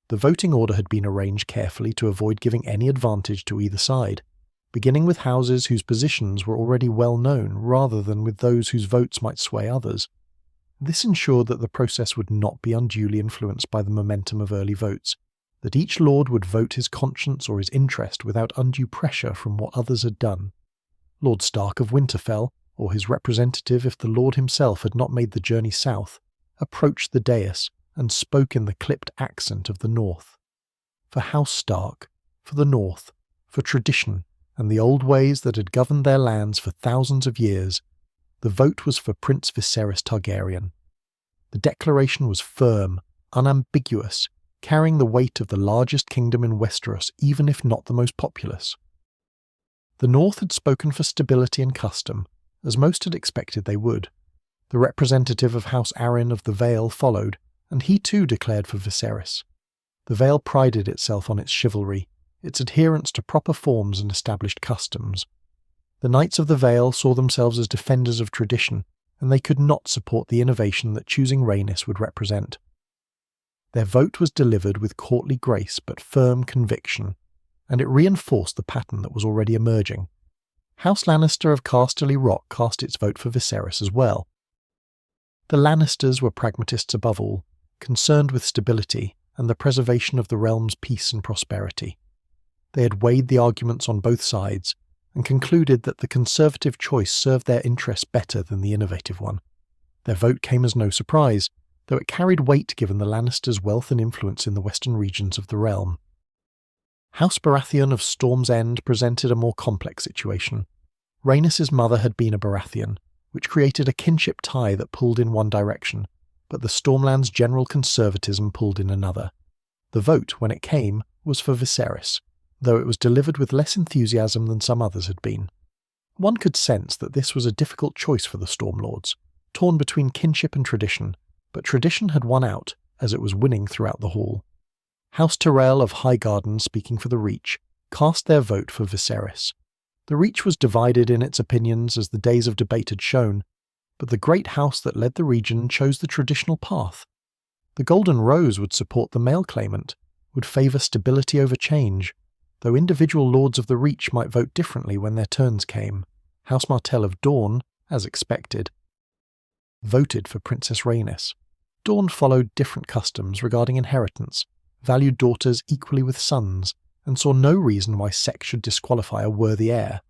The voting order had been arranged carefully to avoid giving any advantage to either side, beginning with houses whose positions were already well known rather than with those whose votes might sway others. This ensured that the process would not be unduly influenced by the momentum of early votes, that each lord would vote his conscience or his interest without undue pressure from what others had done. Lord Stark of Winterfell, or his representative if the lord himself had not made the journey south, approached the dais and spoke in the clipped accent of the North. For House Stark, for the North, for tradition and the old ways that had governed their lands for thousands of years, the vote was for Prince Viserys Targaryen. The declaration was firm, unambiguous, carrying the weight of the largest kingdom in Westeros even if not the most populous. The North had spoken for stability and custom, as most had expected they would. The representative of House Arryn of the Vale followed, and he too declared for Viserys. The Vale prided itself on its chivalry, its adherence to proper forms and established customs. The Knights of the Vale saw themselves as defenders of tradition, and they could not support the innovation that choosing Rhaenys would represent. Their vote was delivered with courtly grace but firm conviction, and it reinforced the pattern that was already emerging. House Lannister of Casterly Rock cast its vote for Viserys as well. The Lannisters were pragmatists above all, concerned with stability and the preservation of the realm's peace and prosperity. They had weighed the arguments on both sides and concluded that the conservative choice served their interests better than the innovative one. Their vote came as no surprise, though it carried weight given the Lannisters' wealth and influence in the western regions of the realm. House Baratheon of Storm's End presented a more complex situation. Rhaenys' mother had been a Baratheon, which created a kinship tie that pulled in one direction, but the Stormland's general conservatism pulled in another. The vote, when it came, was for Viserys, though it was delivered with less enthusiasm than some others had been. One could sense that this was a difficult choice for the Stormlords, torn between kinship and tradition, but tradition had won out, as it was winning throughout the hall. House Tyrell of Highgarden, speaking for the Reach, cast their vote for Viserys. The Reach was divided in its opinions as the days of debate had shown, but the great house that led the region chose the traditional path. The Golden Rose would support the male claimant, would favour stability over change, though individual lords of the Reach might vote differently when their turns came. House Martell of Dorne, as expected, voted for Princess Rhaenys. Dorne followed different customs regarding inheritance, valued daughters equally with sons, and saw no reason why sex should disqualify a worthy heir.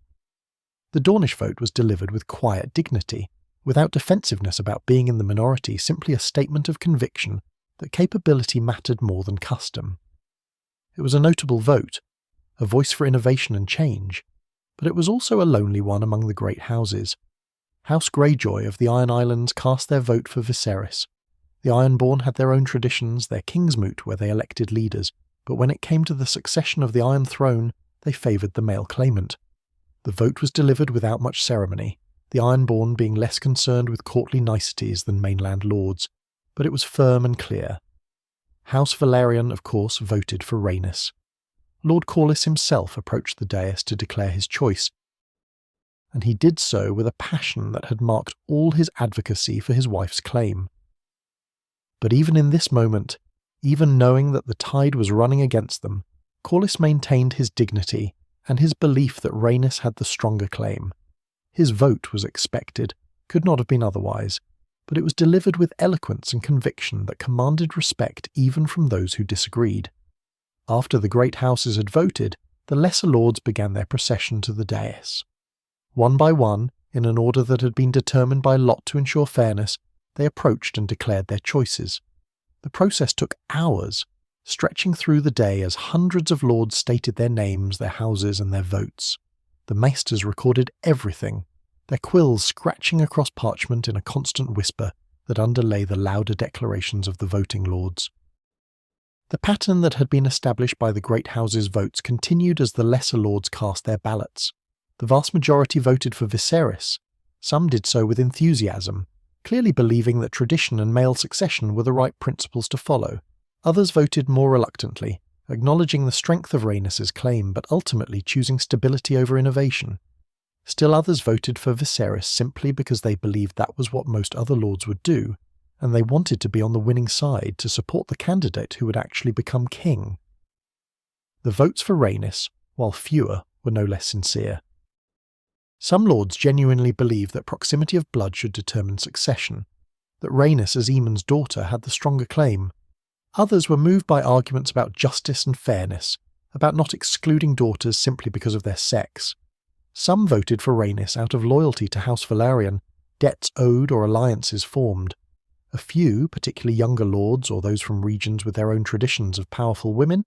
The Dornish vote was delivered with quiet dignity, without defensiveness about being in the minority, simply a statement of conviction that capability mattered more than custom. It was a notable vote, a voice for innovation and change, but it was also a lonely one among the great houses. House Greyjoy of the Iron Islands cast their vote for Viserys. The Ironborn had their own traditions, their king's moot where they elected leaders, but when it came to the succession of the Iron Throne, they favoured the male claimant. The vote was delivered without much ceremony, the Ironborn being less concerned with courtly niceties than mainland lords, but it was firm and clear. House Valerian, of course, voted for Rhaenys. Lord Corlys himself approached the dais to declare his choice, and he did so with a passion that had marked all his advocacy for his wife's claim. But even in this moment, even knowing that the tide was running against them, Corlys maintained his dignity and his belief that Rhaenys had the stronger claim. His vote was expected, could not have been otherwise, but it was delivered with eloquence and conviction that commanded respect even from those who disagreed. After the great houses had voted, the lesser lords began their procession to the dais. One by one, in an order that had been determined by lot to ensure fairness, they approached and declared their choices. The process took hours, stretching through the day as hundreds of lords stated their names, their houses, and their votes. The maesters recorded everything, their quills scratching across parchment in a constant whisper that underlay the louder declarations of the voting lords. The pattern that had been established by the great houses' votes continued as the lesser lords cast their ballots. The vast majority voted for Viserys. Some did so with enthusiasm, clearly believing that tradition and male succession were the right principles to follow. Others voted more reluctantly, acknowledging the strength of Rhaenys' claim but ultimately choosing stability over innovation. Still others voted for Viserys simply because they believed that was what most other lords would do, and they wanted to be on the winning side to support the candidate who would actually become king. The votes for Rhaenys, while fewer, were no less sincere. Some lords genuinely believed that proximity of blood should determine succession, that Rhaenys as Aemon's daughter had the stronger claim. Others were moved by arguments about justice and fairness, about not excluding daughters simply because of their sex. Some voted for Rhaenys out of loyalty to House Valerian, debts owed or alliances formed. A few, particularly younger lords or those from regions with their own traditions of powerful women,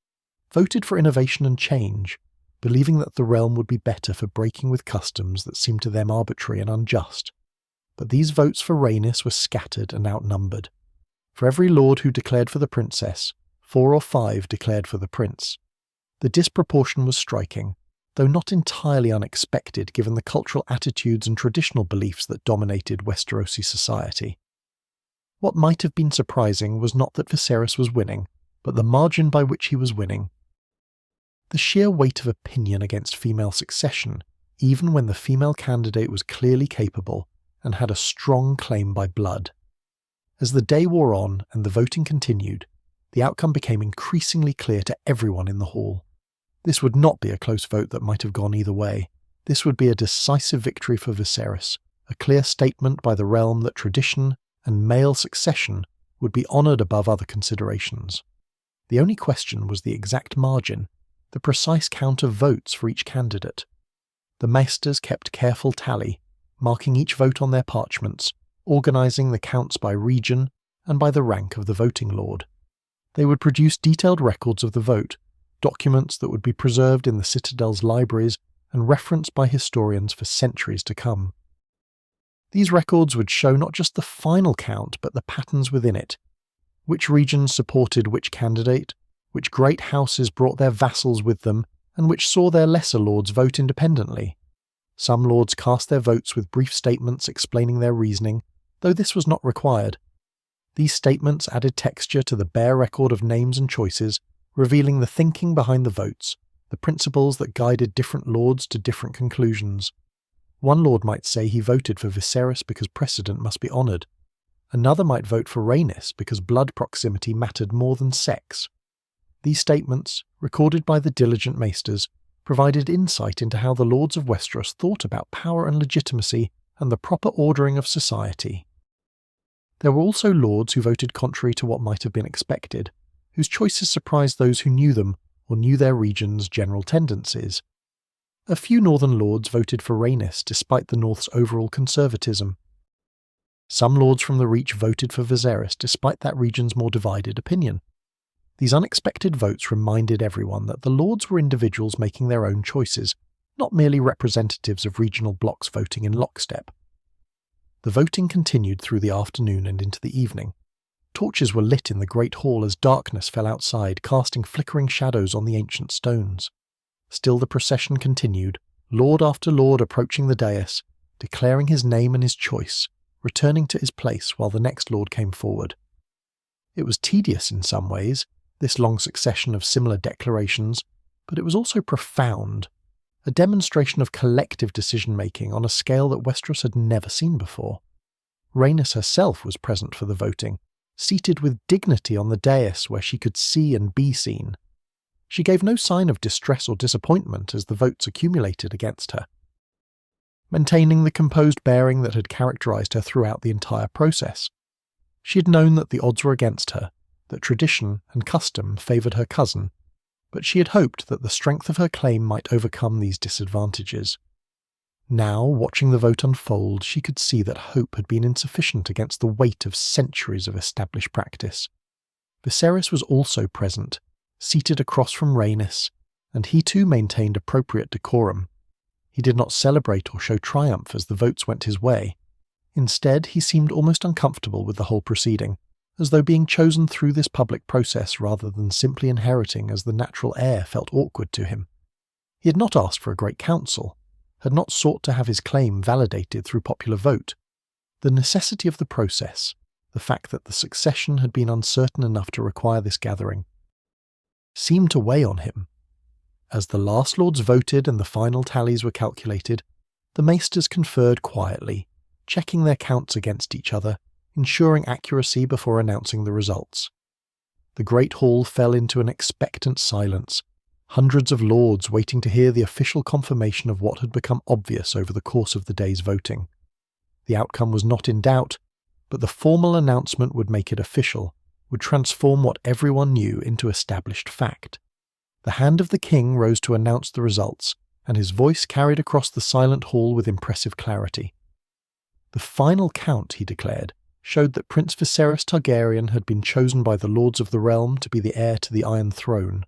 voted for innovation and change, believing that the realm would be better for breaking with customs that seemed to them arbitrary and unjust. But these votes for Rhaenys were scattered and outnumbered. For every lord who declared for the princess, 4 or 5 declared for the prince. The disproportion was striking, though not entirely unexpected given the cultural attitudes and traditional beliefs that dominated Westerosi society. What might have been surprising was not that Viserys was winning, but the margin by which he was winning. The sheer weight of opinion against female succession, even when the female candidate was clearly capable and had a strong claim by blood. As the day wore on and the voting continued, the outcome became increasingly clear to everyone in the hall. This would not be a close vote that might have gone either way. This would be a decisive victory for Viserys, a clear statement by the realm that tradition and male succession would be honoured above other considerations. The only question was the exact margin, the precise count of votes for each candidate. The maesters kept careful tally, marking each vote on their parchments, organising the counts by region and by the rank of the voting lord. They would produce detailed records of the vote, documents that would be preserved in the citadel's libraries and referenced by historians for centuries to come. These records would show not just the final count but the patterns within it, which regions supported which candidate, which great houses brought their vassals with them, and which saw their lesser lords vote independently. Some lords cast their votes with brief statements explaining their reasoning, though this was not required. These statements added texture to the bare record of names and choices, revealing the thinking behind the votes, the principles that guided different lords to different conclusions. One lord might say he voted for Viserys because precedent must be honoured. Another might vote for Rhaenys because blood proximity mattered more than sex. These statements, recorded by the diligent maesters, provided insight into how the lords of Westeros thought about power and legitimacy and the proper ordering of society. There were also lords who voted contrary to what might have been expected, whose choices surprised those who knew them or knew their region's general tendencies. A few northern lords voted for Rhaenys despite the North's overall conservatism. Some lords from the Reach voted for Viserys despite that region's more divided opinion. These unexpected votes reminded everyone that the lords were individuals making their own choices, not merely representatives of regional blocs voting in lockstep. The voting continued through the afternoon and into the evening. Torches were lit in the great hall as darkness fell outside, casting flickering shadows on the ancient stones. Still the procession continued, lord after lord approaching the dais, declaring his name and his choice, returning to his place while the next lord came forward. It was tedious in some ways, this long succession of similar declarations, but it was also profound, a demonstration of collective decision-making on a scale that Westeros had never seen before. Rhaenys herself was present for the voting, seated with dignity on the dais where she could see and be seen. She gave no sign of distress or disappointment as the votes accumulated against her, maintaining the composed bearing that had characterized her throughout the entire process. She had known that the odds were against her, that tradition and custom favoured her cousin, but she had hoped that the strength of her claim might overcome these disadvantages. Now, watching the vote unfold, she could see that hope had been insufficient against the weight of centuries of established practice. Viserys was also present, seated across from Rhaenys, and he too maintained appropriate decorum. He did not celebrate or show triumph as the votes went his way. Instead, he seemed almost uncomfortable with the whole proceeding, as though being chosen through this public process rather than simply inheriting as the natural heir felt awkward to him. He had not asked for a great council, had not sought to have his claim validated through popular vote. The necessity of the process, the fact that the succession had been uncertain enough to require this gathering, seemed to weigh on him. As the last lords voted and the final tallies were calculated, the maesters conferred quietly, checking their counts against each other, ensuring accuracy before announcing the results. The great hall fell into an expectant silence, hundreds of lords waiting to hear the official confirmation of what had become obvious over the course of the day's voting. The outcome was not in doubt, but the formal announcement would make it official, would transform what everyone knew into established fact. The hand of the king rose to announce the results, and his voice carried across the silent hall with impressive clarity. The final count, he declared, showed that Prince Viserys Targaryen had been chosen by the Lords of the Realm to be the heir to the Iron Throne.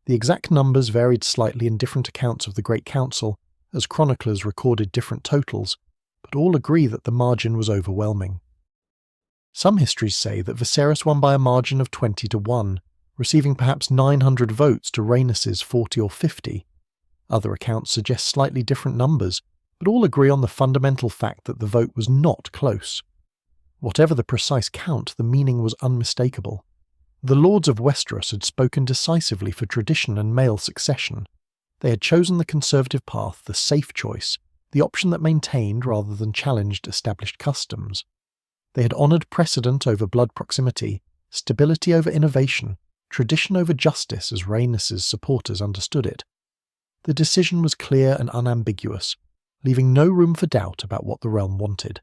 The exact numbers varied slightly in different accounts of the Great Council, as chroniclers recorded different totals, but all agree that the margin was overwhelming. Some histories say that Viserys won by a margin of 20-1, receiving perhaps 900 votes to Rhaenys' 40 or 50. Other accounts suggest slightly different numbers, but all agree on the fundamental fact that the vote was not close. Whatever the precise count, the meaning was unmistakable. The Lords of Westeros had spoken decisively for tradition and male succession. They had chosen the conservative path, the safe choice, the option that maintained rather than challenged established customs. They had honoured precedent over blood proximity, stability over innovation, tradition over justice as Rhaenys' supporters understood it. The decision was clear and unambiguous, leaving no room for doubt about what the realm wanted.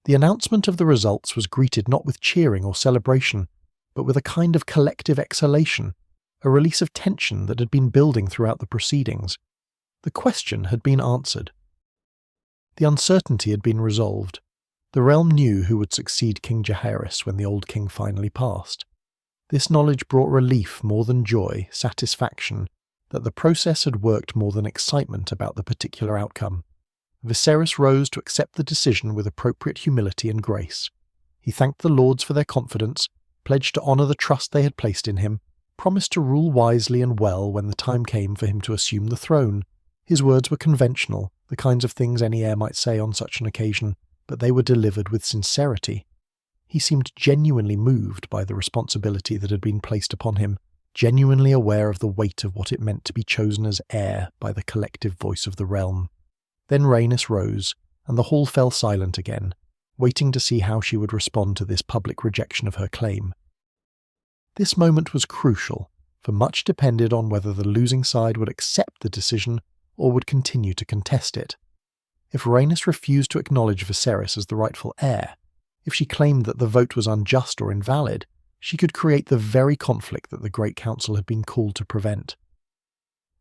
The announcement of the results was greeted not with cheering or celebration, but with a kind of collective exhalation, a release of tension that had been building throughout the proceedings. The question had been answered. The uncertainty had been resolved. The realm knew who would succeed King Jaehaerys when the old king finally passed. This knowledge brought relief more than joy, satisfaction, that the process had worked more than excitement about the particular outcome. Viserys rose to accept the decision with appropriate humility and grace. He thanked the lords for their confidence, pledged to honour the trust they had placed in him, promised to rule wisely and well when the time came for him to assume the throne. His words were conventional, the kinds of things any heir might say on such an occasion, but they were delivered with sincerity. He seemed genuinely moved by the responsibility that had been placed upon him, genuinely aware of the weight of what it meant to be chosen as heir by the collective voice of the realm. Then Rhaenys rose, and the hall fell silent again, waiting to see how she would respond to this public rejection of her claim. This moment was crucial, for much depended on whether the losing side would accept the decision or would continue to contest it. If Rhaenys refused to acknowledge Viserys as the rightful heir, if she claimed that the vote was unjust or invalid, she could create the very conflict that the Great Council had been called to prevent.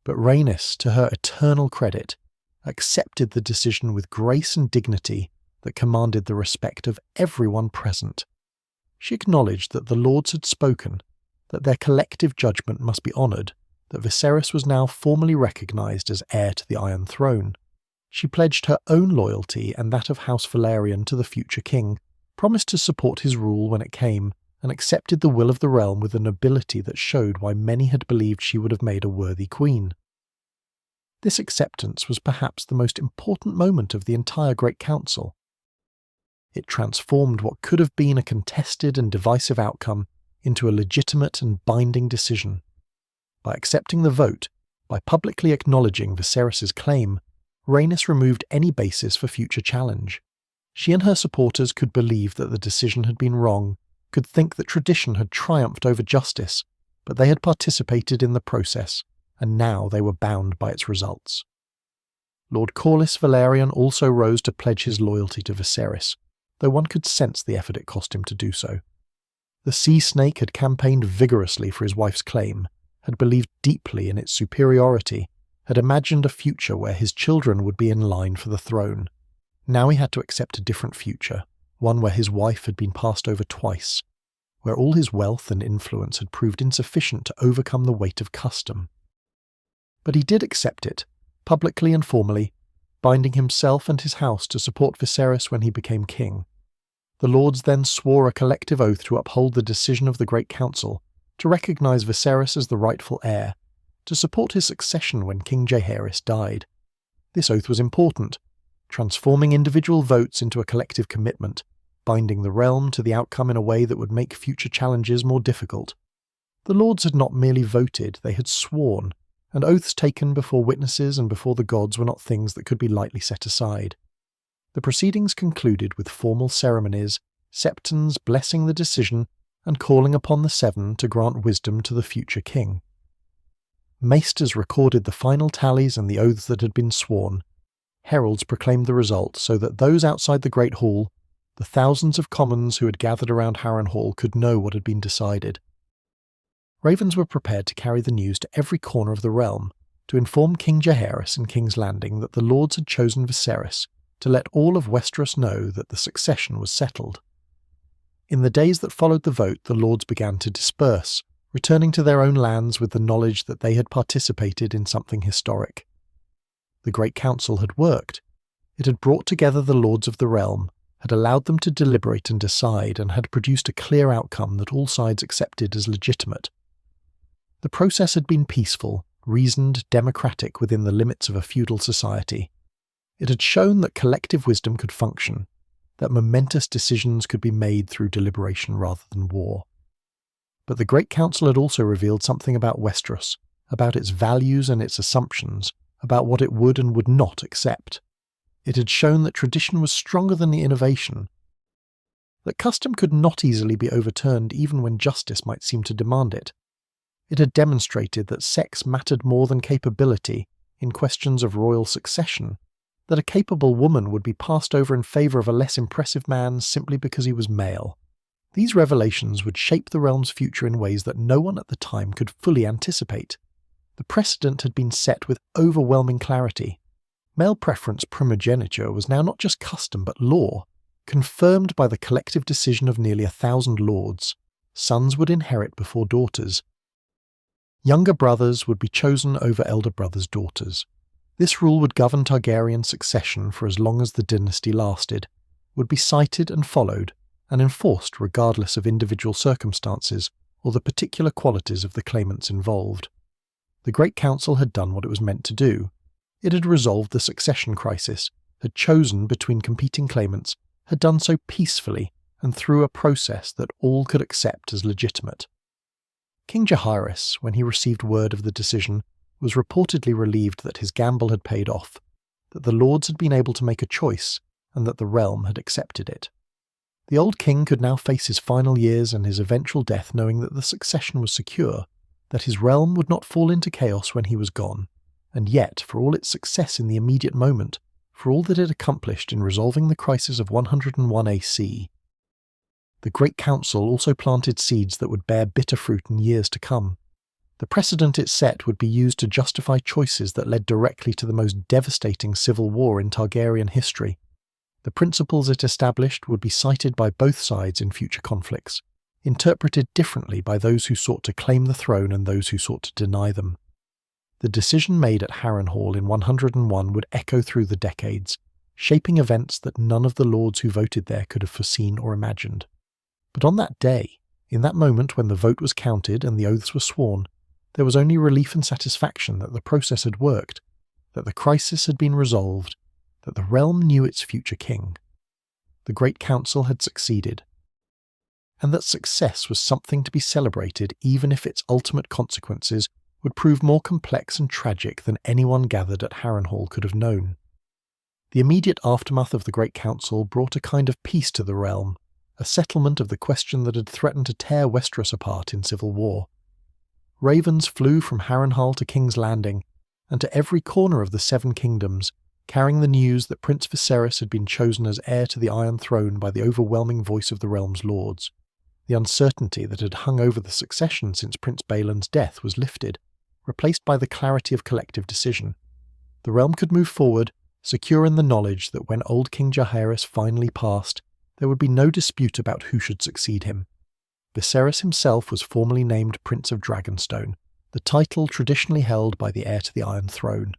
But Rhaenys, to her eternal credit, accepted the decision with grace and dignity that commanded the respect of everyone present. She acknowledged that the lords had spoken, that their collective judgment must be honoured, that Viserys was now formally recognised as heir to the Iron Throne. She pledged her own loyalty and that of House Velaryon to the future king, promised to support his rule when it came, and accepted the will of the realm with a nobility that showed why many had believed she would have made a worthy queen. This acceptance was perhaps the most important moment of the entire Great Council. It transformed what could have been a contested and divisive outcome into a legitimate and binding decision. By accepting the vote, by publicly acknowledging Viserys' claim, Rhaenys removed any basis for future challenge. She and her supporters could believe that the decision had been wrong, could think that tradition had triumphed over justice, but they had participated in the process, and now they were bound by its results. Lord Corlys Velaryon also rose to pledge his loyalty to Viserys, though one could sense the effort it cost him to do so. The Sea Snake had campaigned vigorously for his wife's claim, had believed deeply in its superiority, had imagined a future where his children would be in line for the throne. Now he had to accept a different future, one where his wife had been passed over twice, where all his wealth and influence had proved insufficient to overcome the weight of custom. But he did accept it, publicly and formally, binding himself and his house to support Viserys when he became king. The lords then swore a collective oath to uphold the decision of the Great Council, to recognise Viserys as the rightful heir, to support his succession when King Jaehaerys died. This oath was important, transforming individual votes into a collective commitment, binding the realm to the outcome in a way that would make future challenges more difficult. The lords had not merely voted, they had sworn, and oaths taken before witnesses and before the gods were not things that could be lightly set aside. The proceedings concluded with formal ceremonies, septons blessing the decision and calling upon the Seven to grant wisdom to the future king. Maesters recorded the final tallies and the oaths that had been sworn. Heralds proclaimed the result so that those outside the Great Hall, the thousands of commons who had gathered around Harrenhal, could know what had been decided. Ravens were prepared to carry the news to every corner of the realm, to inform King Jaehaerys in King's Landing that the lords had chosen Viserys, to let all of Westeros know that the succession was settled. In the days that followed the vote, the lords began to disperse, returning to their own lands with the knowledge that they had participated in something historic. The Great Council had worked. It had brought together the lords of the realm, had allowed them to deliberate and decide, and had produced a clear outcome that all sides accepted as legitimate. The process had been peaceful, reasoned, democratic within the limits of a feudal society. It had shown that collective wisdom could function, that momentous decisions could be made through deliberation rather than war. But the Great Council had also revealed something about Westeros, about its values and its assumptions, about what it would and would not accept. It had shown that tradition was stronger than the innovation, that custom could not easily be overturned even when justice might seem to demand it. It had demonstrated that sex mattered more than capability in questions of royal succession, that a capable woman would be passed over in favour of a less impressive man simply because he was male. These revelations would shape the realm's future in ways that no one at the time could fully anticipate. The precedent had been set with overwhelming clarity. Male preference primogeniture was now not just custom but law, confirmed by the collective decision of nearly 1,000 lords. Sons would inherit before daughters. Younger brothers would be chosen over elder brothers' daughters. This rule would govern Targaryen succession for as long as the dynasty lasted, would be cited and followed, and enforced regardless of individual circumstances or the particular qualities of the claimants involved. The Great Council had done what it was meant to do. It had resolved the succession crisis, had chosen between competing claimants, had done so peacefully and through a process that all could accept as legitimate. King Jaehaerys, when he received word of the decision, was reportedly relieved that his gamble had paid off, that the lords had been able to make a choice, and that the realm had accepted it. The old king could now face his final years and his eventual death knowing that the succession was secure, that his realm would not fall into chaos when he was gone, and yet, for all its success in the immediate moment, for all that it accomplished in resolving the crisis of 101 AC, the Great Council also planted seeds that would bear bitter fruit in years to come. The precedent it set would be used to justify choices that led directly to the most devastating civil war in Targaryen history. The principles it established would be cited by both sides in future conflicts, interpreted differently by those who sought to claim the throne and those who sought to deny them. The decision made at Harrenhal in 101 would echo through the decades, shaping events that none of the lords who voted there could have foreseen or imagined. But on that day, in that moment when the vote was counted and the oaths were sworn, there was only relief and satisfaction that the process had worked, that the crisis had been resolved, that the realm knew its future king. The Great Council had succeeded, and that success was something to be celebrated even if its ultimate consequences would prove more complex and tragic than anyone gathered at Harrenhal could have known. The immediate aftermath of the Great Council brought a kind of peace to the realm, a settlement of the question that had threatened to tear Westeros apart in civil war. Ravens flew from Harrenhal to King's Landing, and to every corner of the Seven Kingdoms, carrying the news that Prince Viserys had been chosen as heir to the Iron Throne by the overwhelming voice of the realm's lords. The uncertainty that had hung over the succession since Prince Baelin's death was lifted, replaced by the clarity of collective decision. The realm could move forward, secure in the knowledge that when old King Jaehaerys finally passed, there would be no dispute about who should succeed him. Viserys himself was formally named Prince of Dragonstone, the title traditionally held by the heir to the Iron Throne.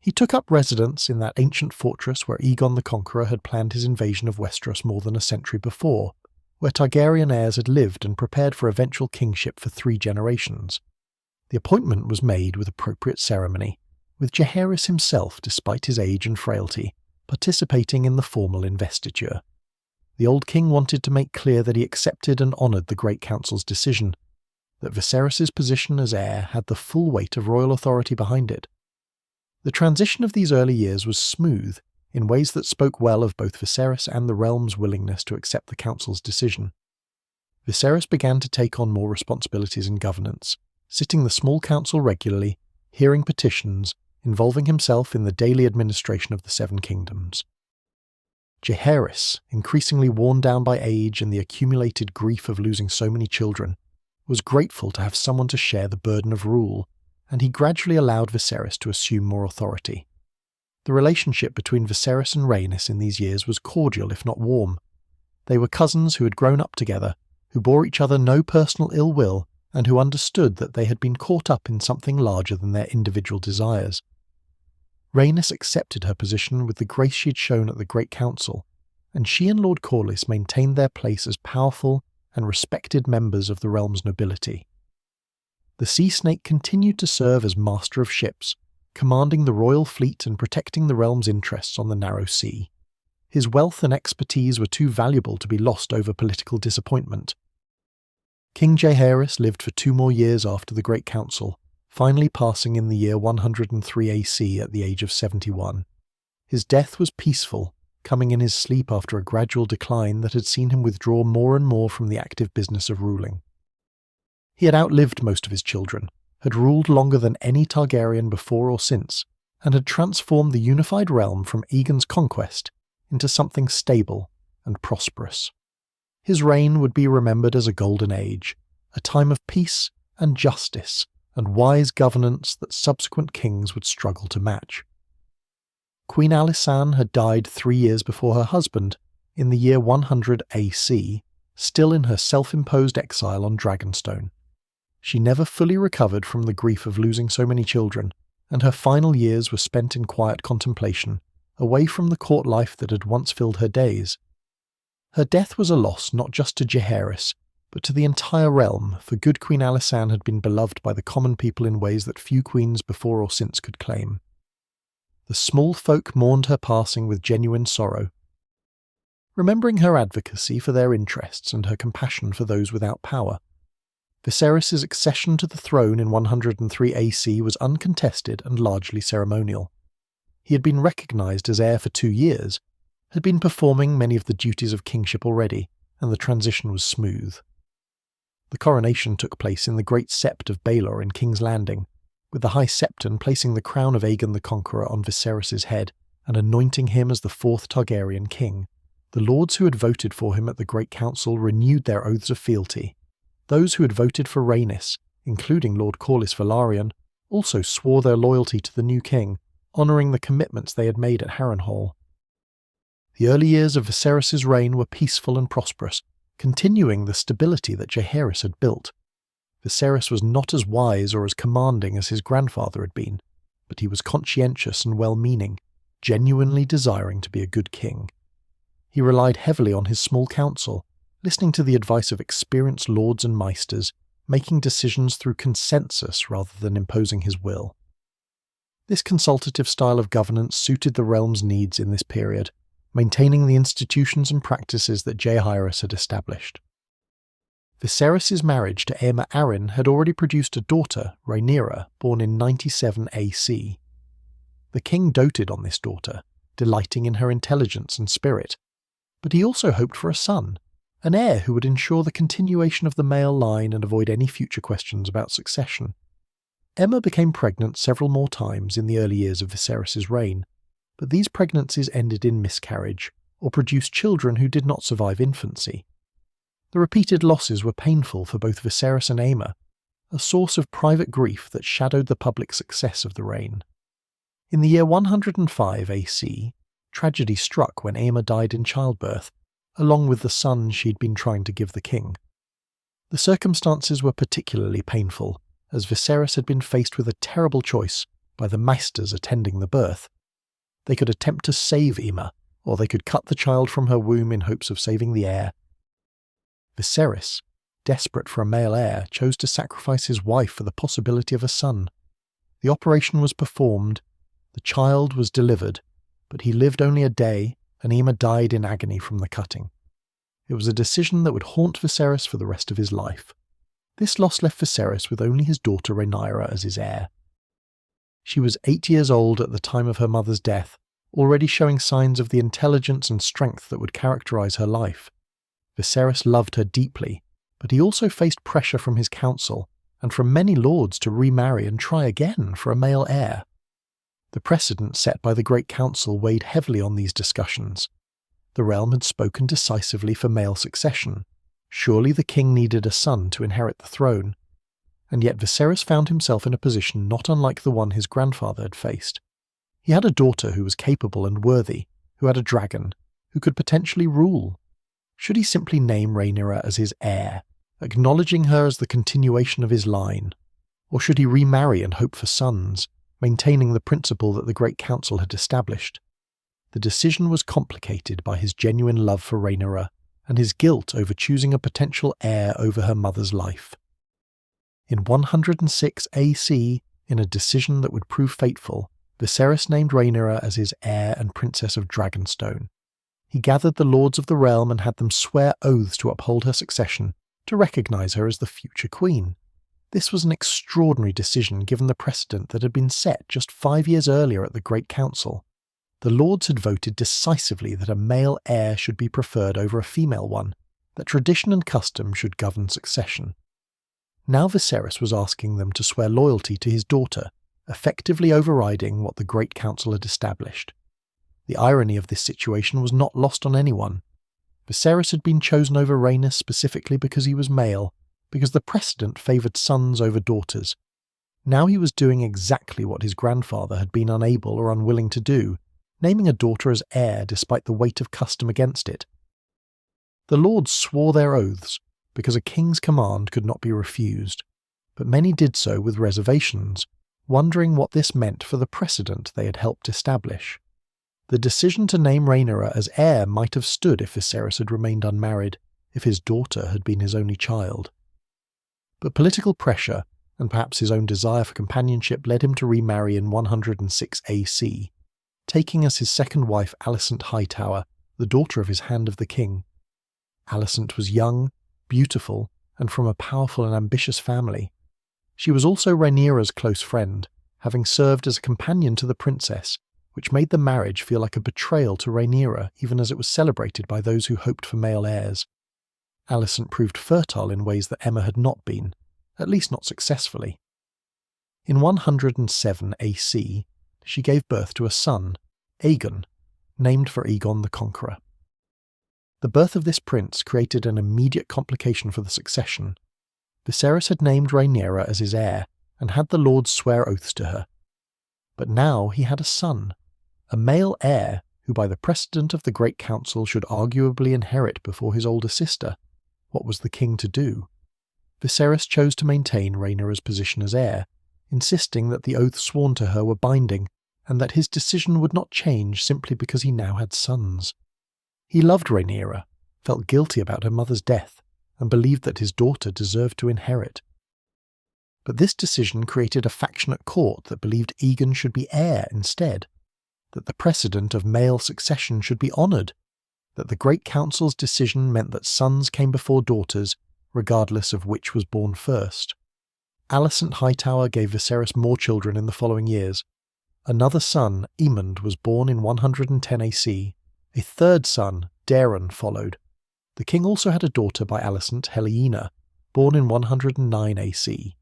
He took up residence in that ancient fortress where Aegon the Conqueror had planned his invasion of Westeros more than a century before, where Targaryen heirs had lived and prepared for eventual kingship for 3 generations. The appointment was made with appropriate ceremony, with Jaehaerys himself, despite his age and frailty, participating in the formal investiture. The old king wanted to make clear that he accepted and honoured the Great Council's decision, that Viserys' position as heir had the full weight of royal authority behind it. The transition of these early years was smooth, in ways that spoke well of both Viserys and the realm's willingness to accept the council's decision. Viserys began to take on more responsibilities in governance, sitting the small council regularly, hearing petitions, involving himself in the daily administration of the Seven Kingdoms. Jaehaerys, increasingly worn down by age and the accumulated grief of losing so many children, was grateful to have someone to share the burden of rule, and he gradually allowed Viserys to assume more authority. The relationship between Viserys and Rhaenys in these years was cordial if not warm. They were cousins who had grown up together, who bore each other no personal ill will, and who understood that they had been caught up in something larger than their individual desires. Rhaenys accepted her position with the grace she had shown at the Great Council, and she and Lord Corlys maintained their place as powerful and respected members of the realm's nobility. The Sea Snake continued to serve as master of ships, commanding the royal fleet and protecting the realm's interests on the narrow sea. His wealth and expertise were too valuable to be lost over political disappointment. King Jaehaerys lived for 2 more years after the Great Council, finally passing in the year 103 AC at the age of 71. His death was peaceful, coming in his sleep after a gradual decline that had seen him withdraw more and more from the active business of ruling. He had outlived most of his children, had ruled longer than any Targaryen before or since, and had transformed the unified realm from Aegon's conquest into something stable and prosperous. His reign would be remembered as a golden age, a time of peace and justice, and wise governance that subsequent kings would struggle to match. Queen Alysanne had died 3 years before her husband, in the year 100 AC, still in her self-imposed exile on Dragonstone. She never fully recovered from the grief of losing so many children, and her final years were spent in quiet contemplation, away from the court life that had once filled her days. Her death was a loss not just to Jaehaerys, but to the entire realm, for good Queen Alysanne had been beloved by the common people in ways that few queens before or since could claim. The small folk mourned her passing with genuine sorrow, remembering her advocacy for their interests and her compassion for those without power. Viserys' accession to the throne in 103 AC was uncontested and largely ceremonial. He had been recognised as heir for 2 years, had been performing many of the duties of kingship already, and the transition was smooth. The coronation took place in the Great Sept of Baelor in King's Landing, with the High Septon placing the crown of Aegon the Conqueror on Viserys' head and anointing him as the 4th Targaryen king. The lords who had voted for him at the Great Council renewed their oaths of fealty. Those who had voted for Rhaenys, including Lord Corlys Velaryon, also swore their loyalty to the new king, honouring the commitments they had made at Harrenhal. The early years of Viserys' reign were peaceful and prosperous, continuing the stability that Jaehaerys had built. Viserys was not as wise or as commanding as his grandfather had been, but he was conscientious and well-meaning, genuinely desiring to be a good king. He relied heavily on his small council, listening to the advice of experienced lords and maesters, making decisions through consensus rather than imposing his will. This consultative style of governance suited the realm's needs in this period, maintaining the institutions and practices that Jaehaerys had established. Viserys' marriage to Aemma Arryn had already produced a daughter, Rhaenyra, born in 97 AC. The king doted on this daughter, delighting in her intelligence and spirit, but he also hoped for a son, an heir who would ensure the continuation of the male line and avoid any future questions about succession. Aemma became pregnant several more times in the early years of Viserys' reign, but these pregnancies ended in miscarriage, or produced children who did not survive infancy. The repeated losses were painful for both Viserys and Aemma, a source of private grief that shadowed the public success of the reign. In the year 105 AC, tragedy struck when Aemma died in childbirth, along with the son she'd been trying to give the king. The circumstances were particularly painful, as Viserys had been faced with a terrible choice by the maesters attending the birth. They could attempt to save Aemma, or they could cut the child from her womb in hopes of saving the heir. Viserys, desperate for a male heir, chose to sacrifice his wife for the possibility of a son. The operation was performed, the child was delivered, but he lived only a day, and Aemma died in agony from the cutting. It was a decision that would haunt Viserys for the rest of his life. This loss left Viserys with only his daughter Rhaenyra as his heir. She was 8 years old at the time of her mother's death, already showing signs of the intelligence and strength that would characterize her life. Viserys loved her deeply, but he also faced pressure from his council and from many lords to remarry and try again for a male heir. The precedent set by the Great Council weighed heavily on these discussions. The realm had spoken decisively for male succession. Surely the king needed a son to inherit the throne. And yet Viserys found himself in a position not unlike the one his grandfather had faced. He had a daughter who was capable and worthy, who had a dragon, who could potentially rule. Should he simply name Rhaenyra as his heir, acknowledging her as the continuation of his line? Or should he remarry and hope for sons, maintaining the principle that the Great Council had established? The decision was complicated by his genuine love for Rhaenyra and his guilt over choosing a potential heir over her mother's life. In 106 AC, in a decision that would prove fateful, Viserys named Rhaenyra as his heir and Princess of Dragonstone. He gathered the lords of the realm and had them swear oaths to uphold her succession, to recognise her as the future queen. This was an extraordinary decision given the precedent that had been set just 5 years earlier at the Great Council. The lords had voted decisively that a male heir should be preferred over a female one, that tradition and custom should govern succession. Now Viserys was asking them to swear loyalty to his daughter, effectively overriding what the Great Council had established. The irony of this situation was not lost on anyone. Viserys had been chosen over Rhaenys specifically because he was male, because the precedent favoured sons over daughters. Now he was doing exactly what his grandfather had been unable or unwilling to do, naming a daughter as heir despite the weight of custom against it. The lords swore their oaths, because a king's command could not be refused, but many did so with reservations, wondering what this meant for the precedent they had helped establish. The decision to name Rhaenyra as heir might have stood if Viserys had remained unmarried, if his daughter had been his only child. But political pressure, and perhaps his own desire for companionship, led him to remarry in 106 AC, taking as his second wife Alicent Hightower, the daughter of his Hand of the King. Alicent was young, beautiful, and from a powerful and ambitious family. She was also Rhaenyra's close friend, having served as a companion to the princess, which made the marriage feel like a betrayal to Rhaenyra even as it was celebrated by those who hoped for male heirs. Alicent proved fertile in ways that Aemma had not been, at least not successfully. In 107 AC, she gave birth to a son, Aegon, named for Aegon the Conqueror. The birth of this prince created an immediate complication for the succession. Viserys had named Rhaenyra as his heir, and had the lords swear oaths to her. But now he had a son, a male heir who by the precedent of the Great Council should arguably inherit before his older sister. What was the king to do? Viserys chose to maintain Rhaenyra's position as heir, insisting that the oaths sworn to her were binding, and that his decision would not change simply because he now had sons. He loved Rhaenyra, felt guilty about her mother's death, and believed that his daughter deserved to inherit. But this decision created a faction at court that believed Aegon should be heir instead, that the precedent of male succession should be honoured, that the Great Council's decision meant that sons came before daughters, regardless of which was born first. Alicent Hightower gave Viserys more children in the following years. Another son, Aemond, was born in 110 AC. A third son, Daeron, followed. The king also had a daughter by Alicent, Helaena, born in 109 AC.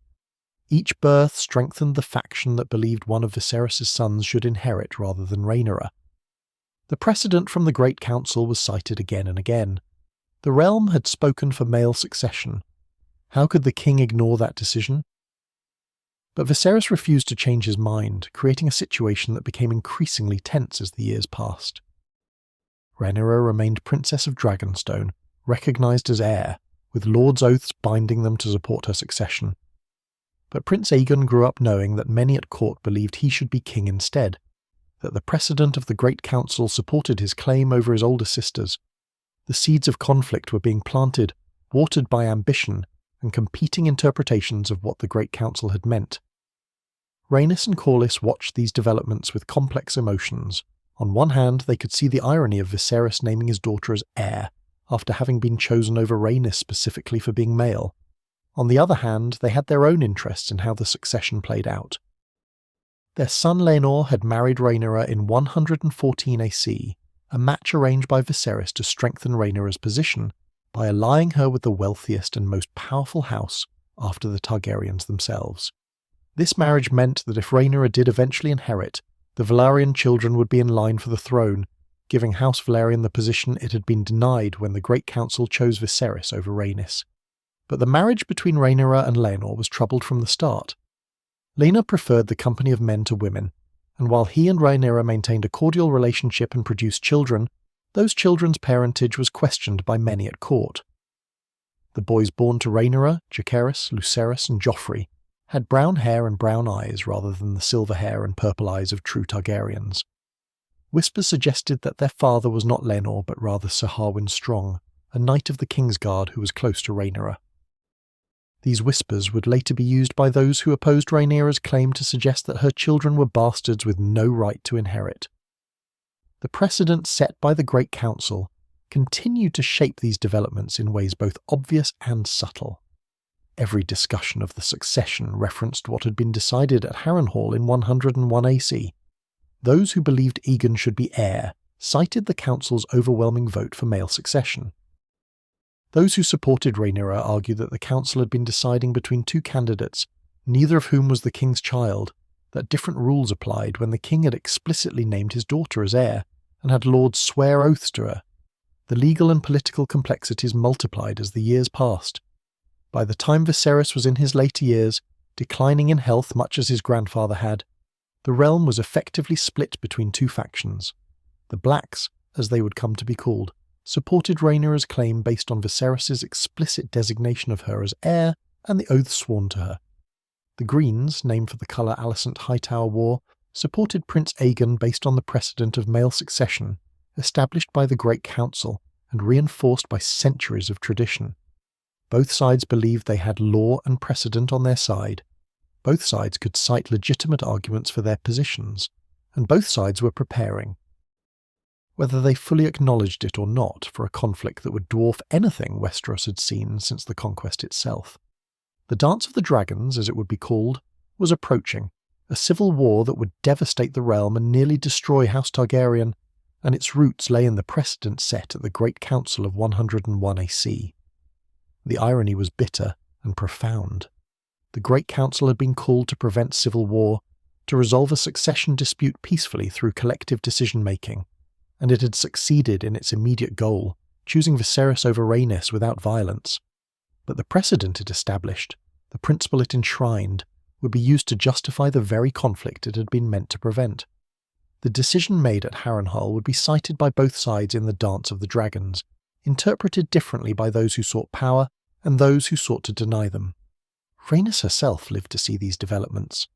Each birth strengthened the faction that believed one of Viserys' sons should inherit rather than Rhaenyra. The precedent from the Great Council was cited again and again. The realm had spoken for male succession. How could the king ignore that decision? But Viserys refused to change his mind, creating a situation that became increasingly tense as the years passed. Rhaenyra remained Princess of Dragonstone, recognised as heir, with lords' oaths binding them to support her succession. But Prince Aegon grew up knowing that many at court believed he should be king instead, that the precedent of the Great Council supported his claim over his older sisters. The seeds of conflict were being planted, watered by ambition and competing interpretations of what the Great Council had meant. Rhaenys and Corlys watched these developments with complex emotions. On one hand, they could see the irony of Viserys naming his daughter as heir, after having been chosen over Rhaenys specifically for being male. On the other hand, they had their own interests in how the succession played out. Their son Laenor had married Rhaenyra in 114 AC, a match arranged by Viserys to strengthen Rhaenyra's position by allying her with the wealthiest and most powerful house after the Targaryens themselves. This marriage meant that if Rhaenyra did eventually inherit, the Velaryon children would be in line for the throne, giving House Velaryon the position it had been denied when the Great Council chose Viserys over Rhaenys. But the marriage between Rhaenyra and Laenor was troubled from the start. Laenor preferred the company of men to women, and while he and Rhaenyra maintained a cordial relationship and produced children, those children's parentage was questioned by many at court. The boys born to Rhaenyra, Jacaerys, Lucerys, and Joffrey had brown hair and brown eyes rather than the silver hair and purple eyes of true Targaryens. Whispers suggested that their father was not Laenor but rather Sir Harwin Strong, a knight of the Kingsguard who was close to Rhaenyra. These whispers would later be used by those who opposed Rhaenyra's claim to suggest that her children were bastards with no right to inherit. The precedent set by the Great Council continued to shape these developments in ways both obvious and subtle. Every discussion of the succession referenced what had been decided at Harrenhal in 101 AC. Those who believed Aegon should be heir cited the council's overwhelming vote for male succession. Those who supported Rhaenyra argued that the council had been deciding between two candidates, neither of whom was the king's child, that different rules applied when the king had explicitly named his daughter as heir and had lords swear oaths to her. The legal and political complexities multiplied as the years passed. By the time Viserys was in his later years, declining in health much as his grandfather had, the realm was effectively split between two factions. The Blacks, as they would come to be called, supported Rhaenyra's claim based on Viserys' explicit designation of her as heir and the oaths sworn to her. The Greens, named for the colour Alicent Hightower wore, supported Prince Aegon based on the precedent of male succession, established by the Great Council and reinforced by centuries of tradition. Both sides believed they had law and precedent on their side. Both sides could cite legitimate arguments for their positions, and both sides were preparing, whether they fully acknowledged it or not, for a conflict that would dwarf anything Westeros had seen since the conquest itself. The Dance of the Dragons, as it would be called, was approaching, a civil war that would devastate the realm and nearly destroy House Targaryen, and its roots lay in the precedent set at the Great Council of 101 AC. The irony was bitter and profound. The Great Council had been called to prevent civil war, to resolve a succession dispute peacefully through collective decision-making, and it had succeeded in its immediate goal, choosing Viserys over Rhaenys without violence. But the precedent it established, the principle it enshrined, would be used to justify the very conflict it had been meant to prevent. The decision made at Harrenhal would be cited by both sides in the Dance of the Dragons, interpreted differently by those who sought power and those who sought to deny them. Rhaenys herself lived to see these developments,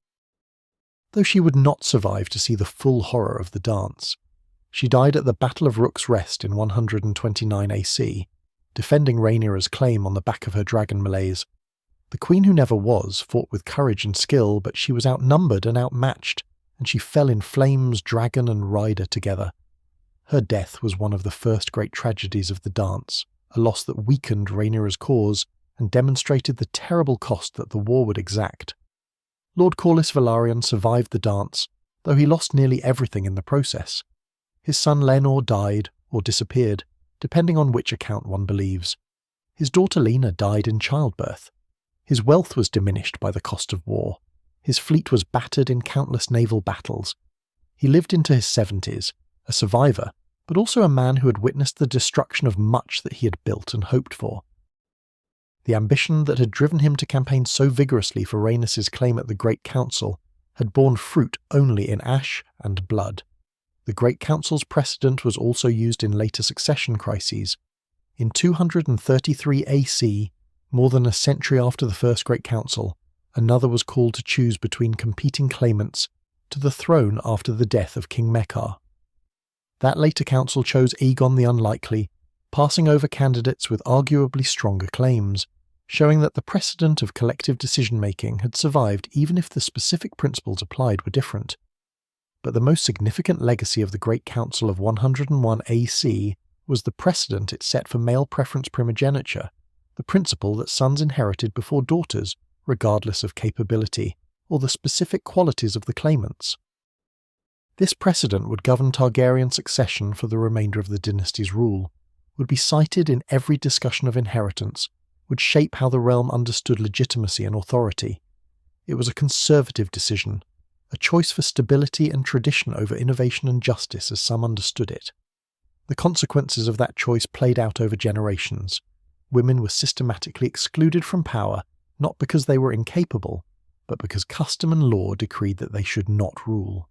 though she would not survive to see the full horror of the dance. She died at the Battle of Rook's Rest in 129 AC, defending Rhaenyra's claim on the back of her dragon melees. The Queen Who Never Was fought with courage and skill, but she was outnumbered and outmatched, and she fell in flames, dragon and rider together. Her death was one of the first great tragedies of the dance, a loss that weakened Rhaenyra's cause and demonstrated the terrible cost that the war would exact. Lord Corlys Velaryon survived the dance, though he lost nearly everything in the process. His son Laenor died, or disappeared, depending on which account one believes. His daughter Lena died in childbirth. His wealth was diminished by the cost of war. His fleet was battered in countless naval battles. He lived into his 70s, a survivor, but also a man who had witnessed the destruction of much that he had built and hoped for. The ambition that had driven him to campaign so vigorously for Rhaenys' claim at the Great Council had borne fruit only in ash and blood. The Great Council's precedent was also used in later succession crises. In 233 AC, more than a century after the First Great Council, another was called to choose between competing claimants to the throne after the death of King Mekar. That later council chose Aegon the Unlikely, passing over candidates with arguably stronger claims, showing that the precedent of collective decision-making had survived even if the specific principles applied were different. But the most significant legacy of the Great Council of 101 AC was the precedent it set for male preference primogeniture, the principle that sons inherited before daughters, regardless of capability, or the specific qualities of the claimants. This precedent would govern Targaryen succession for the remainder of the dynasty's rule, would be cited in every discussion of inheritance, would shape how the realm understood legitimacy and authority. It was a conservative decision, a choice for stability and tradition over innovation and justice as some understood it. The consequences of that choice played out over generations. Women were systematically excluded from power, not because they were incapable, but because custom and law decreed that they should not rule.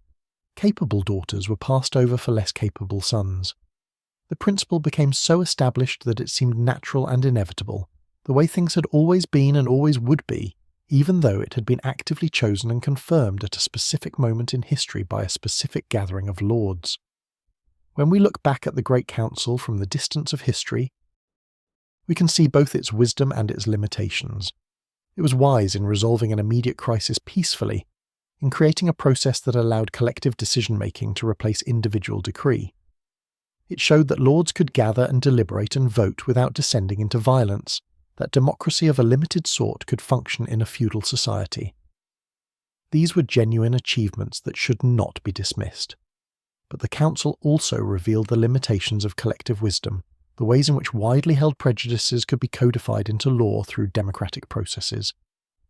Capable daughters were passed over for less capable sons. The principle became so established that it seemed natural and inevitable, the way things had always been and always would be, even though it had been actively chosen and confirmed at a specific moment in history by a specific gathering of lords. When we look back at the Great Council from the distance of history, we can see both its wisdom and its limitations. It was wise in resolving an immediate crisis peacefully, in creating a process that allowed collective decision-making to replace individual decree. It showed that lords could gather and deliberate and vote without descending into violence, that democracy of a limited sort could function in a feudal society. These were genuine achievements that should not be dismissed. But the Council also revealed the limitations of collective wisdom, the ways in which widely held prejudices could be codified into law through democratic processes.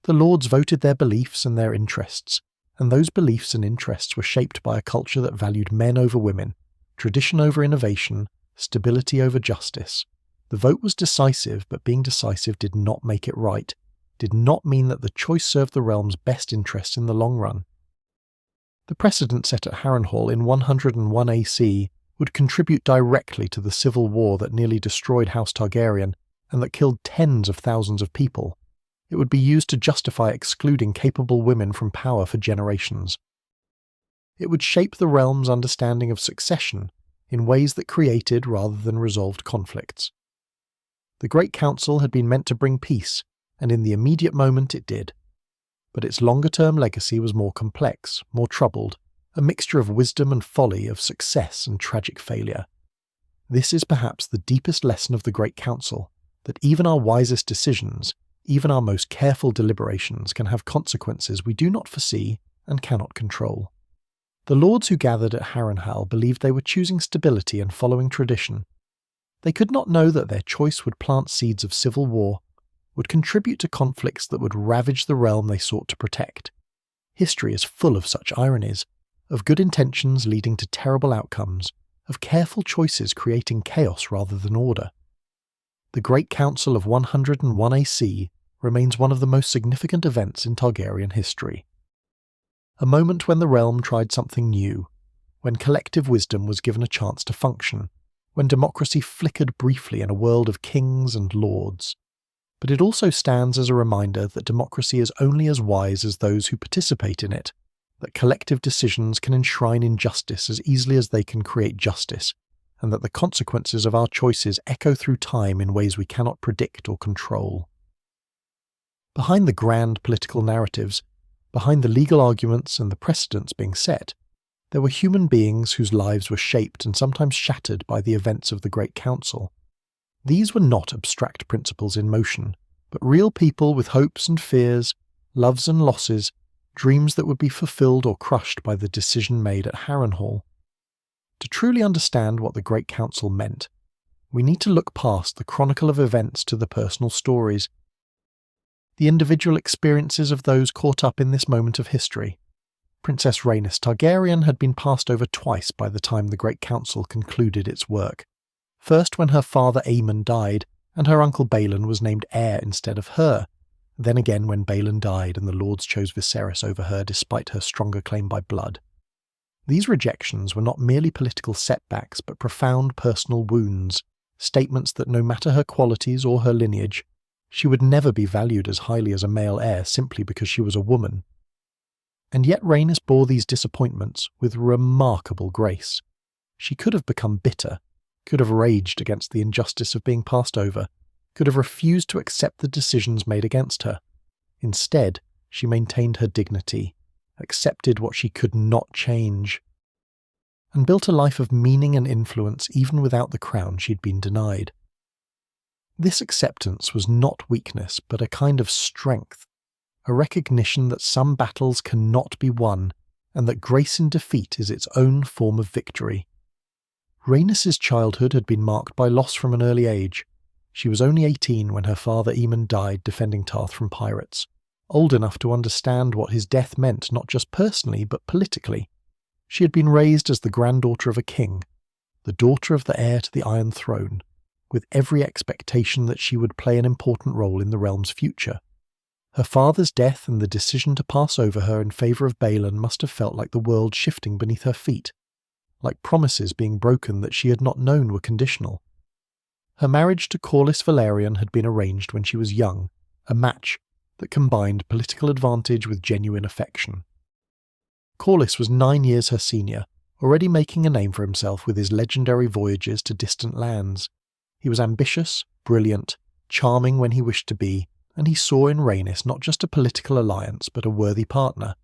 The lords voted their beliefs and their interests, and those beliefs and interests were shaped by a culture that valued men over women, tradition over innovation, stability over justice. The vote was decisive, but being decisive did not make it right, did not mean that the choice served the realm's best interests in the long run. The precedent set at Harrenhal in 101 AC would contribute directly to the civil war that nearly destroyed House Targaryen and that killed tens of thousands of people. It would be used to justify excluding capable women from power for generations. It would shape the realm's understanding of succession in ways that created rather than resolved conflicts. The Great Council had been meant to bring peace, and in the immediate moment it did. But its longer-term legacy was more complex, more troubled, a mixture of wisdom and folly, of success and tragic failure. This is perhaps the deepest lesson of the Great Council, that even our wisest decisions, even our most careful deliberations, can have consequences we do not foresee and cannot control. The lords who gathered at Harrenhal believed they were choosing stability and following tradition. They could not know that their choice would plant seeds of civil war, would contribute to conflicts that would ravage the realm they sought to protect. History is full of such ironies, of good intentions leading to terrible outcomes, of careful choices creating chaos rather than order. The Great Council of 101 AC remains one of the most significant events in Targaryen history. A moment when the realm tried something new, when collective wisdom was given a chance to function, when democracy flickered briefly in a world of kings and lords. But it also stands as a reminder that democracy is only as wise as those who participate in it, that collective decisions can enshrine injustice as easily as they can create justice, and that the consequences of our choices echo through time in ways we cannot predict or control. Behind the grand political narratives, behind the legal arguments and the precedents being set, there were human beings whose lives were shaped and sometimes shattered by the events of the Great Council. These were not abstract principles in motion, but real people with hopes and fears, loves and losses, dreams that would be fulfilled or crushed by the decision made at Harrenhal. To truly understand what the Great Council meant, we need to look past the chronicle of events to the personal stories, the individual experiences of those caught up in this moment of history. Princess Rhaenys Targaryen had been passed over twice by the time the Great Council concluded its work. First when her father Aemon died, and her uncle Balon was named heir instead of her. Then again when Balon died and the lords chose Viserys over her despite her stronger claim by blood. These rejections were not merely political setbacks but profound personal wounds, statements that no matter her qualities or her lineage, she would never be valued as highly as a male heir simply because she was a woman. And yet Rhaenys bore these disappointments with remarkable grace. She could have become bitter, could have raged against the injustice of being passed over, could have refused to accept the decisions made against her. Instead, she maintained her dignity, accepted what she could not change, and built a life of meaning and influence even without the crown she'd been denied. This acceptance was not weakness, but a kind of strength, a recognition that some battles cannot be won, and that grace in defeat is its own form of victory. Rhaenys' childhood had been marked by loss from an early age. She was only 18 when her father Aemon died defending Tarth from pirates, old enough to understand what his death meant not just personally but politically. She had been raised as the granddaughter of a king, the daughter of the heir to the Iron Throne, with every expectation that she would play an important role in the realm's future. Her father's death and the decision to pass over her in favour of Balon must have felt like the world shifting beneath her feet, like promises being broken that she had not known were conditional. Her marriage to Corlys Velaryon had been arranged when she was young, a match that combined political advantage with genuine affection. Corlys was 9 years her senior, already making a name for himself with his legendary voyages to distant lands. He was ambitious, brilliant, charming when he wished to be, and he saw in Rhaenys not just a political alliance but a worthy partner.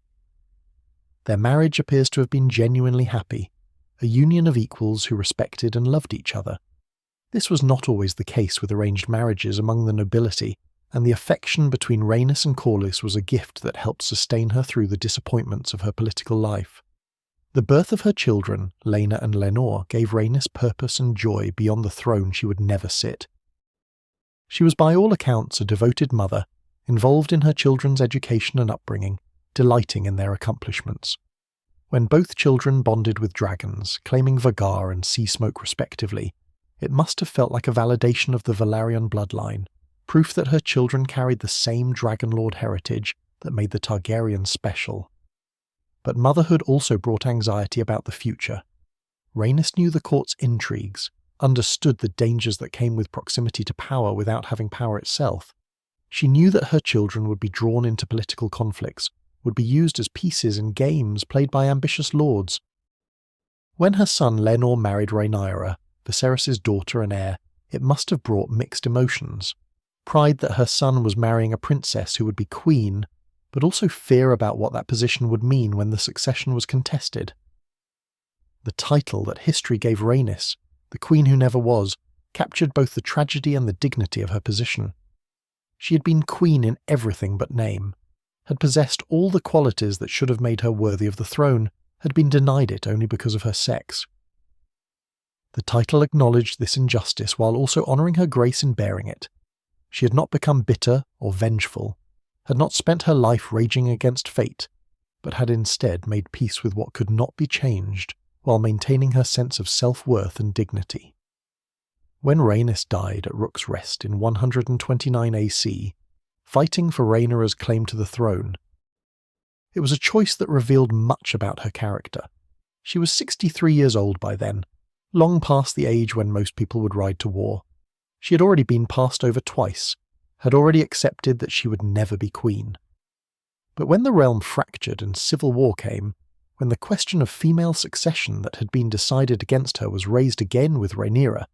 Their marriage appears to have been genuinely happy, a union of equals who respected and loved each other. This was not always the case with arranged marriages among the nobility, and the affection between Rhaenys and Corlys was a gift that helped sustain her through the disappointments of her political life. The birth of her children, Laena and Lenore, gave Rhaenys purpose and joy beyond the throne she would never sit. She was by all accounts a devoted mother, involved in her children's education and upbringing, delighting in their accomplishments. When both children bonded with dragons, claiming Vhagar and Sea Smoke respectively, it must have felt like a validation of the Velaryon bloodline, proof that her children carried the same Dragonlord heritage that made the Targaryens special. But motherhood also brought anxiety about the future. Rhaenys knew the court's intrigues, understood the dangers that came with proximity to power without having power itself. She knew that her children would be drawn into political conflicts, would be used as pieces in games played by ambitious lords. When her son Laenor married Rhaenyra, Viserys' daughter and heir, it must have brought mixed emotions. Pride that her son was marrying a princess who would be queen, but also fear about what that position would mean when the succession was contested. The title that history gave Rhaenys, the queen who never was, captured both the tragedy and the dignity of her position. She had been queen in everything but name, had possessed all the qualities that should have made her worthy of the throne, had been denied it only because of her sex. The title acknowledged this injustice while also honouring her grace in bearing it. She had not become bitter or vengeful, had not spent her life raging against fate, but had instead made peace with what could not be changed while maintaining her sense of self-worth and dignity. When Rhaenys died at Rook's Rest in 129 AC, fighting for Rhaenyra's claim to the throne, it was a choice that revealed much about her character. She was 63 years old by then, long past the age when most people would ride to war. She had already been passed over twice, had already accepted that she would never be queen. But when the realm fractured and civil war came, when the question of female succession that had been decided against her was raised again with Rhaenyra,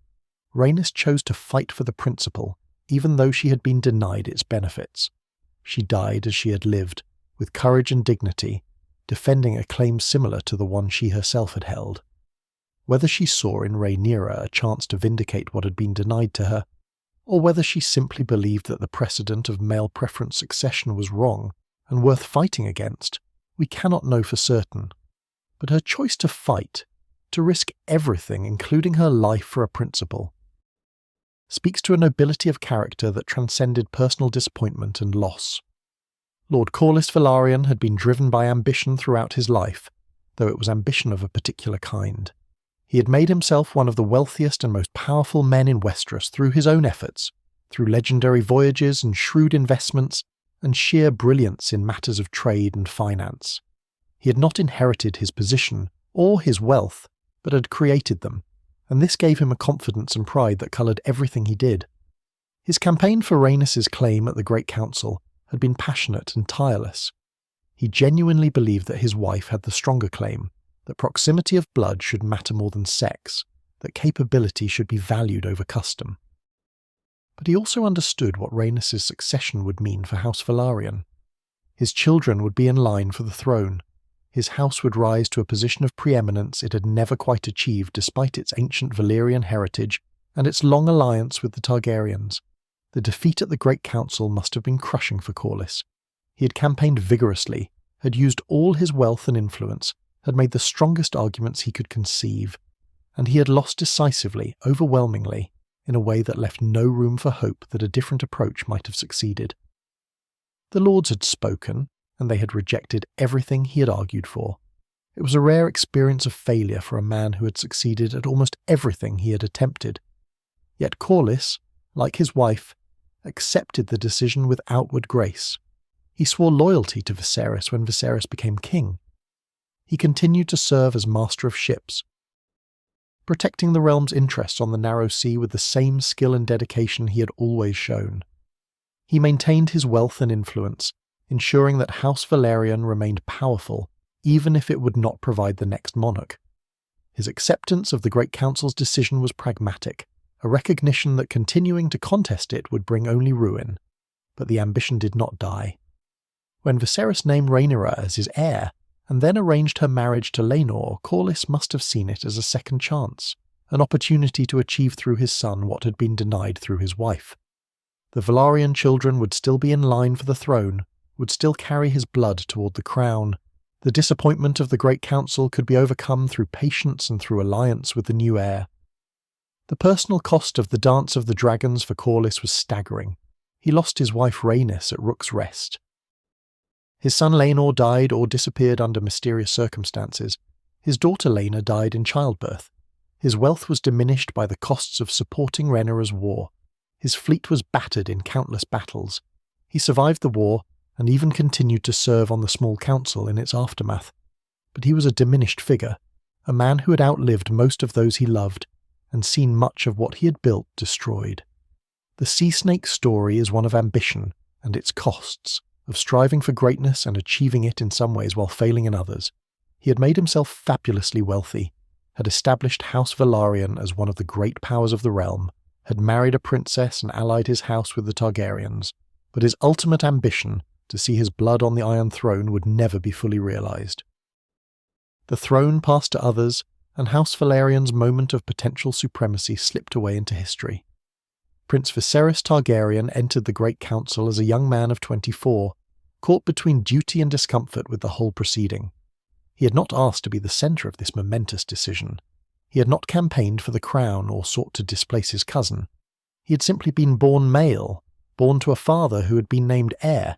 Rhaenys chose to fight for the principle, even though she had been denied its benefits. She died as she had lived, with courage and dignity, defending a claim similar to the one she herself had held. Whether she saw in Rhaenyra a chance to vindicate what had been denied to her, or whether she simply believed that the precedent of male preference succession was wrong and worth fighting against, we cannot know for certain. But her choice to fight, to risk everything including her life for a principle, speaks to a nobility of character that transcended personal disappointment and loss. Lord Corlys Velaryon had been driven by ambition throughout his life, though it was ambition of a particular kind. He had made himself one of the wealthiest and most powerful men in Westeros through his own efforts, through legendary voyages and shrewd investments, and sheer brilliance in matters of trade and finance. He had not inherited his position or his wealth, but had created them, and this gave him a confidence and pride that coloured everything he did. His campaign for Rhaenys' claim at the Great Council had been passionate and tireless. He genuinely believed that his wife had the stronger claim, that proximity of blood should matter more than sex, that capability should be valued over custom. But he also understood what Rhaenys' succession would mean for House Velaryon. His children would be in line for the throne. His house would rise to a position of preeminence it had never quite achieved despite its ancient Valyrian heritage and its long alliance with the Targaryens. The defeat at the Great Council must have been crushing for Corlys. He had campaigned vigorously, had used all his wealth and influence, had made the strongest arguments he could conceive, and he had lost decisively, overwhelmingly, in a way that left no room for hope that a different approach might have succeeded. The Lords had spoken, and they had rejected everything he had argued for. It was a rare experience of failure for a man who had succeeded at almost everything he had attempted. Yet Corlys, like his wife, accepted the decision with outward grace. He swore loyalty to Viserys when Viserys became king. He continued to serve as master of ships, protecting the realm's interests on the narrow sea with the same skill and dedication he had always shown. He maintained his wealth and influence, ensuring that House Velaryon remained powerful even if it would not provide the next monarch. His acceptance of the Great Council's decision was pragmatic, a recognition that continuing to contest it would bring only ruin. But the ambition did not die. When Viserys named Rhaenyra as his heir, and then arranged her marriage to Laenor, Corlys must have seen it as a second chance, an opportunity to achieve through his son what had been denied through his wife. The Velaryon children would still be in line for the throne, would still carry his blood toward the crown. The disappointment of the Great Council could be overcome through patience and through alliance with the new heir. The personal cost of the Dance of the Dragons for Corlys was staggering. He lost his wife Rhaenys at Rook's Rest. His son Laenor died or disappeared under mysterious circumstances. His daughter Laena died in childbirth. His wealth was diminished by the costs of supporting Rhaenyra's war. His fleet was battered in countless battles. He survived the war and even continued to serve on the small council in its aftermath. But he was a diminished figure, a man who had outlived most of those he loved and seen much of what he had built destroyed. The Sea Snake's story is one of ambition and its costs, of striving for greatness and achieving it in some ways while failing in others. He had made himself fabulously wealthy, had established House Velaryon as one of the great powers of the realm, had married a princess and allied his house with the Targaryens, but his ultimate ambition, to see his blood on the Iron Throne, would never be fully realized. The throne passed to others, and House Velaryon's moment of potential supremacy slipped away into history. Prince Viserys Targaryen entered the Great Council as a young man of 24, caught between duty and discomfort with the whole proceeding. He had not asked to be the centre of this momentous decision. He had not campaigned for the crown or sought to displace his cousin. He had simply been born male, born to a father who had been named heir,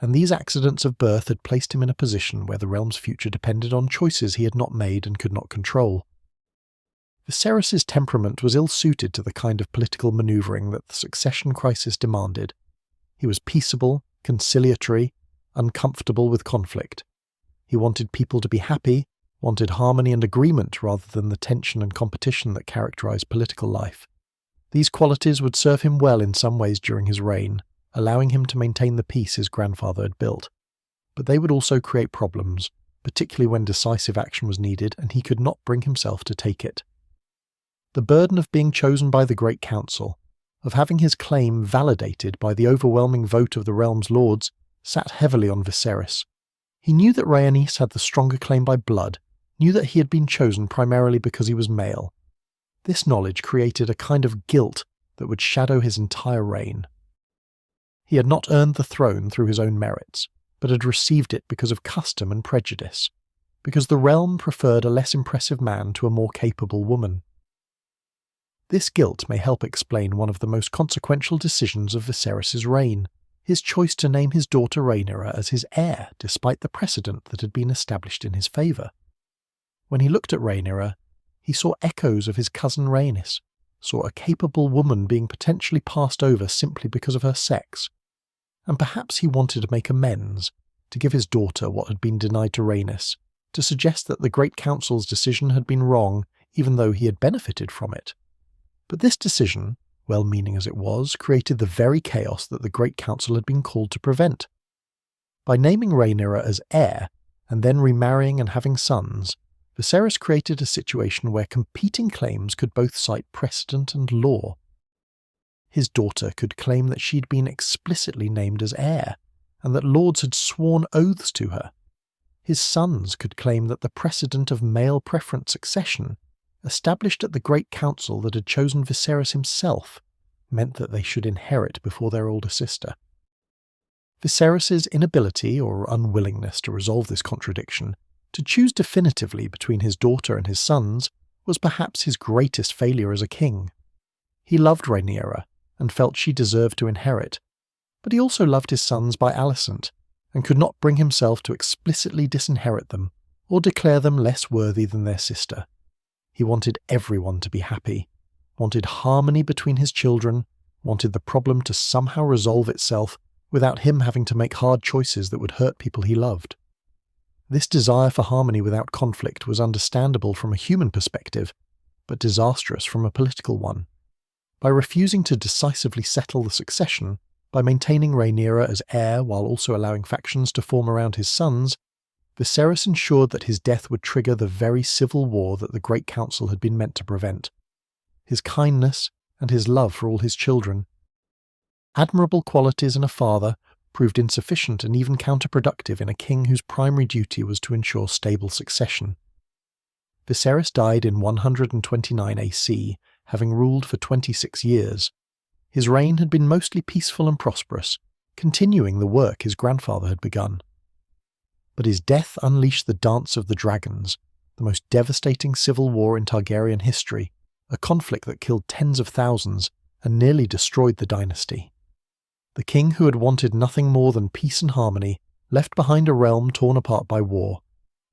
and these accidents of birth had placed him in a position where the realm's future depended on choices he had not made and could not control. Viserys' temperament was ill-suited to the kind of political manoeuvring that the succession crisis demanded. He was peaceable, conciliatory, uncomfortable with conflict. He wanted people to be happy, wanted harmony and agreement rather than the tension and competition that characterized political life. These qualities would serve him well in some ways during his reign, allowing him to maintain the peace his grandfather had built. But they would also create problems, particularly when decisive action was needed and he could not bring himself to take it. The burden of being chosen by the Great Council, of having his claim validated by the overwhelming vote of the realm's lords, sat heavily on Viserys. He knew that Rhaenys had the stronger claim by blood, knew that he had been chosen primarily because he was male. This knowledge created a kind of guilt that would shadow his entire reign. He had not earned the throne through his own merits, but had received it because of custom and prejudice, because the realm preferred a less impressive man to a more capable woman. This guilt may help explain one of the most consequential decisions of Viserys' reign, his choice to name his daughter Rhaenyra as his heir despite the precedent that had been established in his favour. When he looked at Rhaenyra, he saw echoes of his cousin Rhaenys, saw a capable woman being potentially passed over simply because of her sex. And perhaps he wanted to make amends, to give his daughter what had been denied to Rhaenys, to suggest that the Great Council's decision had been wrong even though he had benefited from it. But this decision, well-meaning as it was, created the very chaos that the Great Council had been called to prevent. By naming Rhaenyra as heir, and then remarrying and having sons, Viserys created a situation where competing claims could both cite precedent and law. His daughter could claim that she'd been explicitly named as heir, and that lords had sworn oaths to her. His sons could claim that the precedent of male preference succession, established at the Great Council that had chosen Viserys himself, meant that they should inherit before their older sister. Viserys' inability or unwillingness to resolve this contradiction, to choose definitively between his daughter and his sons, was perhaps his greatest failure as a king. He loved Rhaenyra and felt she deserved to inherit, but he also loved his sons by allicent, and could not bring himself to explicitly disinherit them or declare them less worthy than their sister. He wanted everyone to be happy, wanted harmony between his children, wanted the problem to somehow resolve itself without him having to make hard choices that would hurt people he loved. This desire for harmony without conflict was understandable from a human perspective, but disastrous from a political one. By refusing to decisively settle the succession, by maintaining Rhaenyra as heir while also allowing factions to form around his sons, Viserys ensured that his death would trigger the very civil war that the Great Council had been meant to prevent. His kindness and his love for all his children, admirable qualities in a father, proved insufficient and even counterproductive in a king whose primary duty was to ensure stable succession. Viserys died in 129 AC, having ruled for 26 years. His reign had been mostly peaceful and prosperous, continuing the work his grandfather had begun. But his death unleashed the Dance of the Dragons, the most devastating civil war in Targaryen history, a conflict that killed tens of thousands and nearly destroyed the dynasty. The king who had wanted nothing more than peace and harmony left behind a realm torn apart by war,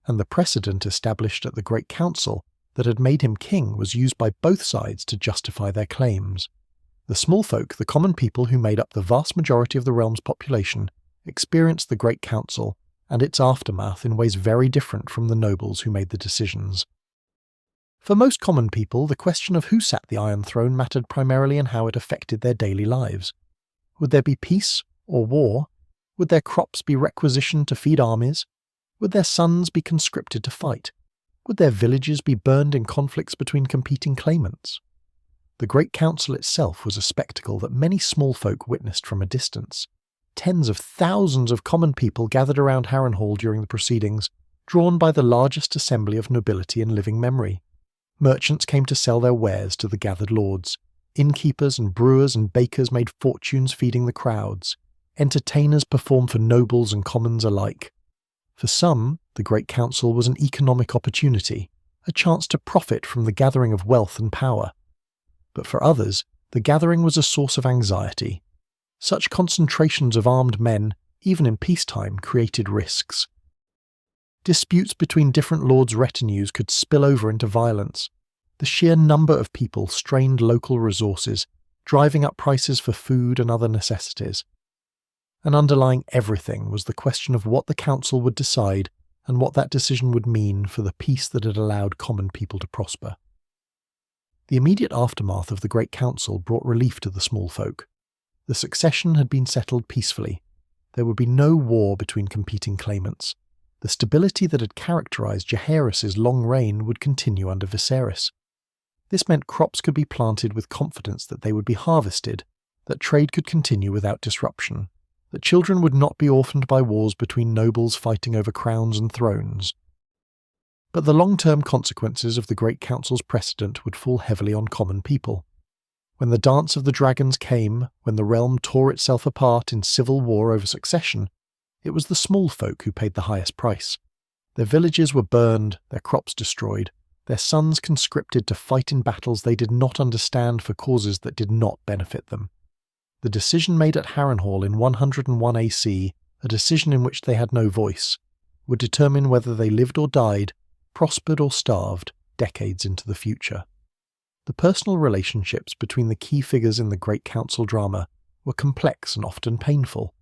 and the precedent established at the Great Council that had made him king was used by both sides to justify their claims. The small folk, the common people who made up the vast majority of the realm's population, experienced the Great Council and its aftermath in ways very different from the nobles who made the decisions. For most common people, the question of who sat the Iron Throne mattered primarily in how it affected their daily lives. Would there be peace or war? Would their crops be requisitioned to feed armies? Would their sons be conscripted to fight? Would their villages be burned in conflicts between competing claimants? The Great Council itself was a spectacle that many small folk witnessed from a distance. Tens of thousands of common people gathered around Harrenhal during the proceedings, drawn by the largest assembly of nobility in living memory. Merchants came to sell their wares to the gathered lords. Innkeepers and brewers and bakers made fortunes feeding the crowds. Entertainers performed for nobles and commons alike. For some, the Great Council was an economic opportunity, a chance to profit from the gathering of wealth and power. But for others, the gathering was a source of anxiety. Such concentrations of armed men, even in peacetime, created risks. Disputes between different lords' retinues could spill over into violence. The sheer number of people strained local resources, driving up prices for food and other necessities. And underlying everything was the question of what the council would decide and what that decision would mean for the peace that had allowed common people to prosper. The immediate aftermath of the Great Council brought relief to the small folk. The succession had been settled peacefully. There would be no war between competing claimants. The stability that had characterized Jaehaerys' long reign would continue under Viserys. This meant crops could be planted with confidence that they would be harvested, that trade could continue without disruption, that children would not be orphaned by wars between nobles fighting over crowns and thrones. But the long-term consequences of the Great Council's precedent would fall heavily on common people. When the Dance of the Dragons came, when the realm tore itself apart in civil war over succession, it was the small folk who paid the highest price. Their villages were burned, their crops destroyed, their sons conscripted to fight in battles they did not understand for causes that did not benefit them. The decision made at Harrenhal in 101 AC, a decision in which they had no voice, would determine whether they lived or died, prospered or starved, decades into the future. The personal relationships between the key figures in the Great Council drama were complex and often painful.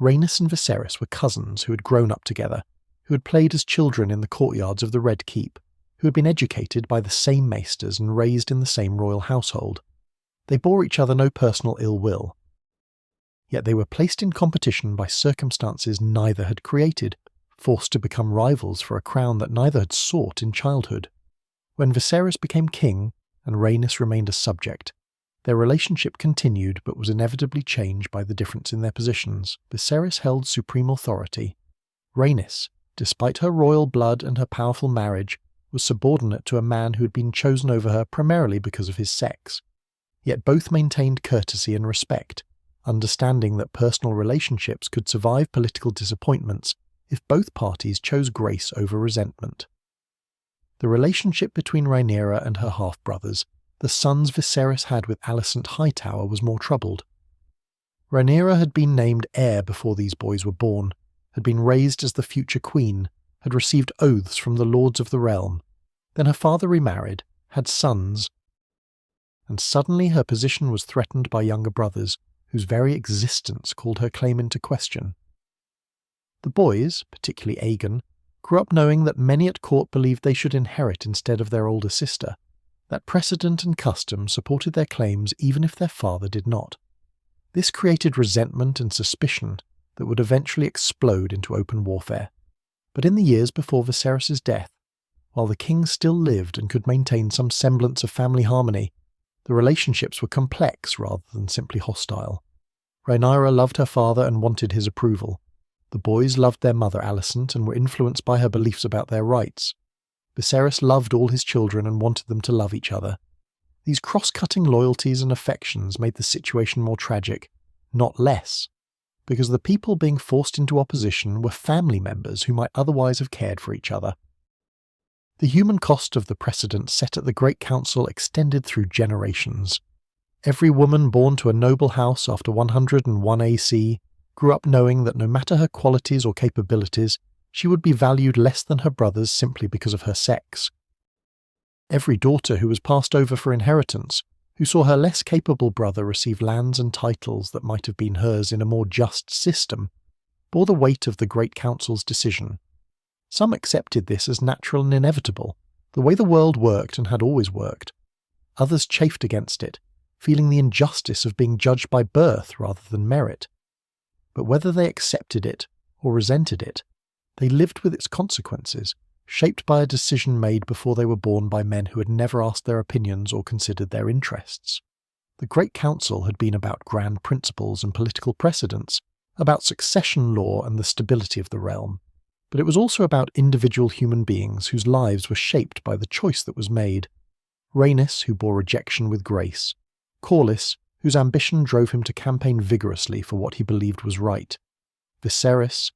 Rhaenys and Viserys were cousins who had grown up together, who had played as children in the courtyards of the Red Keep, who had been educated by the same maesters and raised in the same royal household. They bore each other no personal ill will. Yet they were placed in competition by circumstances neither had created, forced to become rivals for a crown that neither had sought in childhood. When Viserys became king, and Rhaenys remained a subject, their relationship continued but was inevitably changed by the difference in their positions. Viserys held supreme authority. Rhaenys, despite her royal blood and her powerful marriage, was subordinate to a man who had been chosen over her primarily because of his sex. Yet both maintained courtesy and respect, understanding that personal relationships could survive political disappointments if both parties chose grace over resentment. The relationship between Rhaenyra and her half-brothers, the sons Viserys had with Alicent Hightower, was more troubled. Rhaenyra had been named heir before these boys were born, had been raised as the future queen, had received oaths from the lords of the realm. Then her father remarried, had sons, and suddenly her position was threatened by younger brothers, whose very existence called her claim into question. The boys, particularly Aegon, grew up knowing that many at court believed they should inherit instead of their older sister, that precedent and custom supported their claims even if their father did not. This created resentment and suspicion that would eventually explode into open warfare. But in the years before Viserys' death, while the king still lived and could maintain some semblance of family harmony, the relationships were complex rather than simply hostile. Rhaenyra loved her father and wanted his approval. The boys loved their mother Alicent and were influenced by her beliefs about their rights. Viserys loved all his children and wanted them to love each other. These cross-cutting loyalties and affections made the situation more tragic, not less, because the people being forced into opposition were family members who might otherwise have cared for each other. The human cost of the precedent set at the Great Council extended through generations. Every woman born to a noble house after 101 AC grew up knowing that no matter her qualities or capabilities, she would be valued less than her brothers simply because of her sex. Every daughter who was passed over for inheritance, who saw her less capable brother receive lands and titles that might have been hers in a more just system, bore the weight of the Great Council's decision. Some accepted this as natural and inevitable, the way the world worked and had always worked. Others chafed against it, feeling the injustice of being judged by birth rather than merit. But whether they accepted it or resented it, they lived with its consequences, shaped by a decision made before they were born by men who had never asked their opinions or considered their interests. The Great Council had been about grand principles and political precedents, about succession law and the stability of the realm. But it was also about individual human beings whose lives were shaped by the choice that was made. Rhaenys, who bore rejection with grace. Corlys, whose ambition drove him to campaign vigorously for what he believed was right. Viserys,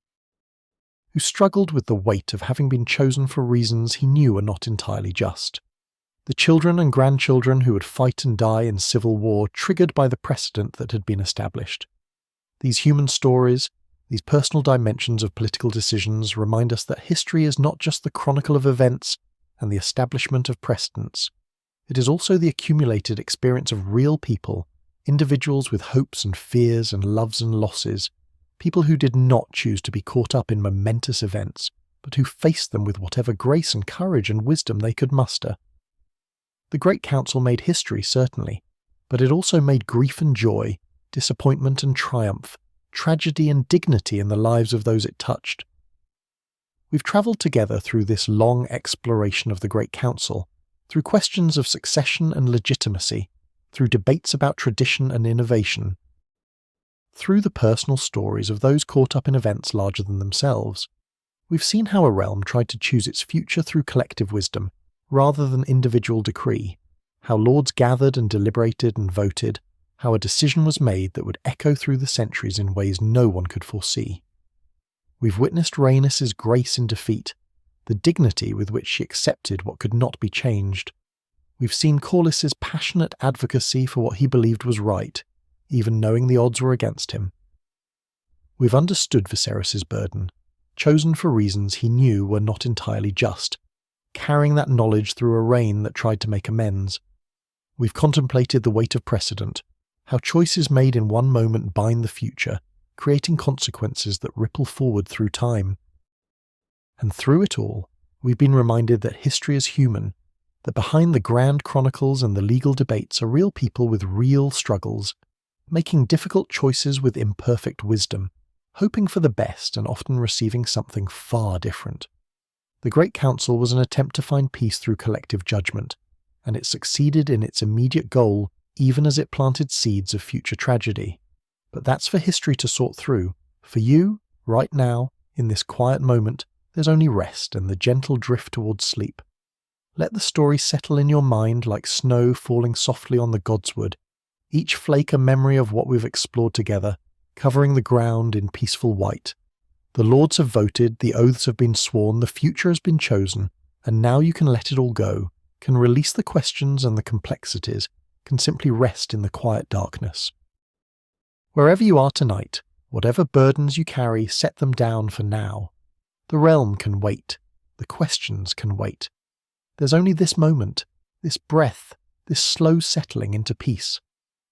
who struggled with the weight of having been chosen for reasons he knew were not entirely just. The children and grandchildren who would fight and die in civil war triggered by the precedent that had been established. These human stories, these personal dimensions of political decisions remind us that history is not just the chronicle of events and the establishment of precedents. It is also the accumulated experience of real people, individuals with hopes and fears and loves and losses, people who did not choose to be caught up in momentous events, but who faced them with whatever grace and courage and wisdom they could muster. The Great Council made history, certainly, but it also made grief and joy, disappointment and triumph, tragedy and dignity in the lives of those it touched. We've travelled together through this long exploration of the Great Council, through questions of succession and legitimacy, through debates about tradition and innovation, through the personal stories of those caught up in events larger than themselves. We've seen how a realm tried to choose its future through collective wisdom, rather than individual decree, how lords gathered and deliberated and voted, how a decision was made that would echo through the centuries in ways no one could foresee. We've witnessed Rhaenys' grace in defeat, the dignity with which she accepted what could not be changed. We've seen Corlys' passionate advocacy for what he believed was right, even knowing the odds were against him. We've understood Viserys' burden, chosen for reasons he knew were not entirely just, carrying that knowledge through a reign that tried to make amends. We've contemplated the weight of precedent, how choices made in one moment bind the future, creating consequences that ripple forward through time. And through it all, we've been reminded that history is human, that behind the grand chronicles and the legal debates are real people with real struggles, making difficult choices with imperfect wisdom, hoping for the best and often receiving something far different. The Great Council was an attempt to find peace through collective judgment, and it succeeded in its immediate goal even as it planted seeds of future tragedy. But that's for history to sort through. For you, right now, in this quiet moment, there's only rest and the gentle drift towards sleep. Let the story settle in your mind like snow falling softly on the godswood, each flake a memory of what we've explored together, covering the ground in peaceful white. The lords have voted, the oaths have been sworn, the future has been chosen, and now you can let it all go, can release the questions and the complexities, can simply rest in the quiet darkness. Wherever you are tonight, whatever burdens you carry, set them down for now. The realm can wait, the questions can wait. There's only this moment, this breath, this slow settling into peace.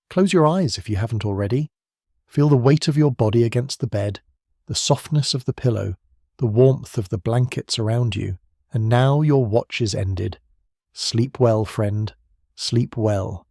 Close your eyes if you haven't already. Feel the weight of your body against the bed, the softness of the pillow, the warmth of the blankets around you, and now your watch is ended. Sleep well, friend. Sleep well.